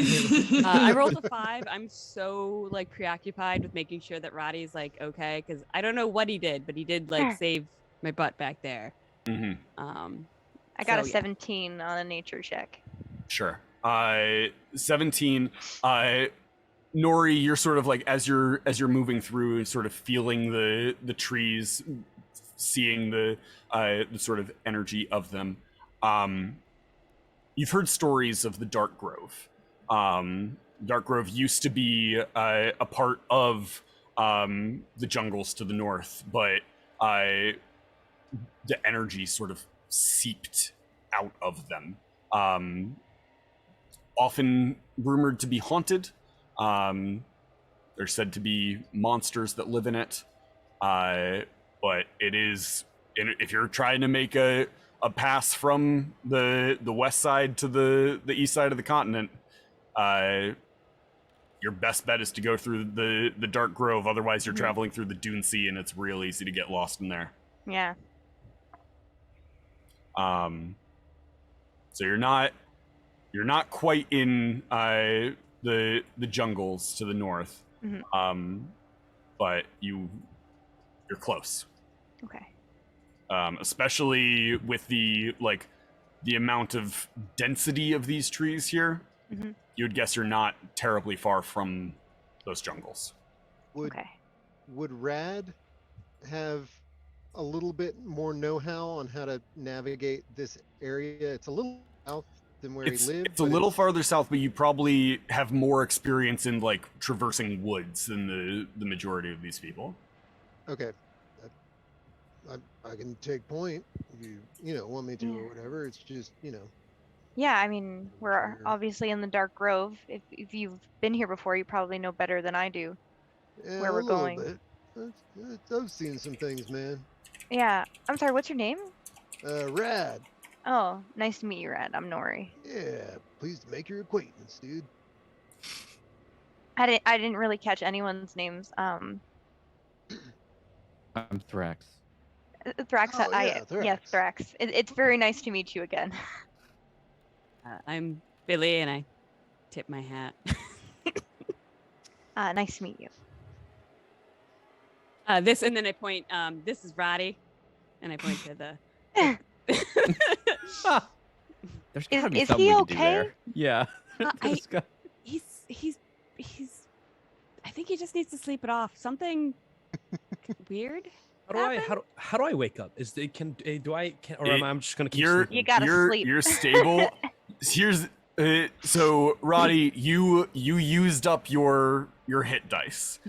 I rolled a 5. I'm so like preoccupied with making sure that Roddy's like okay, because I don't know what he did, but he did like save my butt back there. Mm-hmm. I got a So, yeah. 17 on a nature check. Sure. 17. Nori, you're sort of like as you're moving through, sort of feeling the trees, seeing the sort of energy of them. You've heard stories of the Dark Grove. Dark Grove used to be a part of the jungles to the north, but the energy sort of seeped out of them. Often rumored to be haunted. There's said to be monsters that live in it. But it is, if you're trying to make a pass from the west side to the east side of the continent, your best bet is to go through the Dark Grove. Otherwise, you're traveling through the Dune Sea, and it's real easy to get lost in there. Yeah. So you're not quite in the jungles to the north, but you're close. Okay. Especially with the amount of density of these trees here, you would guess you're not terribly far from those jungles. Would Rad have a little bit more know-how on how to navigate this area? It's a little south than where he lived. It's a little farther south, but you probably have more experience in like traversing woods than the majority of these people. Okay. I can take point. If you want me to or whatever. It's just, Yeah, I mean, we're obviously in the Dark Grove. If you've been here before, you probably know better than I do where we're going. Bit. I've seen some things, man. Yeah. I'm sorry, what's your name? Rad. Oh, nice to meet you, Rad. I'm Nori. Yeah, pleased to make your acquaintance, dude. I didn't really catch anyone's names. I'm Thrax. Thrax. Oh, yeah, Thrax. Yes, Thrax. It's very nice to meet you again. I'm Billy, and I tip my hat. Nice to meet you. And then I point. This is Roddy, and I point to the. There's gotta be is something he we okay? can do there. Yeah. He's. I think he just needs to sleep it off. Something weird. How do I wake up? Am I just gonna keep sleeping? You gotta sleep. You're stable. Here's so Roddy, you used up your hit dice.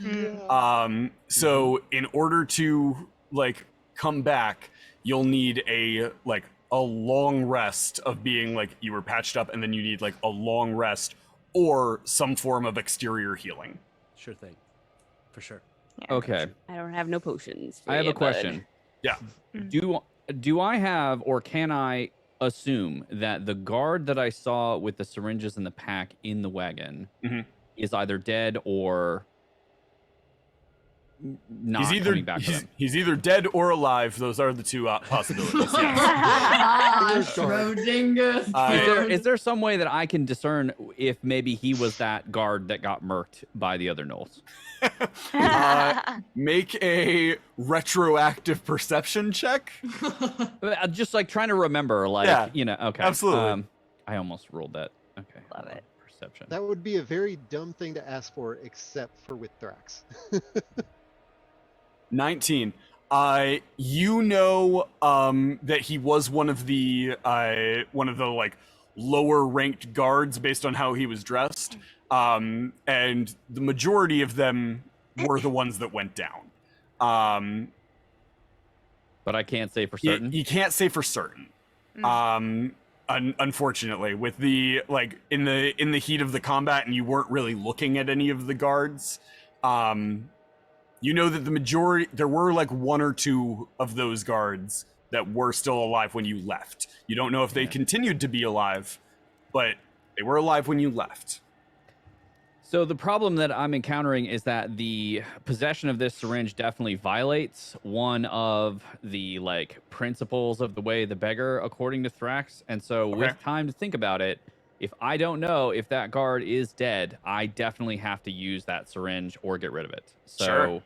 So in order to like come back, you'll need a long rest of being like you were patched up, and then you need like a long rest or some form of exterior healing. Sure thing, for sure. Yeah, Okay. I don't have no potions. I have a question. Yeah. Do I have, or can I assume that the guard that I saw with the syringes and the pack in the wagon is either dead or not coming back with him? He's either dead or alive. Those are the two possibilities. Yes. Schrodinger's. Is there some way that I can discern if maybe he was that guard that got murked by the other gnolls? Make a retroactive perception check. Just like trying to remember, like, okay. Absolutely. I almost rolled that. Okay. Love it. Perception. That would be a very dumb thing to ask for, except for with Thrax. 19. You know that he was one of the like lower ranked guards based on how he was dressed. And the majority of them were the ones that went down. But I can't say for certain. You can't say for certain. Unfortunately, with the like in the heat of the combat, and you weren't really looking at any of the guards. You know that the majority, there were like one or two of those guards that were still alive when you left. You don't know if they continued to be alive, but they were alive when you left. So the problem that I'm encountering is that the possession of this syringe definitely violates one of the principles of the way the beggar, according to Thrax. And so with time to think about it, if I don't know if that guard is dead, I definitely have to use that syringe or get rid of it. So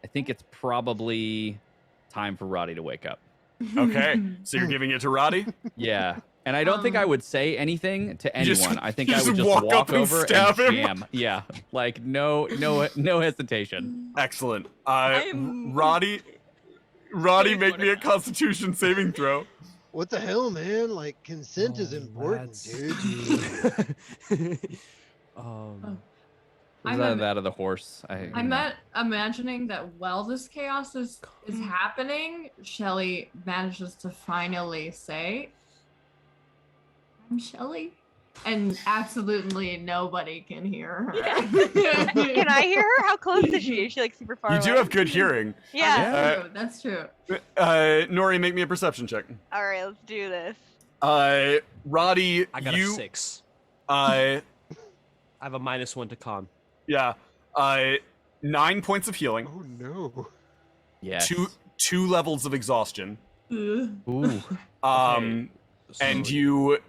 I think it's probably time for Roddy to wake up. Okay, so you're giving it to Roddy? Yeah. And I don't think I would say anything to anyone. I think I just would just walk up and over stab and him? jam. Yeah, no hesitation. Excellent. Roddy, make me a Constitution saving throw. What the hell, man? Like, consent is important, dude. That of the horse. I'm not imagining that while this chaos is happening, Shelly manages to finally say, "I'm Shelly," and absolutely nobody can hear her. Can I hear her? How close is she? Is she like super far You away? do have good hearing. Yeah. That's true. Nori, make me a perception check. All right, let's do this. Roddy, I got a 6. I have a -1 to con. Yeah. 9 points of healing. Oh no. Yeah. Two levels of exhaustion. Ooh. And you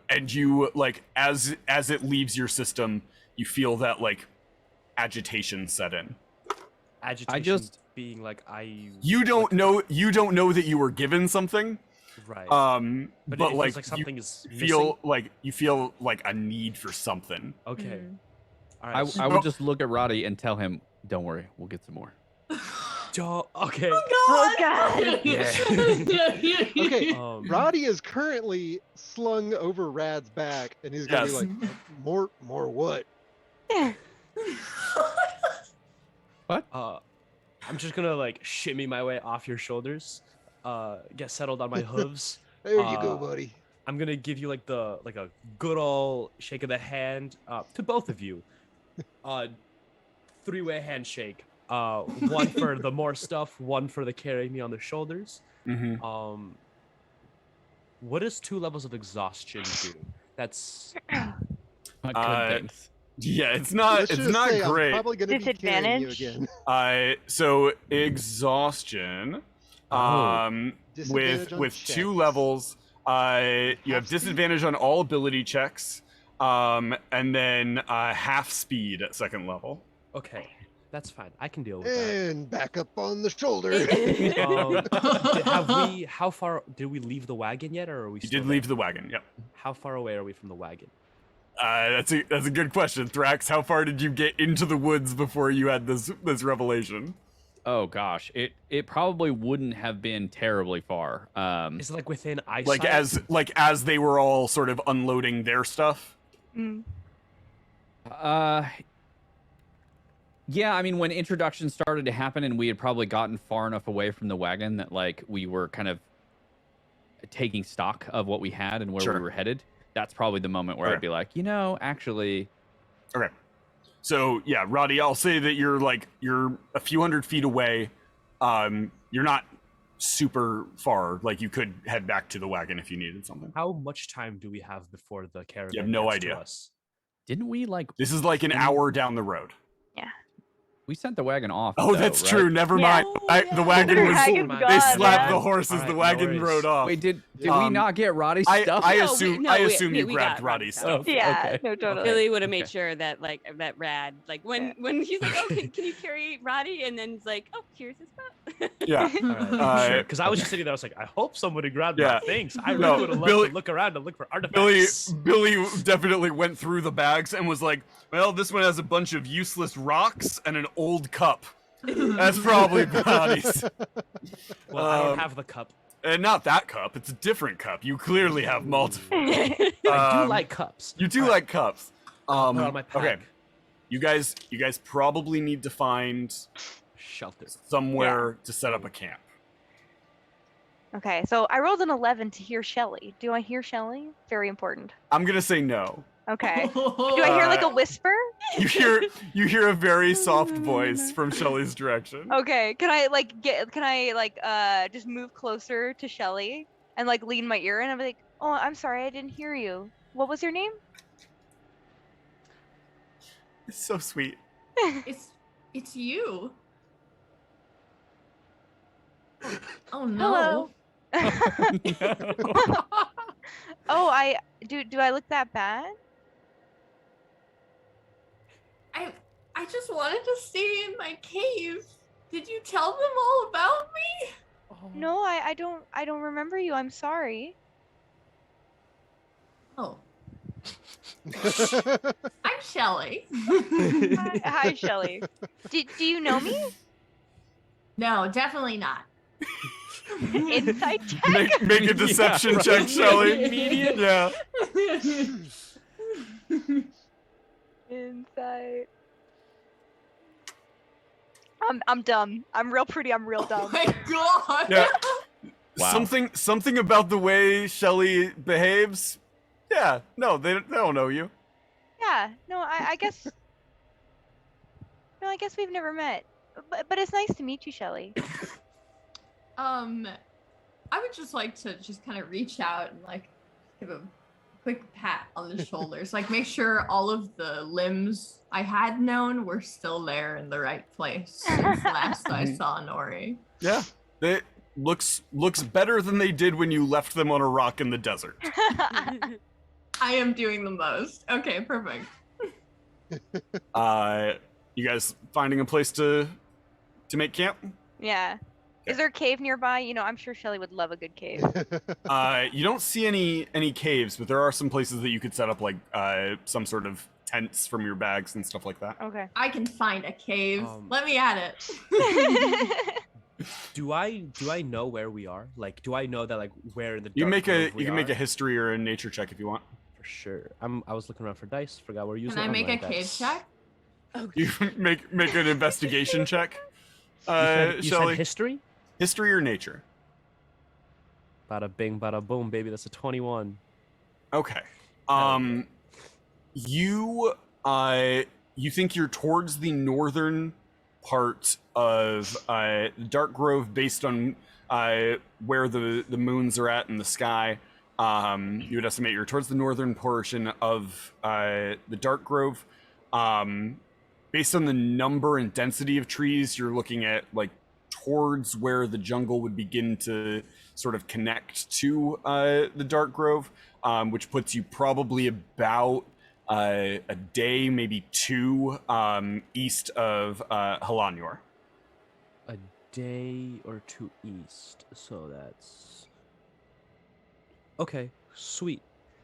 like as it leaves your system, you feel that agitation set in. Agitation being you don't know that you were given something. Right. But it feels like something is you feel like a need for something. Okay. All right. I would just look at Roddy and tell him, "Don't worry, we'll get some more." Okay. Oh god. Yeah. Okay. Roddy is currently slung over Rad's back, and he's gonna be like, "More what?" What? I'm just gonna shimmy my way off your shoulders, get settled on my hooves. There you go, buddy. I'm gonna give you a good old shake of the hand to both of you. 3-way handshake. One for the more stuff, one for the carrying me on the shoulders. Mm-hmm. What does 2 levels of exhaustion do? That's yeah, it's not great. I'm probably gonna be carrying you again. So exhaustion. With 2 levels, you have disadvantage on all ability checks, and then half speed at 2nd level. Okay. That's fine. I can deal with that. And back up on the shoulder. How far did we leave the wagon yet, or are we? You did leave the wagon. Yep. How far away are we from the wagon? That's a good question, Thrax. How far did you get into the woods before you had this revelation? Oh gosh, it probably wouldn't have been terribly far. Is it within eyesight? As they were all sort of unloading their stuff? Yeah, I mean, when introduction started to happen and we had probably gotten far enough away from the wagon that we were kind of taking stock of what we had and where we were headed, that's probably the moment where I'd be like, actually. Okay. So yeah, Roddy, I'll say that you're a few hundred feet away. You're not super far. You could head back to the wagon if you needed something. How much time do we have before the caravan? You have no gets to idea. us? Didn't we This is an hour down the road. We sent the wagon off. Oh, that's true. Never mind. The wagon was. They slapped the horses. The wagon rode off. Wait, did we not get Roddy's stuff? I assume you grabbed Roddy's stuff. Yeah, no, totally. Billy would have made sure that that Rad, when he's like, "Oh, can you carry Roddy?" and then he's like, "Oh, here's his stuff." Yeah. Sure. Because I was just sitting there. I was like, I hope somebody grabbed my things. I really would have loved to look around and look for artifacts. Billy definitely went through the bags and was like, "Well, this one has a bunch of useless rocks and an old cup. That's probably Roddy's." Well, I don't have the cup. And not that cup. It's a different cup. You clearly have multiple. I do like cups. You do like cups. Put on my pack. Okay. You guys probably need to find shelter somewhere to set up a camp. Okay, so I rolled an 11 to hear Shelly. Do I hear Shelly? Very important. I'm gonna say no. Okay. Do I hear a whisper? You hear a very soft voice from Shelly's direction. Okay. Can I just move closer to Shelly and like lean my ear in. I'm like, oh, I'm sorry, I didn't hear you. What was your name? It's so sweet. It's you. Oh Hello. no. Oh, I do I look that bad? I just wanted to stay in my cave. Did you tell them all about me? No, I don't remember you. I'm sorry. Oh. I'm Shelly. Hi, Shelly. Do you know me? No, definitely not. Insight check. Make a deception right. check, Shelly. Immediate. Yeah. Insight. I'm dumb. I'm real pretty. I'm real Oh dumb. my god. Yeah. Wow. Something about the way Shelly behaves. Yeah. No, they don't know you. Yeah. No, I guess. No, I guess we've never met. But it's nice to meet you, Shelly. I would just like to just kind of reach out and like give a quick pat on the shoulders, like make sure all of the limbs I had known were still there in the right place since last I saw Nori. Yeah. It looks better than they did when you left them on a rock in the desert. I am doing the most. Okay, perfect. You guys finding a place to make camp? Yeah. Is there a cave nearby? You know, I'm sure Shelly would love a good cave. You don't see any caves, but there are some places that you could set up like some sort of tents from your bags and stuff like that. Okay. I can find a cave. Let me at it. Do I know where we are? Like, do I know that like where in the You dark grove we can make are? a history or a nature check if you want. For sure. I was looking around for dice. Forgot we're using. Can I make a online cave dice. check? You make an investigation check. You Shelly. said history. History or nature? Bada bing, bada boom, baby. That's a 21. Okay. You think you're towards the northern part of Dark Grove based on where the moons are at in the sky. You would estimate you're towards the northern portion of the Dark Grove. Based on the number and density of trees, you're looking at like towards where the jungle would begin to sort of connect to the Dark Grove, which puts you probably about a day, maybe two, east of Halanyor. A day or two east. So that's okay. Sweet.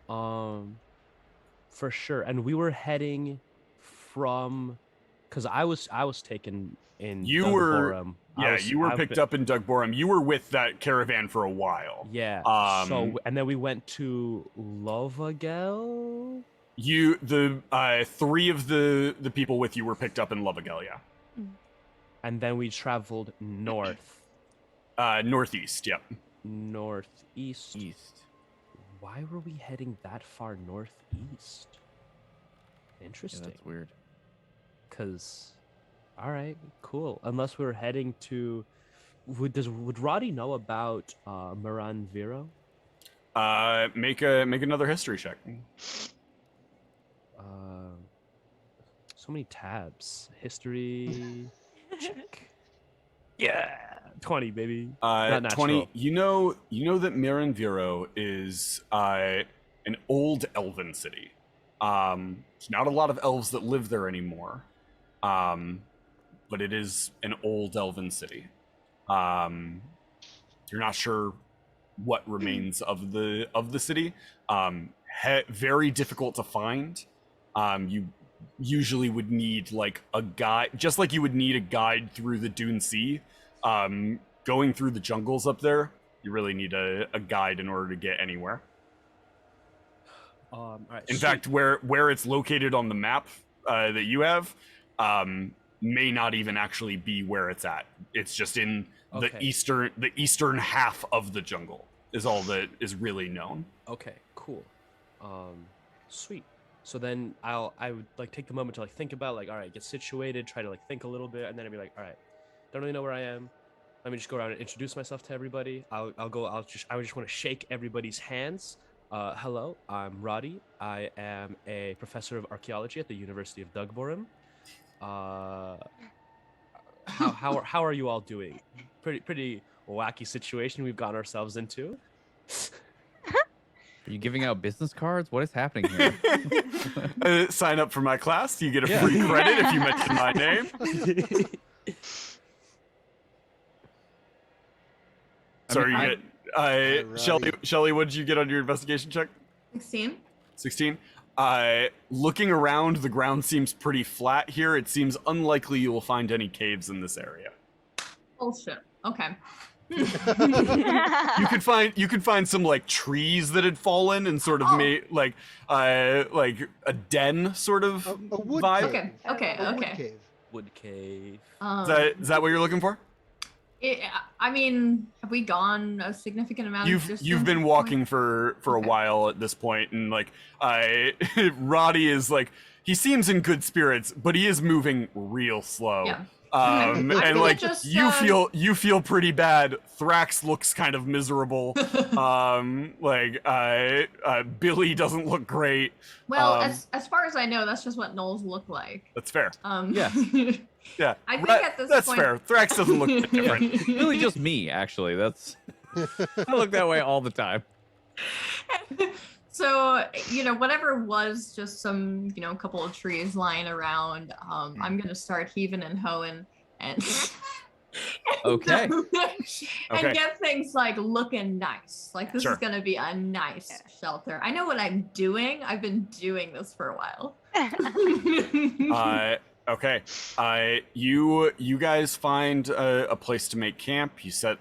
For sure. And we were heading from, because I was taken in. You were picked up in Dugborum. You were with that caravan for a while. Yeah. So and then we went to Lovagel. The three of the people with you were picked up in Lovagel, yeah. And then we traveled north. Northeast, yep. Northeast. East. Why were we heading that far northeast? Interesting. Yeah, that's weird. Because, all right, cool. Unless we were heading to, would Roddy know about Moran Vero? Make another history check. So many tabs. History check. Yeah, 20, baby. Not natural. 20. You know that Moran Vero is an old elven city. There's not a lot of elves that live there anymore. But it is an old elven city. You're not sure what remains of the city. Very difficult to find. You usually would need like a guide, just like you would need a guide through the Dune Sea. Going through the jungles up there, you really need a guide in order to get anywhere. All right, in fact, where it's located on the map that you have, may not even actually be where it's at. It's just in the eastern half of the jungle is all that is really known. Okay, cool. Sweet. So then I would like take the moment to like think about like, all right, get situated, try to like think a little bit, and then I'd be like, all right, don't really know where I am. Let me just go around and introduce myself to everybody. I just want to shake everybody's hands. Hello, I'm Roddy. I am a professor of archaeology at the University of Dugborum. How are you all doing? Pretty wacky situation we've gotten ourselves into. Are you giving out business cards? What is happening here? Sign up for my class. You get a Yeah. free credit if you mention my name. Sorry, mean, you get. Shelly, what did you get on your investigation check? 16. 16. Looking around, the ground seems pretty flat here. It seems unlikely you will find any caves in this area. Bullshit. Okay. You could find some like trees that had fallen and sort of made like a den sort of A wood vibe. cave. Okay. A wood Okay. cave. Wood cave. Is that what you're looking for? I mean, have we gone a significant amount of distance? You've been walking for a while at this point, and like Roddy is like, he seems in good spirits, but he is moving real slow. Yeah. And gonna like just, you feel pretty bad. Thrax looks kind of miserable. Billy doesn't look great. Well, as far as I know, that's just what gnolls look like. That's fair. Yeah. Yeah, I think at this that's point... fair. Thrax doesn't look that different. Really just me, actually. That's I look that way all the time. So, whatever was just some, couple of trees lying around, I'm going to start heaving and hoeing and Okay. and Okay. get things like looking nice. Like this Sure. is going to be a nice shelter. I know what I'm doing. I've been doing this for a while. Okay. You guys find a place to make camp. You set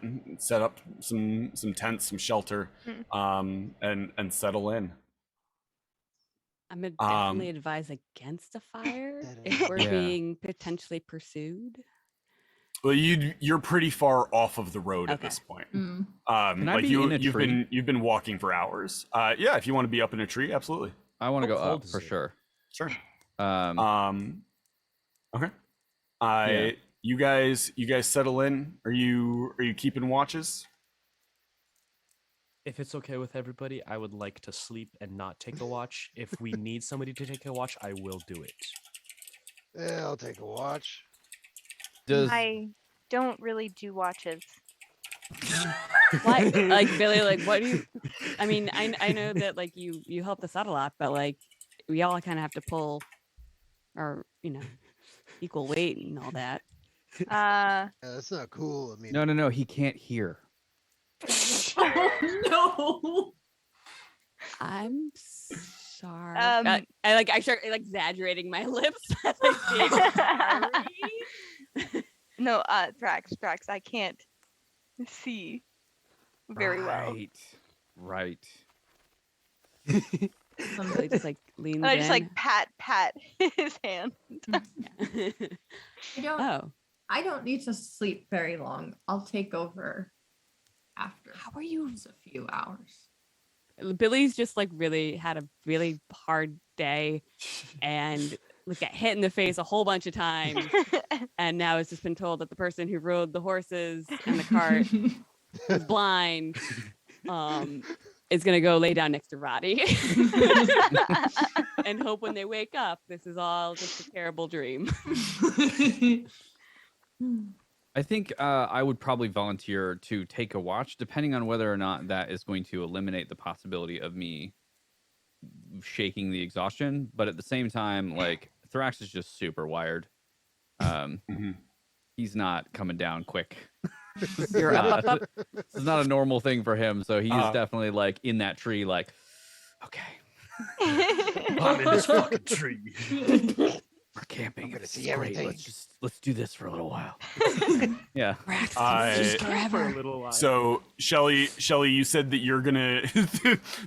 up some tents, some shelter, and settle in. I'm gonna definitely advise against a fire if we're Yeah. being potentially pursued. Well, you're pretty far off of the road at Okay. this point. Mm. Can I be in a tree? You've been walking for hours. Yeah, if you want to be up in a tree, absolutely. I want to How go cold up is for it? sure. Sure. Okay. Yeah. You guys settle in. Are you keeping watches? If it's okay with everybody, I would like to sleep and not take a watch. If we need somebody to take a watch, I will do it. Yeah, I'll take a watch. Does I don't really do watches. Like Billy, like what do you? I mean, I know that like you helped us out a lot, but like we all kind of have to pull our equal weight and all that. Yeah, that's not cool. I mean, no, he can't hear. No. I'm sorry. I start exaggerating my lips as I say sorry. No, Thrax, I can't see very well. Right. Somebody just leans And I in. just pat his hand. I don't need to sleep very long. I'll take over after. How are you? Just a few hours. Billy's just really had a really hard day and got hit in the face a whole bunch of times, and now has just been told that the person who rode the horses and the cart was blind. Is gonna go lay down next to Roddy and hope when they wake up this is all just a terrible dream. I think I would probably volunteer to take a watch, depending on whether or not that is going to eliminate the possibility of me shaking the exhaustion. But at the same time, Thrax is just super wired. He's not coming down quick. You're up. This is not a normal thing for him, so he's definitely in that tree, okay. I'm in this fucking tree. We're camping. gonna This see is great. everything. Let's do this for a little while. Yeah. Just For a forever. little while. So Shelly, you said that you're gonna.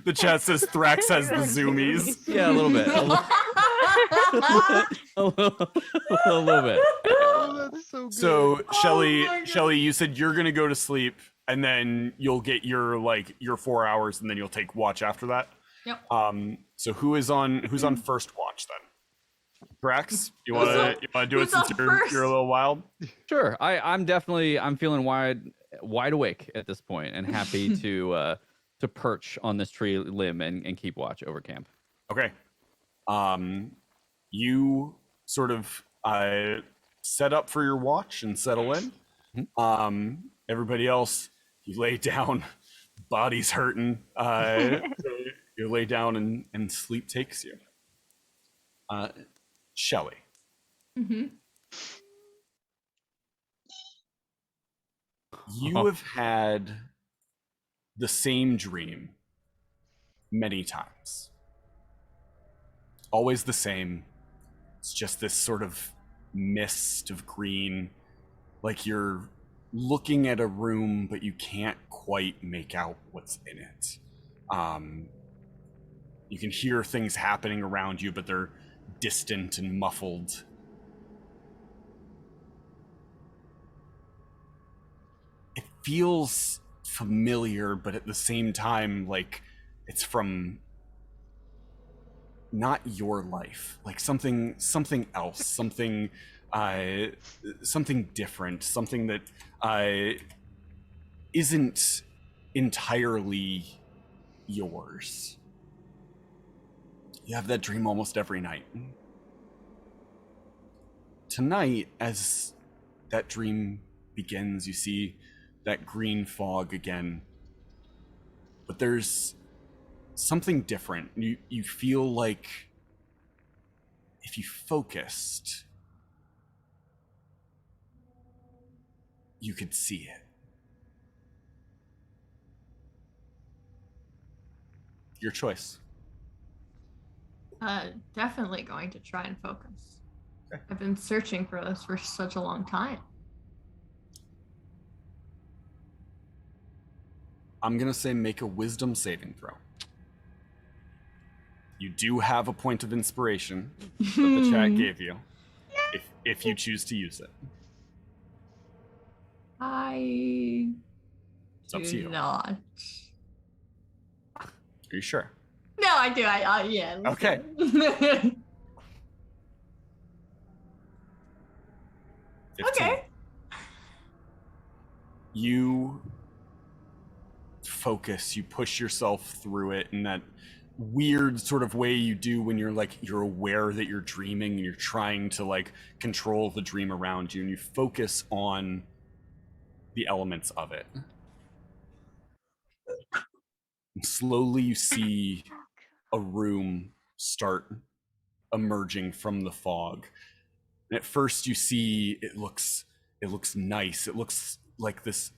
The chat says Thrax has the zoomies. Yeah, a little bit. A little bit. oh, that's so good. So my God. Shelly, you said you're gonna go to sleep, and then you'll get your 4 hours, and then you'll take watch after that. Yep. So who's on first watch then? Brax, you Who's wanna up- you wanna do it who's since up you're a first? little wild? Sure. I'm feeling wide awake at this point and happy to perch on this tree limb and keep watch over camp. Okay. You sort of set up for your watch and settle in. Everybody else, you lay down, body's hurting. You lay down and sleep takes you. Shelly, Mm-hmm. you have had the same dream many times. Always the same. It's just this sort of mist of green, like you're looking at a room, but you can't quite make out what's in it. You can hear things happening around you, but they're distant and muffled. It feels familiar, but at the same time, like it's from not your life, like something else, something different, something that isn't entirely yours. You have that dream almost every night. Tonight, as that dream begins, you see that green fog again, but there's something different. You feel like if you focused, you could see it. Your choice. Definitely going to try and focus. Okay. I've been searching for this for such a long time. I'm gonna say make a wisdom saving throw. You do have a point of inspiration that the chat gave you, if you choose to use it. I It's up to do you. not. Are you sure? No, I do. Yeah. let's Okay. do it. 15. Okay. You focus, you push yourself through it in that weird sort of way you do when you're aware that you're dreaming and you're trying to like control the dream around you, and you focus on the elements of it. And slowly you see a room start emerging from the fog. And at first you see it looks nice. It looks like this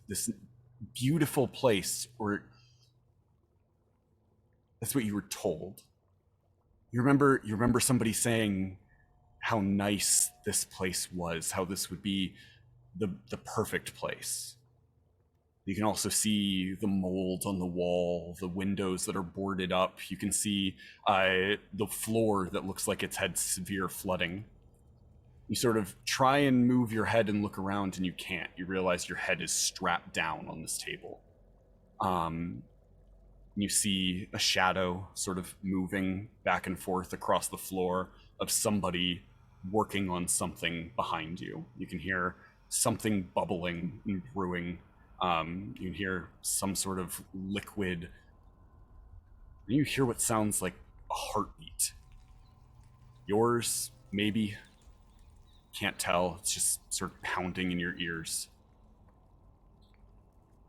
beautiful place, or that's what you were told. You remember somebody saying how nice this place was, how this would be the perfect place. You can also see the mold on the wall, the windows that are boarded up. You can see the floor that looks like it's had severe flooding. You sort of try and move your head and look around, and you can't. You realize your head is strapped down on this table. You see a shadow sort of moving back and forth across the floor of somebody working on something behind you. You can hear something bubbling and brewing. You can hear some sort of liquid. And you hear what sounds like a heartbeat. Yours, maybe. Can't tell. It's just sort of pounding in your ears.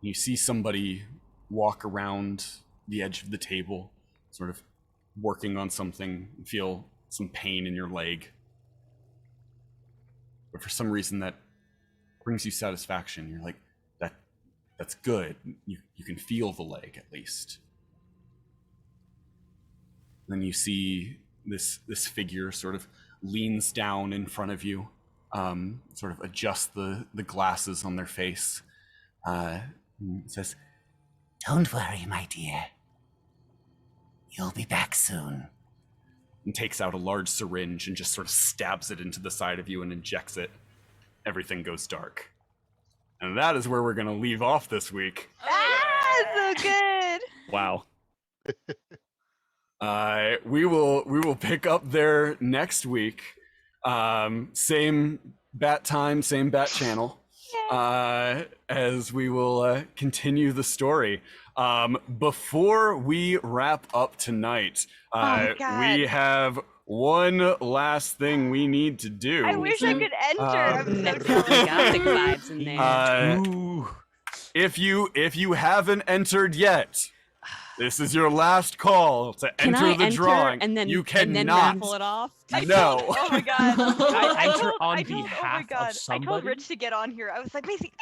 You see somebody walk around the edge of the table, sort of working on something. You feel some pain in your leg. But for some reason that brings you satisfaction. You're like, that's good. You can feel the leg at least. Then you see this figure sort of leans down in front of you, sort of adjusts the glasses on their face. It says, "Don't worry, my dear. You'll be back soon." And takes out a large syringe and just sort of stabs it into the side of you and injects it. Everything goes dark. And that is where we're going to leave off this week. Ah, so good. Wow. We will pick up there next week. Same bat time, same bat channel. As we will continue the story. Before we wrap up tonight, we have one last thing we need to do. I wish I could enter. I'm so Next jealous. gothic vibes in there. If you haven't entered yet, this is your last call to Can enter I the enter drawing. and then You and then cannot. raffle it off? No. Oh my god. I enter on I told, behalf oh my god. of somebody? I told Rich to get on here. I was like, Macy,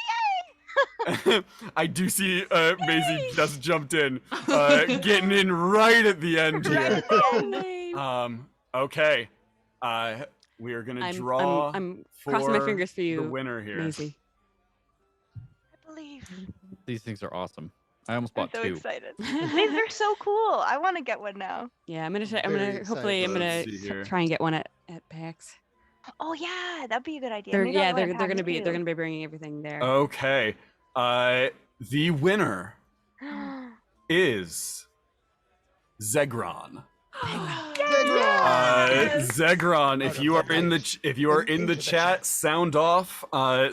I do see Maisie just jumped in, getting in right at the end here. Okay. We are gonna draw. I'm crossing my fingers for you, the winner here. Maisie. I believe. These things are awesome. I almost I'm bought so 2. excited. These are so cool. I want to get one now. Yeah, I'm gonna. Very Hopefully, I'm Let's gonna see here. try and get one at PAX. Oh yeah, that'd be a good idea. They're Maybe I'll yeah, go they're at they're PAX gonna be too. they're gonna be bringing everything there. Okay. The winner is Zegron. Zegron, if you are in the chat, sound off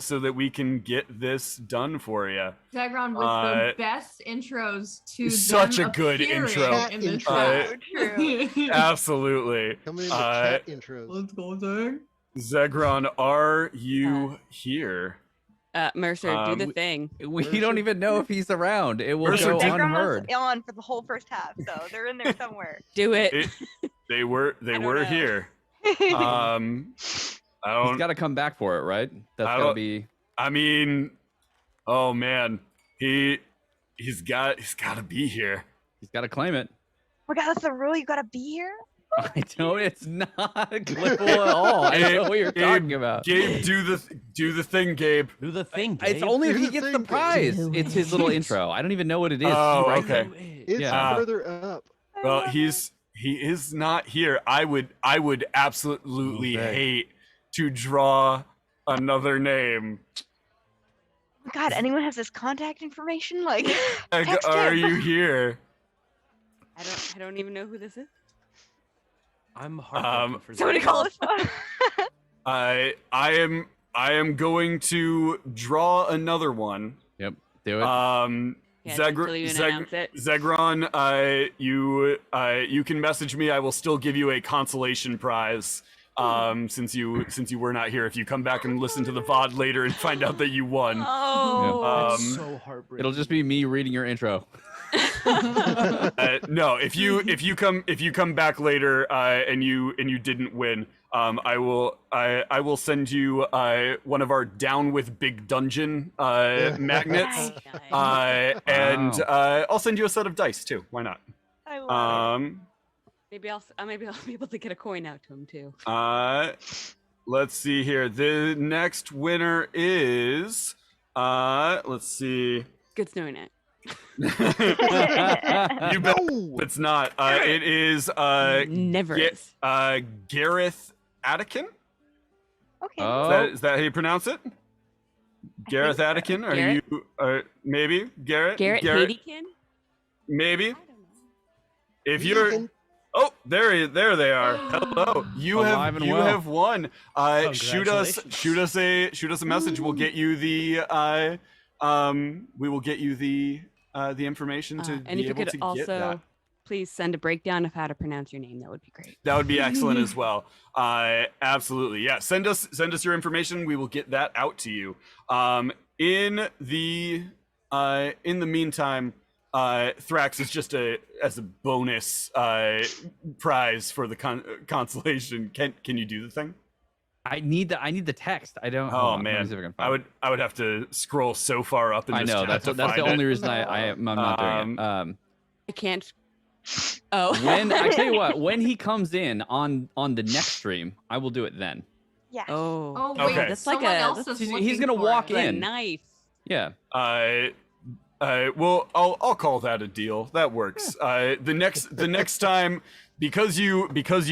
so that we can get this done for you. Dagron with the best intros to Such them a good appearing intro. in the Intro. chat. True. Absolutely. Coming in the chat intros. Let's go, Dag. Zegron, are you here? Mercer, do the thing. We don't even know if he's around. It will Mercer, go did- unheard. was on for the whole first half, so they're in there somewhere. Do it. They were know. here. I He's don't. got to come back for it, right? That's I got to don't- be. I mean, oh man, he's got to be here. He's got to claim it. Oh my god, that's the rule. You gotta be here. I don't. It's not clippable at all. I don't know what you're talking about. Gabe, do the thing, Gabe. Do the thing, It's Gabe. only if Do he the gets the thing, Gabe. prize. Do It's his little intro. I don't even know what it is. Oh, He writes okay. it. It's Yeah. further up. Well, he is not here. I would absolutely Okay. hate to draw another name. Oh my god, anyone has his contact information? Like, Like, text are him. you here? I don't even know who this is. I'm heartbroken for somebody Zegron. call us. I am going to draw another one. Yep. Do it. Yeah, until you announce it. Zegron, you can message me. I will still give you a consolation prize. Since you were not here, if you come back and listen to the VOD later and find out that you won. Oh. That's so heartbreaking. It'll just be me reading your intro. No, if you come back later and you didn't win, I will send you one of our Down with Big Dungeon magnets, and I'll send you a set of dice too. Why not? I love it. Maybe I'll be able to get a coin out to him too. Let's see here. The next winner is let's see. Good snowy night. You bet it's not. It is Never Ga- is. Gareth Attican. Okay. Oh. Is that how you pronounce it? Gareth Attican? Are Garrett? you maybe Garrett? Garrett Hadekin? Maybe. I don't know. If you're there they are. Hello. You Alive and well. have won. Shoot us a message. We'll get you the we will get you the information to And be if you able could to get also that. please send a breakdown of how to pronounce your name, that would be great. That would be excellent as well. Absolutely. Yeah. Send us your information. We will get that out to you. In the meantime, Thrax is just as a bonus prize for the consolation. Can you do the thing? I need the text. I don't. Oh hold on, let me man, see if I can find it. I would have to scroll so far up in I this know chat that's to that's the find only it. reason I'm not doing it. I can't. Oh. When I tell you what, when he comes in on the next stream, I will do it then. Yeah. Oh. Oh wait, Okay. That's like someone a- else that's- is he's looking gonna for walk it. A in. knife. Yeah. Well, I'll call that a deal. That works. The next time, because you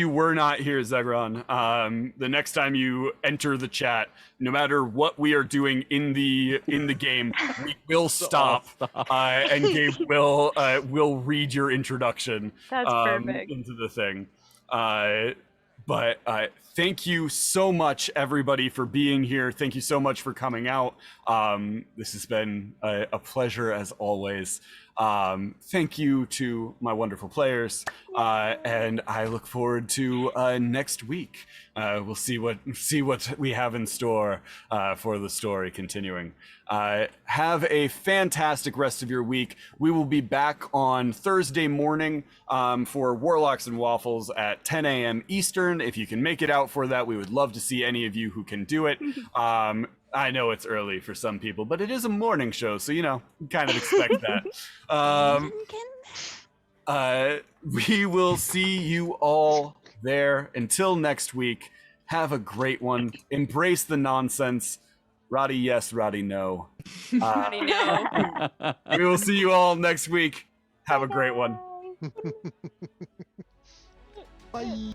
were not here, Zegron. The next time you enter the chat, no matter what we are doing in the game, we will stop, and Gabe will read your introduction That's perfect. into the thing. But thank you so much, everybody, for being here. Thank you so much for coming out. This has been a pleasure as always. Thank you to my wonderful players, and I look forward to next week. We'll see what we have in store for the story continuing. Have a fantastic rest of your week. We will be back on Thursday morning for Warlocks and Waffles at 10 a.m. Eastern. If you can make it out for that, we would love to see any of you who can do it. I know it's early for some people, but it is a morning show, so you kind of expect that. We will see you all there. Until next week, have a great one. Embrace the nonsense. Roddy yes, Roddy no. Roddy, no. We will see you all next week. Have a great one. Bye.